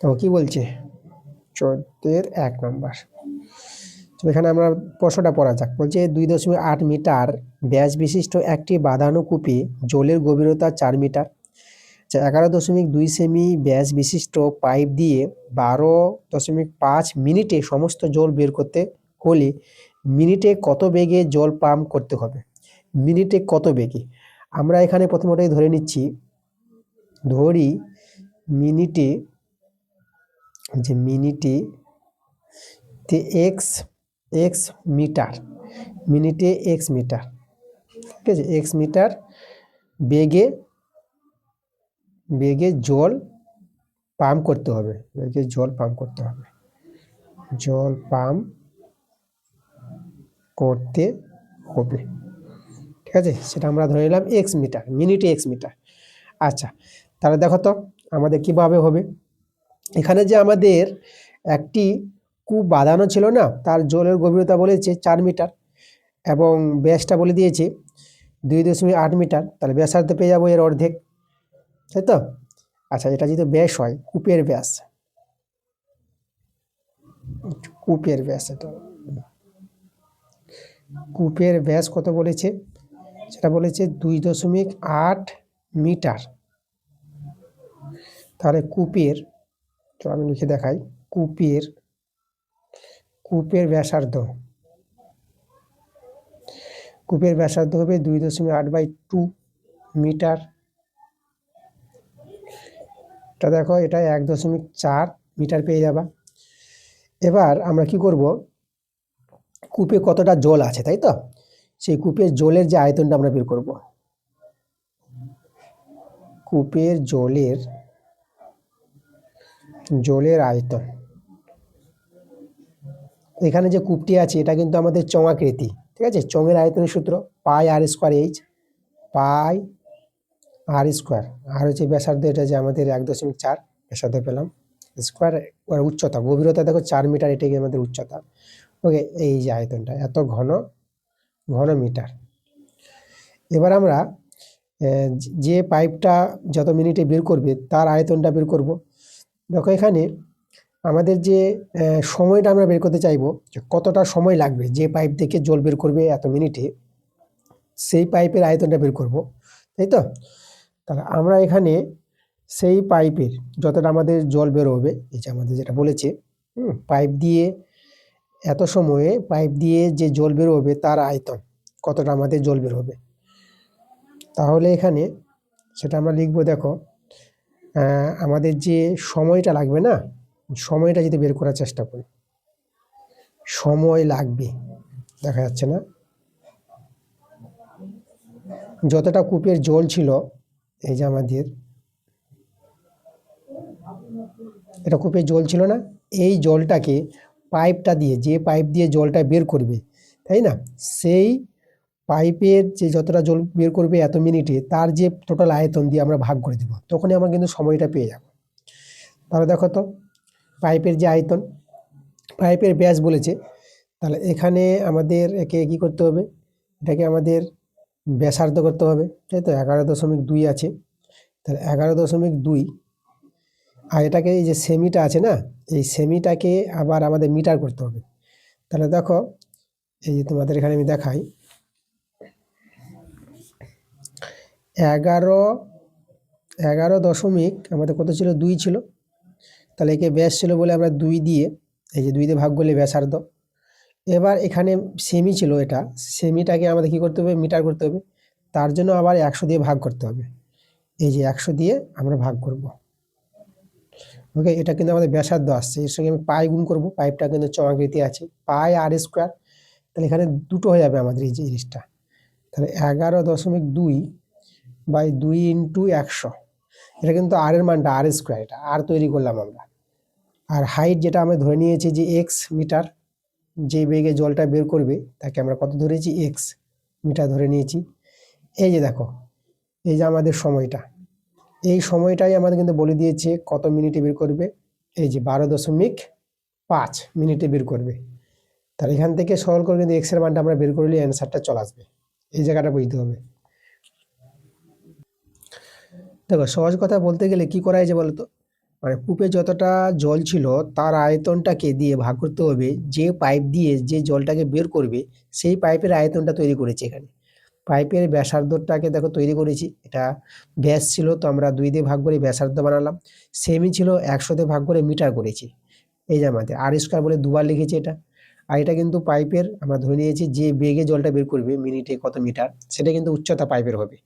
তো কি বলছে 14 1 নম্বর? এখানে আমরা প্রশ্নটা পড়া যাক। বলছে 2.8 মিটার ব্যাস বিশিষ্ট একটি বাঁধানো জলের গভীরতা 4 মিটার, 11.2 সেমি ব্যাস বিশিষ্ট পাইপ দিয়ে 12.5 মিনিটে সমস্ত জল বের করতে হলে মিনিটে কত বেগে জল পাম্প করতে হবে? মিনিটে কত বেগে? আমরা এখানে প্রথমটাই ধরে নিচ্ছি, ধরি মিনিটে, যে মিনিটে তে এক্স মিটার, মিনিটে এক্স মিটার, ঠিক আছে? এক্স মিটার বেগে জল পাম্প করতে হবে, এদেরকে জল পাম্প করতে হবে, জল পাম্প করতে হবে। ঠিক আছে, সেটা আমরা ধরে নিলাম এক্স মিটার, মিনিটে এক্স মিটার। আচ্ছা, তাহলে দেখো তো আমাদের কিভাবে হবে। এখানে যে আমাদের একটি কূপ বাঁধানো ছিল না, তার জলের গভীরতা বলেছে 4 মিটার এবং ব্যাসটা বলে দিয়েছে 2.8 মিটার, তাহলে ব্যাসার্ধ পেয়ে যাবো এর অর্ধেক, তাই তো। আচ্ছা, এটা যদি ব্যাস হয়, কূপের ব্যাস, কূপের ব্যাস, এটা কূপের ব্যাস কত বলেছে, সেটা বলেছে 2.8 মিটার। তাহলে কূপের, তো আমি লিখে দেখাই, কূপের ব্যাসার্ধ, কূপের ব্যাসার্ধ হবে 2.8/2 মিটার। এটা দেখো, এটা 1.4 মিটার পেয়ে যাবা। এবার আমরা কি করব, কূপে কতটা জল আছে, তাই তো, সেই কূপের জলের যে আয়তনটা আমরা বের করব। কূপের জলের আয়তন, এখানে যে কূপটি আছে এটা কিন্তু আমাদের চঙাকৃতি, ঠিক আছে। চঙের আয়তনের সূত্র পাই আর স্কোয়ার এইচ, পাই আর স্কোয়ার, আর হচ্ছে ব্যাসার্ধ, এটা যে আমাদের 1.4 ব্যাসার্ধ পেলাম, স্কোয়ার উচ্চতা, গভীরতা দেখো 4 মিটার, এটাই আমাদের উচ্চতা। ওকে, এই যে আয়তনটা এত ঘন মিটার। এবার আমরা যে পাইপটা যত মিনিটে বের করবে তার আয়তনটা বের করব। দেখো এখানে আমাদের যে সময়টা আমরা বের করতে চাইবো, যে কতটা সময় লাগবে যে পাইপ থেকে জল বের করবে এত মিনিটে, সেই পাইপের আয়তনটা বের করব, তাই তো। তাহলে আমরা এখানে সেই পাইপের যতটা আমাদের জল বের হবে, এই যে আমাদের যেটা বলেছে, পাইপ দিয়ে এত সময়ে পাইপ দিয়ে যে জল বের হবে তার আয়তন কতটা আমাদের জল বের হবে, তাহলে এখানে সেটা আমরা লিখবো। দেখো আমাদের যে সময়টা লাগবে না, সময়টা যদি বের করার চেষ্টা করি, সময় লাগবে, দেখা যাচ্ছে না, যতটা কূপের জল ছিল, এই যে আমাদের এটা কূপের জল ছিল না, এই জলটাকে পাইপটা দিয়ে, যে পাইপ দিয়ে জলটা বের করবে, তাই না, সেই পাইপের যে যতটা জল বের করবে এত মিনিটে, তার যে টোটাল আয়তন দিয়ে আমরা ভাগ করে দেব, তখনই আমরা কিন্তু সময়টা পেয়ে যাব। তাহলে দেখো তো পাইপের যে আয়তন, পাইপের ব্যাস বলেছে, তাহলে এখানে আমাদের একে কি করতে হবে, এটাকে আমাদের ব্যাসার্ধ করতে হবে, তাই তো। 11.2 আছে, তাহলে 11.2, আর এটাকে এই যে সেমিটা আছে না, এই সেমিটাকে আবার আমাদের মিটার করতে হবে। তাহলে দেখো, এই যে তোমাদের এখানে আমি দেখাই, 11 আমাদের কত ছিল, 2 ছিল, তাহলে একে ব্যাস ছিল বলে আমরা 2 দিয়ে, এই যে 2 দিয়ে ভাগ করলে ব্যাসার্ধ। এবার এখানে সেমি ছিল, এটা সেমিটাকে আমাদের কি করতে হবে, মিটার করতে হবে, তার জন্য আবার 100 দিয়ে ভাগ করতে হবে, এই যে 100 দিয়ে আমরা ভাগ করব। ওকে, এটা কিন্তু আমাদের ব্যাসার্ধ আসছে, এর সঙ্গে আমি পাই গুণ করব, পাইপটা কিন্তু চমাকৃতি আছে, পাই আর স্কোয়ার, তাহলে এখানে দুটো হয়ে যাবে আমাদের এই যে জিনিসটা। তাহলে 11.2/2 ইন্টু 100, এটা কিন্তু আর এর মানটা আর স্কোয়ার, এটা আর তৈরি করলাম আমরা। আর হাইট যেটা আমরা ধরে নিয়েছি যে এক্স মিটার, যে বেগে জলটা বের করবে তাকে আমরা কত ধরেছি, এক্স মিটার ধরে নিয়েছি। এই যে দেখো, এই যে আমাদের সময়টা, এই সময়টাই আমাদের কিন্তু বলে দিয়েছে কত মিনিটে বের করবে, এই যে 12.5 মিনিটে বের করবে। তাহলে এখান থেকে সরল করে কিন্তু এক্স এর মানটা আমরা বের করলে অ্যান্সারটা চলে আসবে, এই জায়গাটা বুঝতে হবে। দেখো সহজ কথা বলতে গেলে কি করা হয়েছে বলতো, মানে কূপে যতটা জল ছিল তার আয়তনটাকে দিয়ে ভাগ করতে হবে, যে পাইপ দিয়ে যে জলটাকে বের করবে সেই পাইপের আয়তনটা তৈরি করেছি। এখানে পাইপের ব্যাসার্ধটাকে দেখো তৈরি করেছি, এটা ব্যাস ছিল তো আমরা 2 দিয়ে ভাগ করে ব্যাসার্ধ বানালাম, সেমি ছিল 100 দিয়ে ভাগ করে মিটার করেছি, এই যে আমাদের আর স্কোয়ার বলে দুবার লিখেছি এটা। আর এটা কিন্তু পাইপের আমরা ধরে নিয়েছি যে বেগে জলটা বের করবে মিনিটে কত মিটার, সেটা কিন্তু উচ্চতা পাইপের হবে,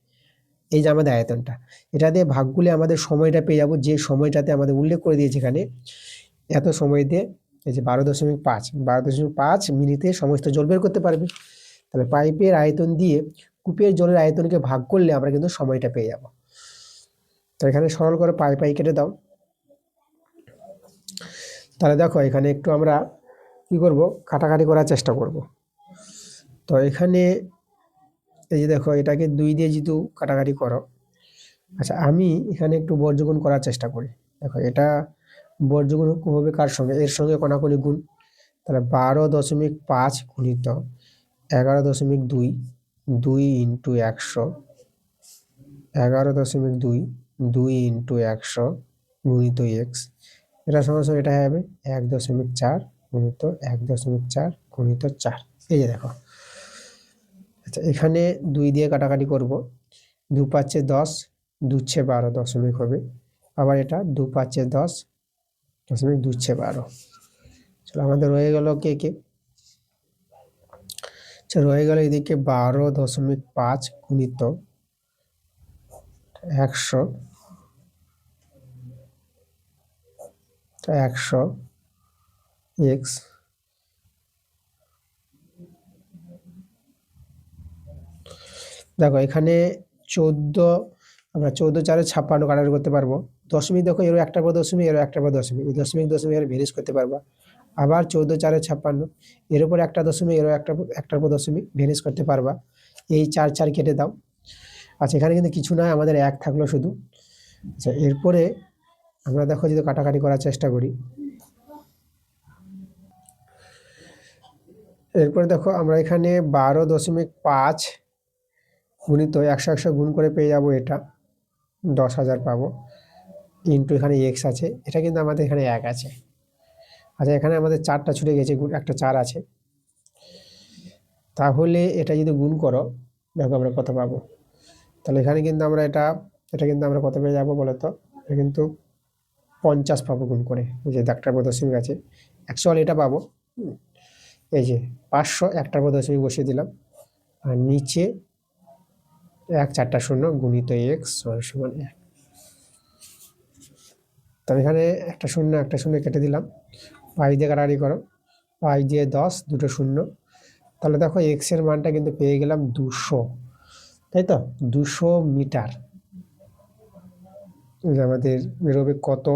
এই যে আমাদের আয়তনটা। এটা দিয়ে ভাগ করলে আমাদের সময়টা পেয়ে যাবো, যে সময়টাতে আমাদের উল্লেখ করে দিয়েছে এখানে, এত সময় দিয়ে, এই যে 12.5 মিনিটে সমস্ত জল বের করতে পারবে। তাহলে পাইপের আয়তন দিয়ে কূপের জলের আয়তনকে ভাগ করলে আমরা কিন্তু সময়টা পেয়ে যাব। তো এখানে সরল করে পাই কেটে দাও, তাহলে দেখো এখানে একটু আমরা কি করব, কাটাকাটি করার চেষ্টা করব। তো এখানে এই যে দেখো এটাকে 2 দিয়ে যেহেতু কাটাকাটি করো, আচ্ছা আমি এখানে একটু বর্গগুণ করার চেষ্টা করি। দেখো এটা বর্গগুণ হবে কার সঙ্গে, এর সঙ্গে কোনাকুনি গুণ। তাহলে 12.5 গুণিত 11.2, 2 ইন্টু 100, 11.2, 2 ইন্টু 100 গুণিত এক্স, এটা সঙ্গে সঙ্গে এটা হবে 1.4 গুণিত 1.4 গুণিত 4। এই যে দেখো, আচ্ছা এখানে 2 দিয়ে কাটাকাটি করব, 2 5 10, 2 12 দশমিক হবে। আবার এটা 2 5 10 দশমিক 2 12। চলো আমাদের রয়ে গেল কে কে, আচ্ছা রয়ে গেল এদিকে 12.5 গুণিত 100, 100 এক্স, দেখো এখানে 14, আমরা 14 4 56 কাটাকাটি করতে পারবো। দশমিক দেখো এরও একটার পর দশমিক, এরও একটার পর দশমিক, এই দশমিক দশমিক এর ভেরিজ করতে পারবা। আবার 14 4 56, এর উপর একটা দশমিক, এরও একটার পর দশমিক ভেরিজ করতে পারবা। এই 4 4 কেটে দাও। আচ্ছা এখানে কিন্তু কিছু নয়, আমাদের 1 থাকলো শুধু। আচ্ছা এরপরে আমরা দেখো যদি কাটাকাটি করার চেষ্টা করি, এরপরে দেখো আমরা এখানে 12.5 গুণিত 100 100 গুণ করে পেয়ে যাবো এটা 10,000 পাবো, ইন্টু এখানে এক্স আছে, এটা কিন্তু আমাদের এখানে 1 আছে। আচ্ছা এখানে আমাদের 4টা ছুটে গেছে, একটা 4 আছে। তাহলে এটা যদি গুণ করো, দেখো আমরা কত পাবো। তাহলে এখানে কিন্তু আমরা এটা কিন্তু আমরা কত পেয়ে যাবো বলো তো, এটা কিন্তু 50 পাবো গুণ করে। এই যে একটার পর দশমিক আছে, অ্যাকচুয়ালি এটা পাবো। এই যে 500, একটার পর দশমিক বসিয়ে দিলাম, আর নিচে 1 4টা শূন্য গুণিত এক্স সমান 1। তাহলে এখানে একটা শূন্য কেটে দিলাম, 5 দিয়ে কাটাকাটি করো, 5 দিয়ে 10, দুটো শূন্য। তাহলে দেখো এক্স এর মানটা কিন্তু পেয়ে গেলাম 200, তাই তো 200 মিটার। আমাদের বেরোবে কত,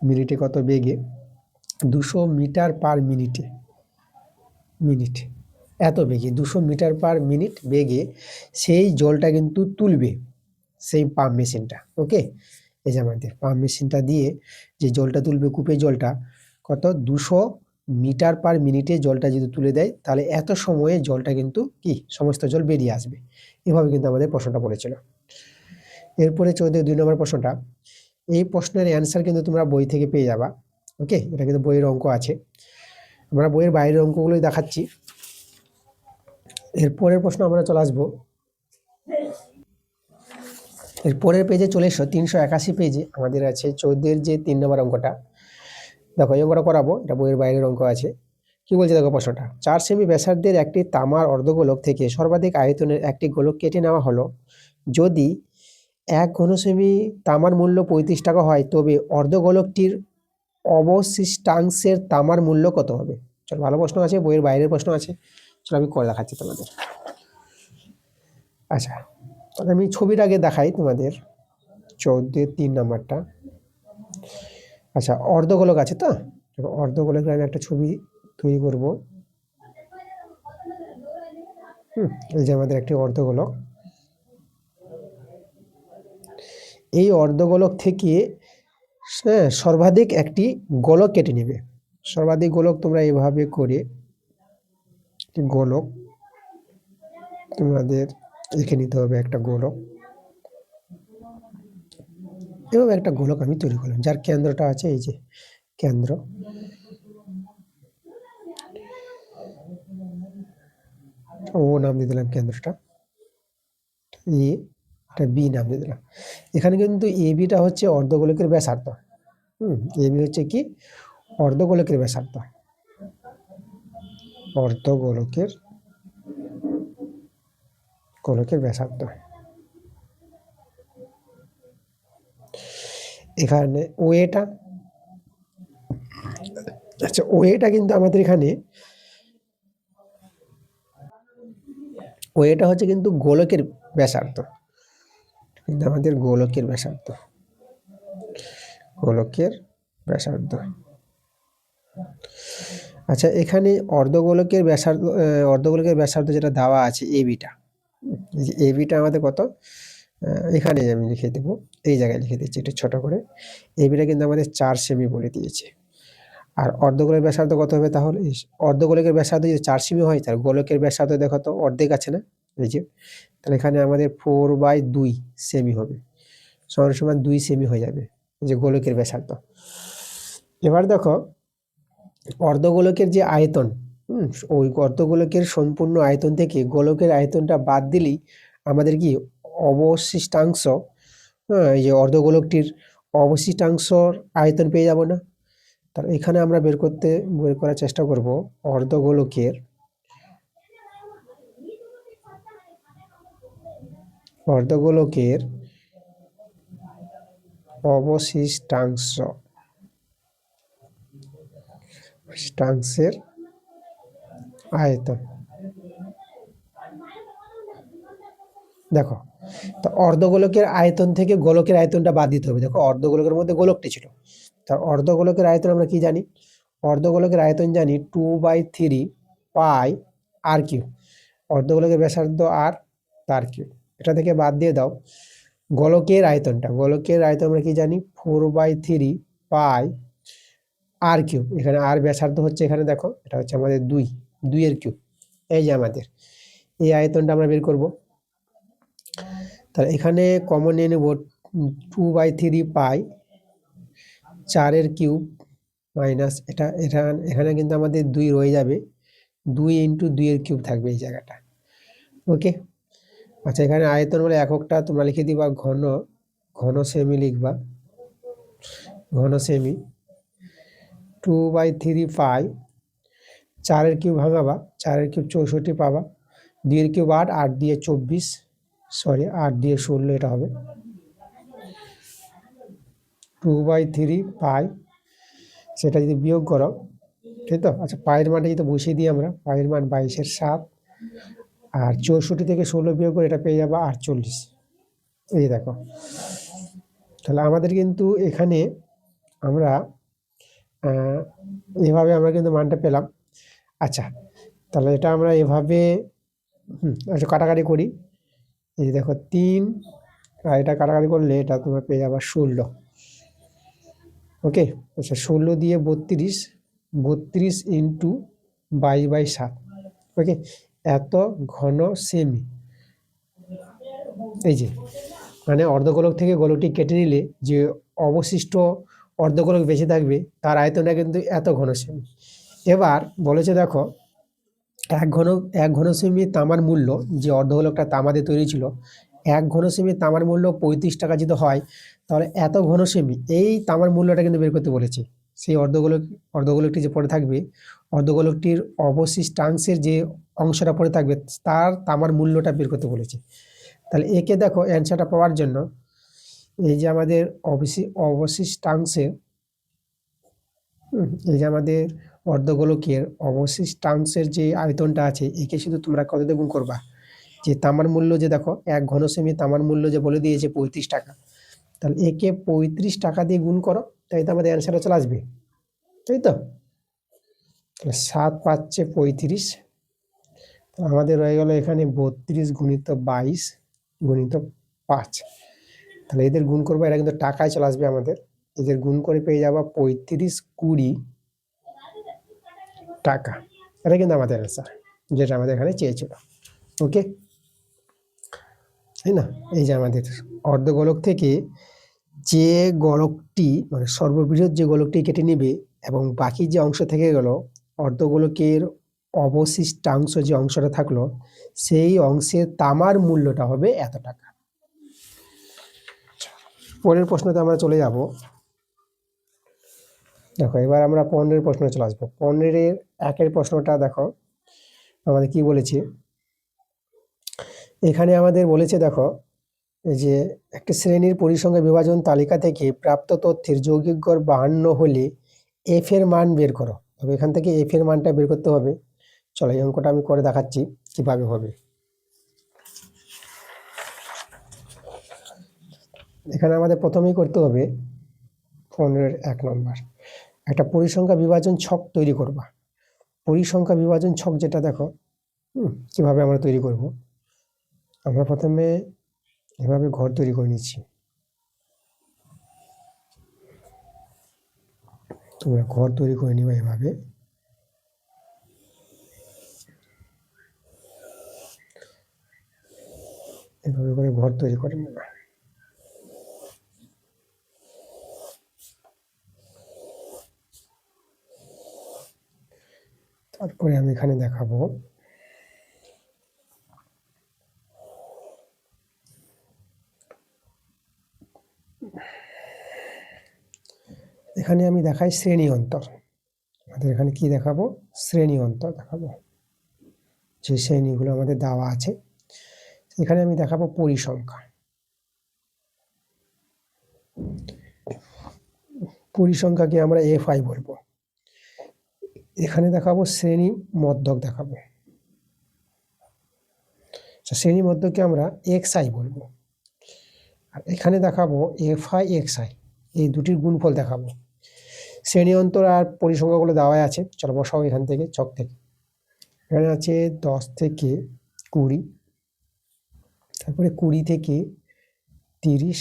মিনিটে কত বেগে, 200 মিটার পার মিনিটে, এত বেগে 200 মিটার পার মিনিট বেগে সেই জলটা কিন্তু তুলবে সেই পাম্প মেশিনটা। ওকে, এই যে আমাদের পাম্প মেশিনটা দিয়ে যে জলটা তুলবে, কূপের জলটা কত 200 মিটার পার মিনিটে জলটা যদি তুলে দেয়, তাহলে এত সময়ে জলটা কিন্তু কি সমস্ত জল বেরিয়ে আসবে। এভাবে কিন্তু আমাদের প্রশ্নটা পড়েছিল। এরপরে 2 নম্বর প্রশ্নটা, এই প্রশ্নের অ্যান্সার কিন্তু তোমরা বই থেকে পেয়ে যাবা। ওকে, এটা কিন্তু বইয়ের অঙ্ক আছে, আমরা বইয়ের বাইরের অঙ্কগুলোই দেখাচ্ছি। এরপরের প্রশ্ন আমরা চলে আসবো, এর পরের পেজে চলে এসো, 381 পেজে আমাদের আছে 14 যে 3 নম্বর অঙ্কটা। দেখো এই অঙ্কটা করাবো, এটা বইয়ের বাইরের অঙ্ক আছে। কি বলছে দেখো প্রশ্নটা, 4 সেমি ব্যাসার্ধের একটি তামার অর্ধগোলক থেকে সর্বাধিক আয়তনের একটি গোলক কেটে নেওয়া হলো। যদি 1 ঘনসেমি তামার মূল্য 35 টাকা হয়, তবে অর্ধগোলকটির অবশিষ্টাংশের তামার মূল্য কত হবে? চলো ভালো প্রশ্ন আছে, বইয়ের বাইরের প্রশ্ন আছে, চলো আমি করে দেখাচ্ছি তোমাদের। আচ্ছা তাহলে আমি ছবিটা আগে দেখাই তোমাদের, 14 3 নাম্বারটা। আচ্ছা অর্ধগোলক আছে তো, অর্ধগোলকের আমি একটা ছবি তৈরি করব। এই যে আমাদের একটি অর্ধগোলক, এই অর্ধগোলক থেকে সর্বাধিক একটি গোলক কেটে নেবে। সর্বাধিক গোলক তোমরা এভাবে করে গোলক তোমাদের লিখে নিতে হবে, একটা গোলক, এভাবে একটা গোলক আমি তৈরি করলাম, যার কেন্দ্রটা আছে এই যে কেন্দ্র। ও নাম দিয়ে দিলাম কেন্দ্রটা, এ, এটা বি নাম দিয়ে দিলাম। এখানে কিন্তু এ বিটা হচ্ছে অর্ধগোলকের ব্যাসার্ধ। এ বি হচ্ছে কি অর্ধগোলকের ব্যাসার্ধ, অর্ধগোলকের ব্যাসার্ধ। এখানে ওয়েটা, আচ্ছা ওয়েটা কিন্তু আমাদের এখানে ওয়েটা হচ্ছে কিন্তু গোলকের ব্যাসার্ধ, কিন্তু আমাদের গোলকের ব্যাসার্ধ, গোলকের ব্যাসার্ধ। আচ্ছা, এখানে অর্ধগোলকের ব্যাসার্ধ অর্ধগোলকের ব্যাসার্ধ যেটা দেওয়া আছে এবিটা, এই যে এবিটা আমাদের কত, এখানে আমি লিখে দেবো, এই জায়গায় লিখে দিচ্ছি একটু ছোট করে। এবিটা কিন্তু আমাদের 4 সেমি বলে দিয়েছে। আর অর্ধগোলকের ব্যাসার্ধ কত হবে তাহলে? অর্ধগোলকের ব্যাসার্ধ যদি 4 সেমি হয় তাহলে গোলকের ব্যাসার্ধ দেখো তো অর্ধেক আছে না, এই যে, তাহলে এখানে আমাদের 4/2 সেমি হবে, সমান সমান 2 সেমি হয়ে যাবে, এই যে গোলকের ব্যাসার্ধ। এবার দেখো অর্ধগোলকের যে আয়তন, ওই অর্ধগোলকের সম্পূর্ণ আয়তন থেকে গোলকের আয়তনটা বাদ দিলেই আমাদের কি অবশিষ্টাংশ, এই যে অর্ধগোলকটির অবশিষ্টাংশর আয়তন পেয়ে যাব না? তার এখানে আমরা বের করার চেষ্টা করব অর্ধগোলকের অবশিষ্টাংশের আয়তন। দেখো, তো অর্ধগোলকের আয়তন থেকে গোলকের আয়তনটা বাদ দিতে হবে। দেখো অর্ধগোলকের মধ্যে গোলকটি ছিল, তার অর্ধগোলকের আয়তন আমরা কি জানি? অর্ধগোলকের আয়তন জানি 2/3 পাই আর কিউ। অর্ধগোলকের ব্যাসার্ধ আর, তার কিউ, এটা থেকে বাদ দিয়ে দাও গোলকের আয়তনটা। গোলকের আয়তন আমরা কি জানি? 4/3 পাই আর কিউ। এখানে আর ব্যাসার্ধ হচ্ছে, এখানে দেখো এটা হচ্ছে আমাদের 2 এর কিউব। এই যে আমাদের এই আয়তনটা আমরা বের করব। তাহলে এখানে কমন নিয়ে নেব 2/3 পাই 4 এর কিউব মাইনাস এখানে কিন্তু আমাদের 2 রয়ে যাবে, 2 × 2 এর কিউব থাকবে এই জায়গাটা। ওকে, আচ্ছা এখানে আয়তন বলে এককটা তোমরা লিখে দিবা ঘন সেমি লিখবা, ঘন সেমি। 2/3 পাই 4 এর কিউব ভাঙাবা, 4 এর কিউব 64 পাবা, 2 এর কিউব 8, 8 দিয়ে 24, সরি 8 দিয়ে 16 এটা হবে। 2/3 পাই, সেটা যদি বিয়োগ করো, ঠিক তো? আচ্ছা পায়ের মানটা যদি বসিয়ে দিই আমরা, পায়ের মান 22/7, আর 64 থেকে 16 বিয়োগ করে এটা পেয়ে যাবো 48। এই দেখো, তাহলে আমাদের কিন্তু এখানে আমরা এভাবে আমরা কিন্তু মানটা পেলাম। আচ্ছা, তাহলে এটা আমরা এভাবে একটু কাটাকাটি করি। এই যে দেখো 3, আর এটা কাটাকাটি করলে এটা তোমরা পেয়ে যাবা 16। ওকে, আচ্ছা 16 দিয়ে 32, 32 × 22/7। ওকে, এত ঘন সেমি। এই যে মানে অর্ধগোলক থেকে গোলকটি কেটে নিলে যে অবশিষ্ট অর্ধগোলক বেঁচে থাকবে তার আয়তনটা কিন্তু এত ঘন সেমি। এবার বলেছে দেখো এক ঘন সেমি তামার মূল্য, যে অর্ধগোলকটা তামা দিয়ে তৈরি ছিল, 1 ঘন সেমি তামার মূল্য 35 টাকা যদি হয়, তাহলে এত ঘন সেমি এই তামার মূল্যটা কিন্তু বের করতে বলেছে। সেই অর্ধগোলকটি যে পড়ে থাকবে, অর্ধগোলকটির অবশিষ্টাংশের যে অংশটা পড়ে থাকবে তার তামার মূল্যটা বের করতে বলেছে। তাহলে একে দেখো অ্যান্সারটা পাওয়ার জন্য এই যে আমাদের অবশিষ্টাংশে, এই যে আমাদের অর্ধগোলকের অবশিষ্টাংশের যে আয়তনটা আছে, একে শুধু তোমরা কত দিয়ে গুণ করবা? যে তামার মূল্য যে দেখো 1 ঘন সেমি তামার মূল্য যে বলে দিয়েছে 35 টাকা, তাহলে একে 35 টাকা দিয়ে গুণ করো, তাই তো আমাদের অ্যান্সারটা চলে আসবে, তাই তো? তাহলে 7 × 5 = 35, আমাদের রয়ে গেল এখানে 32 × 22 × 5। তাহলে এদের গুণ করবো, এটা কিন্তু টাকায় চলে আসবে আমাদের। এদের গুণ করে পেয়ে যাবো 35-20 টাকা। এটা কিন্তু আমাদের অ্যান্সার, যেটা আমাদের এখানে চেয়েছিল। ওকে, তাই না? এই যে আমাদের অর্ধগোলক থেকে যে গোলকটি মানে সর্ববৃহৎ যে গোলকটি কেটে নিবে এবং বাকি যে অংশ থেকে গেল, অর্ধগোলকের অবশিষ্টাংশ যে অংশটা থাকলো, সেই অংশের তামার মূল্যটা হবে এত টাকা। পরের প্রশ্নতে আমরা চলে যাব। দেখো এবার আমরা 15 প্রশ্নে চলে আসবো। 15-এর 1-এর প্রশ্নটা দেখো আমাদের কি বলেছে। এখানে আমাদের বলেছে দেখো, এই যে একটা শ্রেণীর পরিসংখ্যান বিভাজন তালিকা থেকে প্রাপ্ত তথ্যের যৌগিক গড় 52 হলে এফ এর মান বের করো। তবে এখান থেকে এফ এর মানটা বের করতে হবে। চলো এই অঙ্কটা আমি করে দেখাচ্ছি কিভাবে হবে। এখানে আমাদের প্রথমেই করতে হবে 15-এর 1 নম্বর। একটা পরিসংখ্যা বিভাজন ছক তৈরি করবা। পরিসংখ্যা বিভাজন ছক যেটা দেখো কিভাবে আমরা তৈরি করব। আমরা প্রথমে এভাবে ঘর তৈরি করে নিচ্ছি। তোমরা ঘর তৈরি করে নিবা এভাবে। এভাবে করে ঘর তৈরি করে নেবা। তারপরে আমি এখানে দেখাবো এখানে আমি দেখাই শ্রেণী অন্তর। আমাদের এখানে কি দেখাবো? শ্রেণী অন্তর দেখাবো, যে শ্রেণীগুলো আমাদের দেওয়া আছে। এখানে আমি দেখাবো পরিসংখ্যা। পরিসংখ্যাকে আমরা FI বলবো। এখানে দেখাবো শ্রেণী মধ্যক দেখাবো। শ্রেণী মধ্যককে আমরা XI বলবো। আর এখানে দেখাবো FI XI, এই দুটির গুণফল দেখাবো। শ্রেণী অন্তর আর পরিসংখ্যাগুলো দেওয়াই আছে, চলো বসাও এখান থেকে ছক থেকে। এখানে আছে 10 থেকে 20, তারপরে 20 থেকে 30,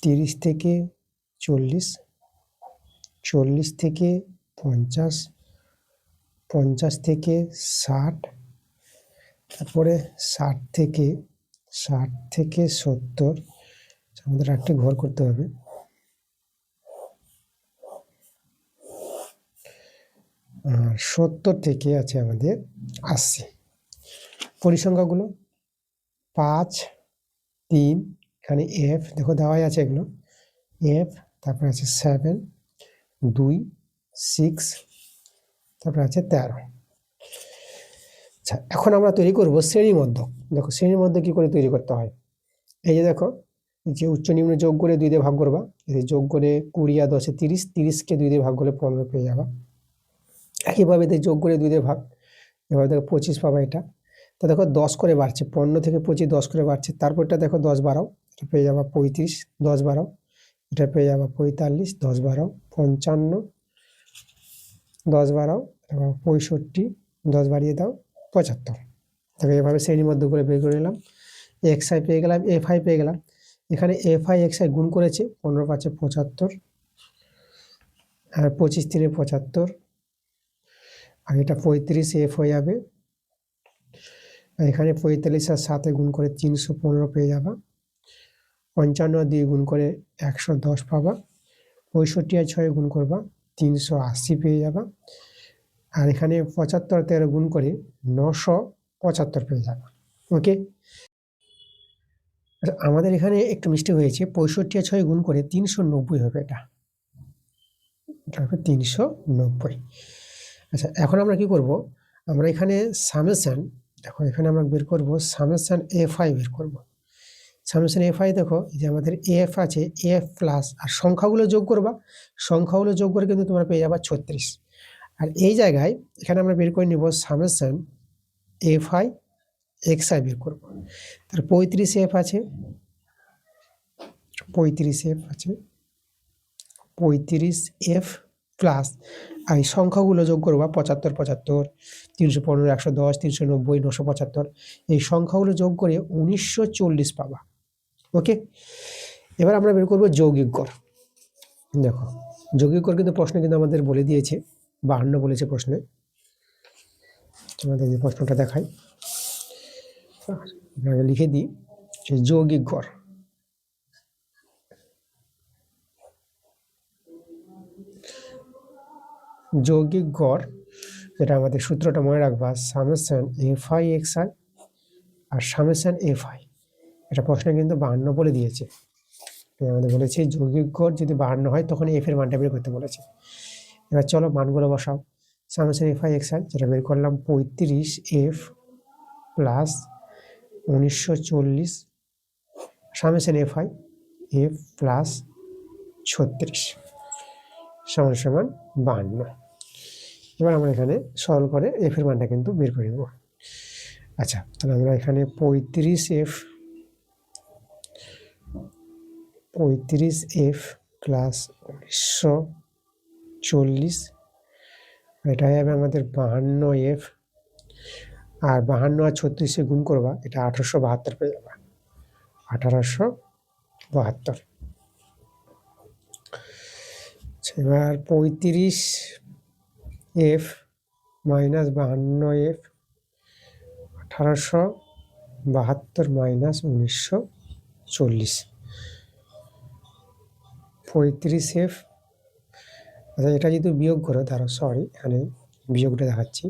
30 থেকে 40, 40 থেকে 50, 50 থেকে 60, তারপরে 60 থেকে 70। আমাদের একটি ঘর করতে হবে। আর 70 থেকে আছে আমাদের 80। পরিসংখ্যাগুলো 5, 3, এখানে F দেখো দেওয়াই আছে এগুলো, F, তারপরে আছে 7, 2, 6, তারপরে আছে 13। আচ্ছা, এখন আমরা তৈরি করব শ্রেণী মধ্যক। দেখো শ্রেণীর মধ্যে কি করে তৈরি করতে হয়। এই যে দেখো, যে উচ্চ নিম্ন যোগ করে 2 দিয়ে ভাগ করবা, এই যোগ করে 20 আর 10 30, 30কে 2 দিয়ে ভাগ করলে 15 পেয়ে যাবা। একইভাবে যোগ করে 2 দিয়ে ভাগ, এবার দেখো 25 পাবা। এটা তো দেখো 10 করে বাড়ছে, 15 থেকে 25 10 করে বাড়ছে। তারপরটা দেখো 10 12, এটা পেয়ে যাবা 35, 10 12, এটা পেয়ে যাবা 45, 10 12, 55, 10 12, 65, 10 বাড়িয়ে দাও 75। দেখো এভাবে শ্রেণীর মধ্যে করে বের করে নিলাম। XI পেয়ে গেলাম, FI পেয়ে গেলাম। এখানে FI XI গুণ করেছে, 15 5 75, আর 25 3 75, আর এটা 35 F হয়ে যাবে। এখানে 45 আর 7 গুণ করে 315 পেয়ে যাবা। 55 দিয়ে গুণ করে 110 পাবা। 65 আর 6 গুণ করবা 380 পেয়ে যাবা। আর এখানে 75 আর 13 গুণ করে 975 পেয়ে যাবা। ওকে, আমাদের এখানে একটু মিস্টেক হয়েছে, 65 আর 6 গুণ করে 390 হবে। এটা হবে 390। আচ্ছা, এখন আমরা কি করব, আমরা এখানে সামেশন, দেখো এখানে আমরা বের করব সামেশন FI বের করব। সামেশন FI দেখো, এই যে আমাদের F আছে, F প্লাস আর সংখ্যাগুলো যোগ করবা, সংখ্যাগুলো যোগ করে কিন্তু তোমরা পেয়ে যাবা 36। আর এই জায়গায় এখানে আমরা বের করে নিব সামেশন FI XI বের করব। তার 35 F আছে, 35 F আছে, 35 F প্লাস আর এই সংখ্যাগুলো যোগ করবা 75 75, 315 110, 390, 975, এই সংখ্যাগুলো যোগ করে 1940 পাবা। ওকে, এবার আমরা বের করবো যৌগিক গড়। দেখো যৌগিক গড় কিন্তু প্রশ্নে কিন্তু আমাদের বলে দিয়েছে, 52 বলেছে প্রশ্নে। তোমাদের যে প্রশ্নটা দেখাই, লিখে দিই যে যৌগিক গড়। যৌগিক গড় যেটা আমাদের সূত্রটা মনে রাখবা, সামেশন FI XI আর সামেশন FI। এটা প্রশ্নে কিন্তু 52 বলে দিয়েছে। আমাদের বলেছে যৌগিক গড় যদি 52 হয় তখন F এর মানটা বের করতে বলেছে। এবার চলো মানগুলো বসাও। সামেশন FI XI যেটা বের করলাম 35 F plus 1940, summation FI F plus 36 সমান সমান 52। এবার আমরা এখানে সরল করে F এর মানটা কিন্তু বের করে দেবো। আচ্ছা, তাহলে আমরা এখানে 35 F ক্লাস 1940, এটা হবে আমাদের 52F, আর 52 আর 36 গুণ করবা, এটা 1872 পেয়ে যাবা, 1872। এবার 35F minus 52F, 1872 minus 1940, 35F। আচ্ছা, এটা যদি বিয়োগ করো, ধরো সরি এখানে বিয়োগটা দেখাচ্ছি,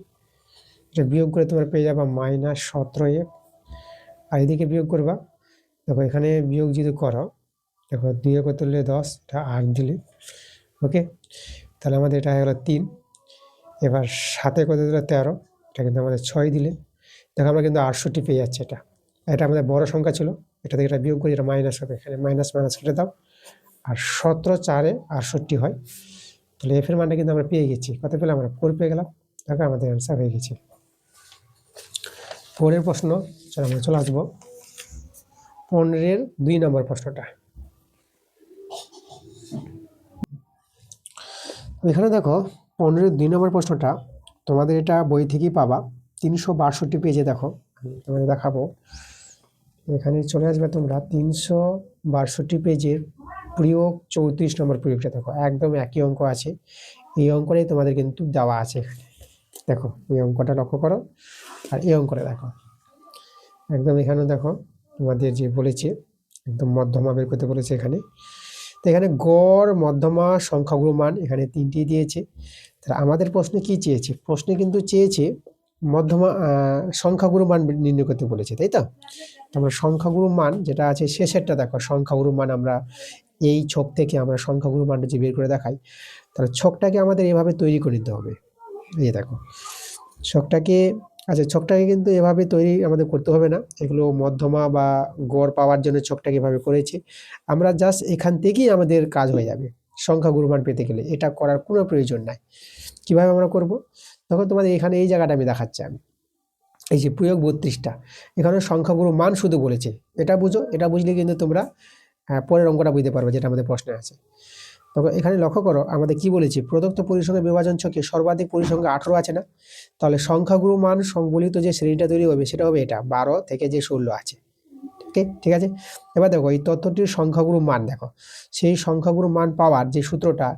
এটা বিয়োগ করে তোমরা পেয়ে যাবা -17F, আর এদিকে বিয়োগ করবা, দেখো এখানে বিয়োগ যদি করো, দেখো 2 কত দিলে 10, এটা 8 দিলে, ওকে, তাহলে আমাদের এটা হয়ে গেল 3। এবার 7 কত দিলে 13, এটা কিন্তু আমাদের 6 দিলে, দেখো আমরা কিন্তু 68 পেয়ে যাচ্ছে। এটা এটা আমাদের বড় সংখ্যা ছিল, এটা থেকে এটা বিয়োগ করে এটা মাইনাস হবে, এখানে মাইনাস মাইনাস কেটে দাও, আর 17 4 68 হয়, তাহলে এফ এর মানটা কিন্তু আমরা পেয়ে গেছি। কত পেলাম আমরা? 4 পেয়ে গেলাম, দেখো আমাদের অ্যান্সার হয়ে গেছে। পরের প্রশ্ন, চলো আমরা চলে আসবো 15-এর 2 নম্বর প্রশ্নটা। এখানে দেখো 15-এর 2 নম্বর প্রশ্নটা তোমাদের এটা বই থেকেই পাবা, 362 পেজে। দেখো আমি তোমাদের দেখাবো, এখানে চলে আসবে তোমরা 362 পেজের প্রয়োগ 34 নম্বর প্রয়োগটা। দেখো একদম একই অঙ্ক আছে, এই অঙ্কটাই তোমাদের কিন্তু দেওয়া আছে এখানে। দেখো এই অঙ্কটা লক্ষ্য করো, আর এই অঙ্কটা দেখো একদম, এখানে দেখো তোমাদের যে বলেছে একদম মধ্যমা বের করতে বলেছে এখানে। তো এখানে গড়, মধ্যমা, সংখ্যাগুলো মান এখানে 3টি দিয়েছে। তাহলে আমাদের প্রশ্নে কি চেয়েছে? প্রশ্নে কিন্তু চেয়েছে মধ্যমা সংখ্যাগুলো মান নির্ণয় করতে বলেছে, তাই তো? আমরা সংখ্যাগুলো মান যেটা আছে শেষেরটা, দেখো সংখ্যাগুলো মান আমরা এই ছক থেকে আমরা সংখ্যাগুলো মানটা যে বের করে দেখাই, তাহলে ছকটাকে আমাদের এভাবে তৈরি করে দিতে হবে। এই দেখো ছকটাকে, আচ্ছা ছকটাকে কিন্তু এভাবে তৈরি আমাদের করতে হবে না, এগুলো মধ্যমা বা গড় পাওয়ার জন্য ছকটাকে এভাবে করেছি আমরা। জাস্ট এখান থেকেই আমাদের কাজ হয়ে যাবে সংখ্যাগুলো মান পেতে গেলে, এটা করার কোনো প্রয়োজন নাই। কিভাবে আমরা করব? তখন তোমাদের এখানে এই জায়গাটা আমি দেখাচ্ছি, আমি এই যে প্রয়োগ 32টা, এখানে সংখ্যাগুলো মান শুধু বলেছে, এটা বুঝো, এটা বুঝলে কিন্তু তোমরা পরের অঙ্কটা বুঝতে পারবে যেটা আমাদের প্রশ্নে আছে। তবে এখানে লক্ষ্য করো আমাদের কি বলেছি, প্রদত্ত পরিসংখ্যান বিভাজন ছকে সর্বাধিক পরিসংখ্যা 18 আছে না, তাহলে সংখ্যাগুলো মান সংবলিত যে শ্রেণীটা তৈরি হবে সেটা হবে এটা 12 থেকে যে 16 আছে। ওকে, ঠিক আছে। এবার দেখো এই তথ্যটির সংখ্যাগুলো মান, দেখো সেই সংখ্যাগুলো মান পাওয়ার যে সূত্রটা,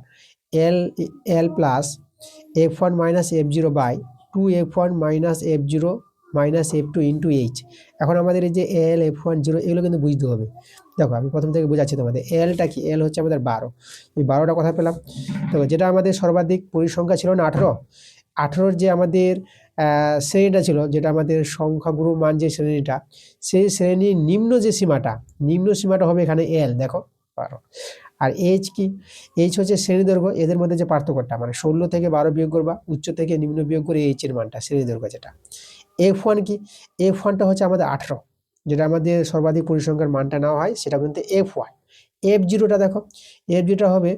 l plus f1 minus f0 by 2f1 minus f0 minus f2 into h. এখন আমাদের এই যে এল, f1, 0 এগুলো কিন্তু বুঝতে হবে। দেখো আমি প্রথম থেকে বোঝাচ্ছি তোমাদের, এলটা কি? এল হচ্ছে আমাদের 12, এই 12টা কথা পেলাম। দেখো যেটা আমাদের সর্বাধিক পরিসংখ্যা ছিল না 18, 18-র যে আমাদের শ্রেণীটা ছিল, যেটা আমাদের সংখ্যাগুরু মান যে শ্রেণীটা, সেই শ্রেণীর নিম্ন যে সীমাটা, নিম্ন সীমাটা হবে এখানে এল, দেখো 12। আর এইচ কি? এইচ হচ্ছে শ্রেণী দৈর্ঘ্য, এদের মধ্যে যে পার্থক্যটা, মানে 16 থেকে 12 বিয়োগ করবা, উচ্চ থেকে নিম্ন বিয়োগ করে এইচ এর মানটা, শ্রেণী দৈর্ঘ্য যেটা। f1 কি? f1টা হচ্ছে আমাদের 18, যেটা আমাদের সর্বাধিক পরিসংখ্যার মানটা নেওয়া হয় সেটা কিন্তু f1। f0টা দেখো, f0টা হবে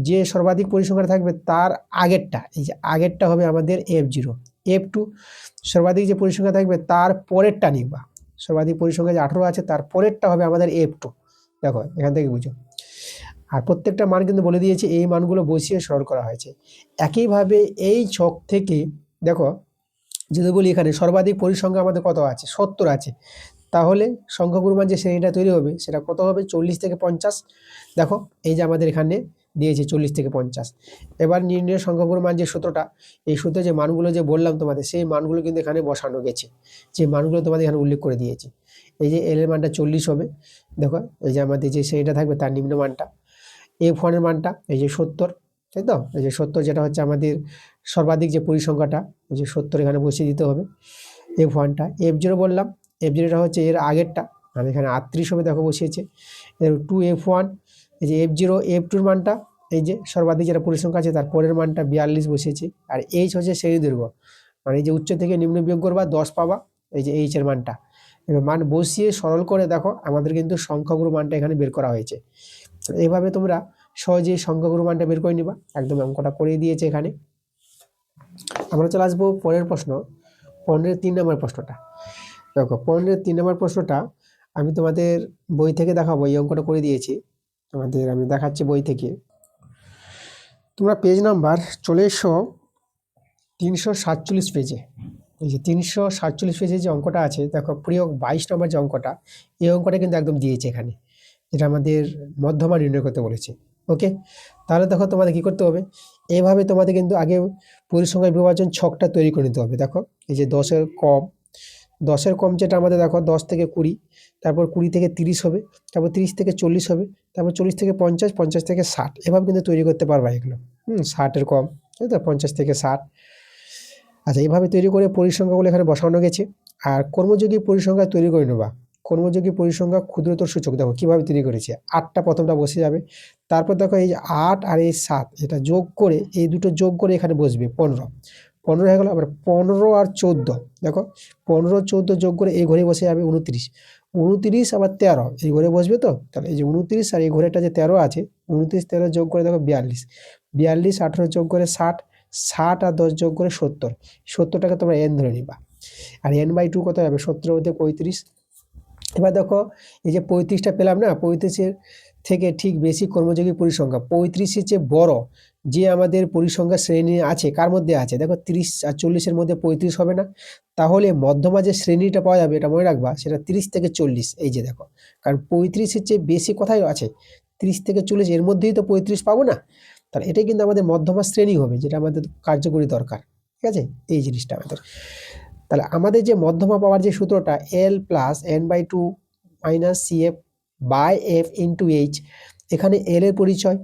যে সর্বাধিক পরিসংখ্যা থাকবে তার আগেরটা, এই যে আগেরটা হবে আমাদের f0। f2 সর্বাধিক যে পরিসংখ্যা থাকবে তার পরেরটা নিবা, সর্বাধিক পরিসংখ্যা যে 18 আছে তার পরেরটা হবে আমাদের f2। দেখো এখান থেকে বুঝো, আর প্রত্যেকটা মান কিন্তু বলে দিয়েছে, এই মানগুলো বসিয়ে সরল করা হয়েছে। একইভাবে এই ছক থেকে দেখো যদি বলি এখানে সর্বাধিক পরিসংখ্যা আমাদের কত আছে? 70 আছে, তাহলে সংখ্যাগুরু মান যে শ্রেণীটা তৈরি হবে সেটা কত হবে? 40 থেকে 50। দেখো এই যে আমাদের এখানে দিয়েছে 40 থেকে 50। এবার নির্ণয় সংখ্যাগুরু মান যে সূত্রটা, এই সূত্রে যে মানগুলো যে বললাম তোমাদের, সেই মানগুলো কিন্তু এখানে বসানো গেছে, যে মানগুলো তোমাদের এখানে উল্লেখ করে দিয়েছি। এই যে এল এর মানটা 40 হবে, দেখো এই যে আমাদের যে শ্রেণীটা থাকবে তার নিম্ন মানটা। f1 এর মানটা এই যে 70, তাই তো? এই যে 70 যেটা হচ্ছে আমাদের সর্বাধিক যে পরিসংখ্যাটা, এই যে 70 এখানে বসিয়ে দিতে হবে f1টা। f0 বললাম, f0টা হচ্ছে এর আগেরটা, আমি এখানে 38 হবে, দেখো বসিয়েছে। এর 2f1, এই যে f0, f2 এর মানটা এই যে সর্বাধিক যেটা পরিসংখ্যা আছে তার পরের মানটা 42 বসিয়েছি। আর h হচ্ছে শ্রেণী দৈর্ঘ্য, মানে এই যে উচ্চ থেকে নিম্ন বিয়োগ করবা 10 পাবা, এই যে h এর মানটা। এবার মান বসিয়ে সরল করে দেখো আমাদের কিন্তু সংখ্যাগুরু মানটা এখানে বের করা হয়েছে। এইভাবে তোমরা সহজেই সংখ্যাগুরু মানটা বের করে নিবা, একদম অঙ্কটা করিয়ে দিয়েছে এখানে। আমরা চলে আসবো পরের প্রশ্ন, 15-এর 3 নম্বর প্রশ্নটা। দেখো 15-এর 3 নম্বর প্রশ্নটা আমি তোমাদের বই থেকে দেখাবো, এই অঙ্কটা করে দিয়েছি। তোমাদের আমি দেখাচ্ছি বই থেকে। তোমরা পেজ নাম্বার চলে এসো 347 পেজে। এই যে 347 পেজে যে অঙ্কটা আছে দেখো, প্রয়োগ 22 নম্বর যে অঙ্কটা, এই অঙ্কটা কিন্তু একদম দিয়েছে এখানে, যেটা আমাদের মধ্যমা নির্ণয় করতে বলেছে। ওকে, তাহলে দেখো তোমাদের কি করতে হবে, এইভাবে তোমাদের কিন্তু আগে পরিসংখ্যান বিভাজন ছকটা তৈরি করে নিতে হবে। দেখো এই যে 10-এর কম যেটা আমাদের দেখো 10 থেকে 20, তারপর 20 থেকে 30 হবে, তারপর 30 থেকে 40 হবে, তারপর 40 থেকে 50, 50 থেকে 60, এভাবে কিন্তু তৈরি করতে পারবা এগুলো। 60-এর কম, তাই তো, 50 থেকে 60। আচ্ছা, এইভাবে তৈরি করে পরিসংখ্যাগুলো এখানে বসানো গেছে। আর কর্মযোগী পরিসংখ্যা তৈরি করে নেবা। কর্মযোগী পরিসংখ্যা ক্ষুদ্রতর সূচক দেখো কিভাবে তৈরি করেছে। 8টা প্রথমটা বসে যাবে, তারপর দেখো এই যে 8 আর এই 7, এটা যোগ করে, এই দুটো যোগ করে এখানে বসবে 15 হয়ে গেল। আবার 15 আর 14, দেখো 15-14 যোগ করে এই ঘরে বসে যাবে 29 আবার 13 এই ঘরে বসবে। তো তাহলে এই যে 29 আর এই ঘরেটা যে 13 আছে, 29-13 যোগ করে দেখো 42, 18 যোগ করে 60 আর 10 যোগ করে 70টাকে তোমরা n ধরে নিবা। আর n/2 কত হবে, 70 মধ্যে 35। এবার দেখো এই যে 35টা পেলাম না, 35-এর থেকে ঠিক বেশি কর্মযোগী পরিসংখ্যা, 35-এর চেয়ে বড় যে আমাদের পরিসংখ্যা শ্রেণী আছে, কার মধ্যে আছে দেখো 30 আর 40-এর মধ্যে 35 হবে না। তাহলে মধ্যমা যে শ্রেণীটা পাওয়া যাবে, এটা মনে রাখবা, সেটা 30 থেকে 40। এই যে দেখো, কারণ 35-এর চেয়ে বেশি কোথায় আছে, 30 থেকে 40, এর মধ্যেই তো 35 পাবো না। তাহলে এটাই কিন্তু আমাদের মধ্যমা শ্রেণী হবে, যেটা আমাদের কার্যকরী দরকার। ঠিক আছে, এই জিনিসটা আমাদের। তাহলে আমাদের যে মধ্যমা পাওয়ার যে সূত্রটা, L plus n/2 minus CF by F into H, এখানে L এর পরিচয়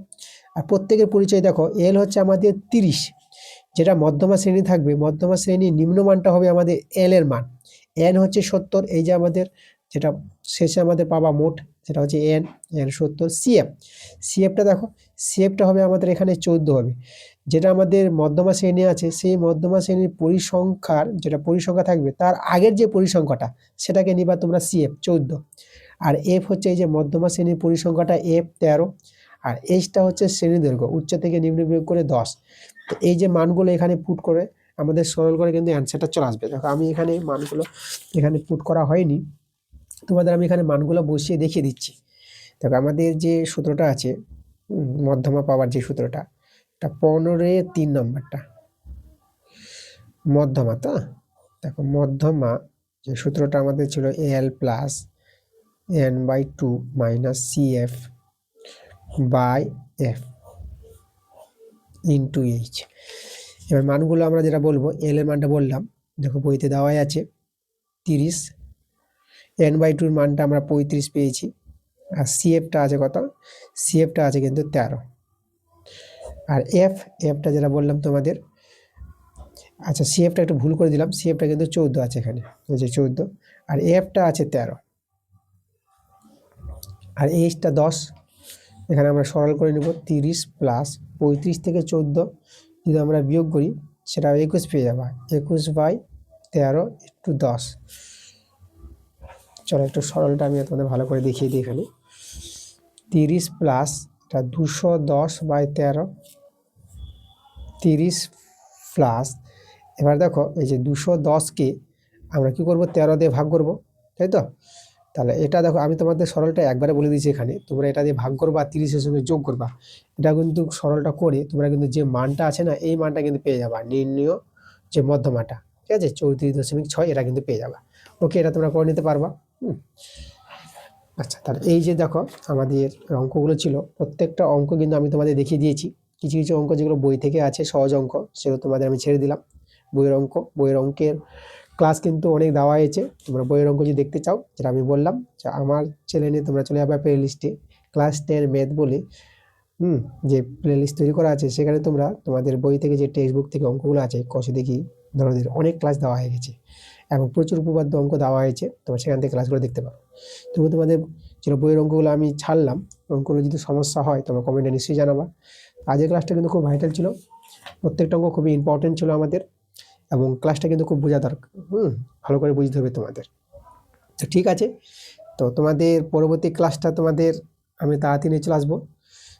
আর প্রত্যেকের পরিচয় দেখো। L হচ্ছে আমাদের 30, যেটা মধ্যমা শ্রেণী থাকবে, মধ্যমা শ্রেণীর নিম্নমানটা হবে আমাদের L এর মান। N হচ্ছে 70, এই যে আমাদের যেটা শেষে আমাদের পাবা মোট, সেটা হচ্ছে N 70। CFটা দেখো, CFটা হবে আমাদের এখানে 14 হবে, যেটা আমাদের মধ্যমা শ্রেণী আছে, সেই মধ্যমা শ্রেণীর পরিসংখ্যার যেটা পরিসংখ্যা থাকবে, তার আগের যে পরিসংখ্যাটা, সেটাকে নিবা তোমরা CF 14। আর F হচ্ছে এই যে মধ্যমা শ্রেণীর পরিসংখ্যাটা F 13। আর Hটা হচ্ছে শ্রেণী দৈর্ঘ্য, উচ্চ থেকে নিম্ন বিয়োগ করে 10। তো এই যে মানগুলো এখানে পুট করে আমাদের সরল করে কিন্তু অ্যান্সারটা চলে আসবে। দেখো আমি এখানে মানগুলো এখানে পুট করা হয়নি, তোমাদের আমি এখানে মানগুলো বসিয়ে দেখিয়ে দিচ্ছি। দেখো আমাদের যে সূত্রটা আছে, মধ্যমা পাওয়ার যে সূত্রটা, এটা 15-3 নম্বরটা মধ্যমা। তো দেখো মধ্যমা যে সূত্রটা আমাদের ছিল L plus n/2 minus CF by F into H। এবার মানগুলো আমরা যেটা বলবো, L এর মানটা বললাম, দেখো বইতে দেওয়াই আছে 30, n/2 এর মানটা আমরা 35 পেয়েছি, আর CFটা আছে কত, CFটা আছে কিন্তু 13। আর Fটা যেটা বললাম তোমাদের, আচ্ছা CFটা একটু ভুল করে দিলাম, CFটা কিন্তু 14 আছে এখানে, এই যে 14, আর Fটা আছে 13, আর Hটা 10। এখানে আমরা সরল করে নেব, 30 প্লাস 35 থেকে 14 যদি আমরা বিয়োগ করি, সেটা 21 পেয়ে যাবা। 21/13 একটু 10। চলো একটু সরলটা আমি তোমাদের ভালো করে দেখিয়ে দিই। এখানে 30 প্লাস এটা 210/13, 30 প্লাস, এবার দেখো এই যে 210কে আমরা কি করব, 13 দিয়ে ভাগ করব, তাই তো। তাহলে এটা দেখো, আমি তোমাদের সরলটা একবারে বলে দিয়েছি, এখানে তোমরা এটা দিয়ে ভাগ করবা, 30-এর সঙ্গে যোগ করবা। এটা কিন্তু সরলটা করে তোমরা কিন্তু যে মানটা আছে না, এই মানটা কিন্তু পেয়ে যাবা, নির্ণয় যে মধ্যমাটা, ঠিক আছে, 34.6, এটা কিন্তু পেয়ে যাবা। ওকে, এটা তোমরা করে নিতে পারবা। আচ্ছা, তাহলে এই যে দেখো আমাদের অঙ্কগুলো ছিল, প্রত্যেকটা অঙ্ক কিন্তু আমি তোমাদের দেখিয়ে দিয়েছি। কিছু কিছু অঙ্ক যেগুলো বই থেকে আছে, সহজ অঙ্ক, সেগুলো তোমাদের আমি ছেড়ে দিলাম। বইয়ের অঙ্কের ক্লাস কিন্তু অনেক দেওয়া হয়েছে, তোমরা বইয়ের অঙ্ক যদি দেখতে চাও, যেটা আমি বললাম, যে আমার চ্যানেলে তোমরা চলে যাবে প্লে লিস্টে, ক্লাস 10 ম্যাথ বলে যে প্লে লিস্ট তৈরি করা আছে, সেখানে তোমরা তোমাদের বই থেকে যে টেক্সট বুক থেকে অঙ্কগুলো আছে, কষে দেখি ধরনের অনেক ক্লাস দেওয়া হয়ে গেছে, এবং প্রচুর উপপাদ্য অঙ্ক দেওয়া হয়েছে, তোমরা সেখান থেকে ক্লাসগুলো দেখতে পারো। তবু তোমাদের যেটা বইয়ের অঙ্কগুলো আমি ছাড়লাম, অঙ্কগুলো যদি সমস্যা হয় তোমরা কমেন্টে নিশ্চয়ই জানাবা। আজকের ক্লাসটা কিন্তু খুব ভাইটাল ছিল, প্রত্যেকটা অঙ্ক খুবই ইম্পর্টেন্ট ছিল আমাদের, এবং ক্লাসটা কিন্তু খুব বোঝা দরকার, ভালো করে বুঝতে হবে তোমাদের। তো ঠিক আছে, তো তোমাদের পরবর্তী ক্লাসটা তোমাদের আমি তাড়াতাড়ি নিয়ে চলে আসবো।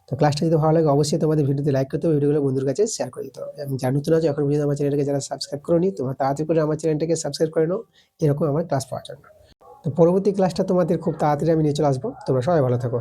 তো ক্লাসটা যদি ভালো লাগে, অবশ্যই তোমাদের ভিডিওতে লাইক করতে হবে, ভিডিওগুলো বন্ধুর কাছে শেয়ার করে দিতে হবে। এবং যারা নতুন আছে এখন পর্যন্ত আমার চ্যানেলটাকে যারা সাবস্ক্রাইব করোনি, তোমরা তাড়াতাড়ি করে আমার চ্যানেলটাকে সাবস্ক্রাইব করে নাও, এরকম আমার ক্লাস পাওয়ার জন্য। তো পরবর্তী ক্লাসটা তোমাদের খুব তাড়াতাড়ি আমি নিয়ে চলে আসবো, তোমরা সবাই ভালো থাকো।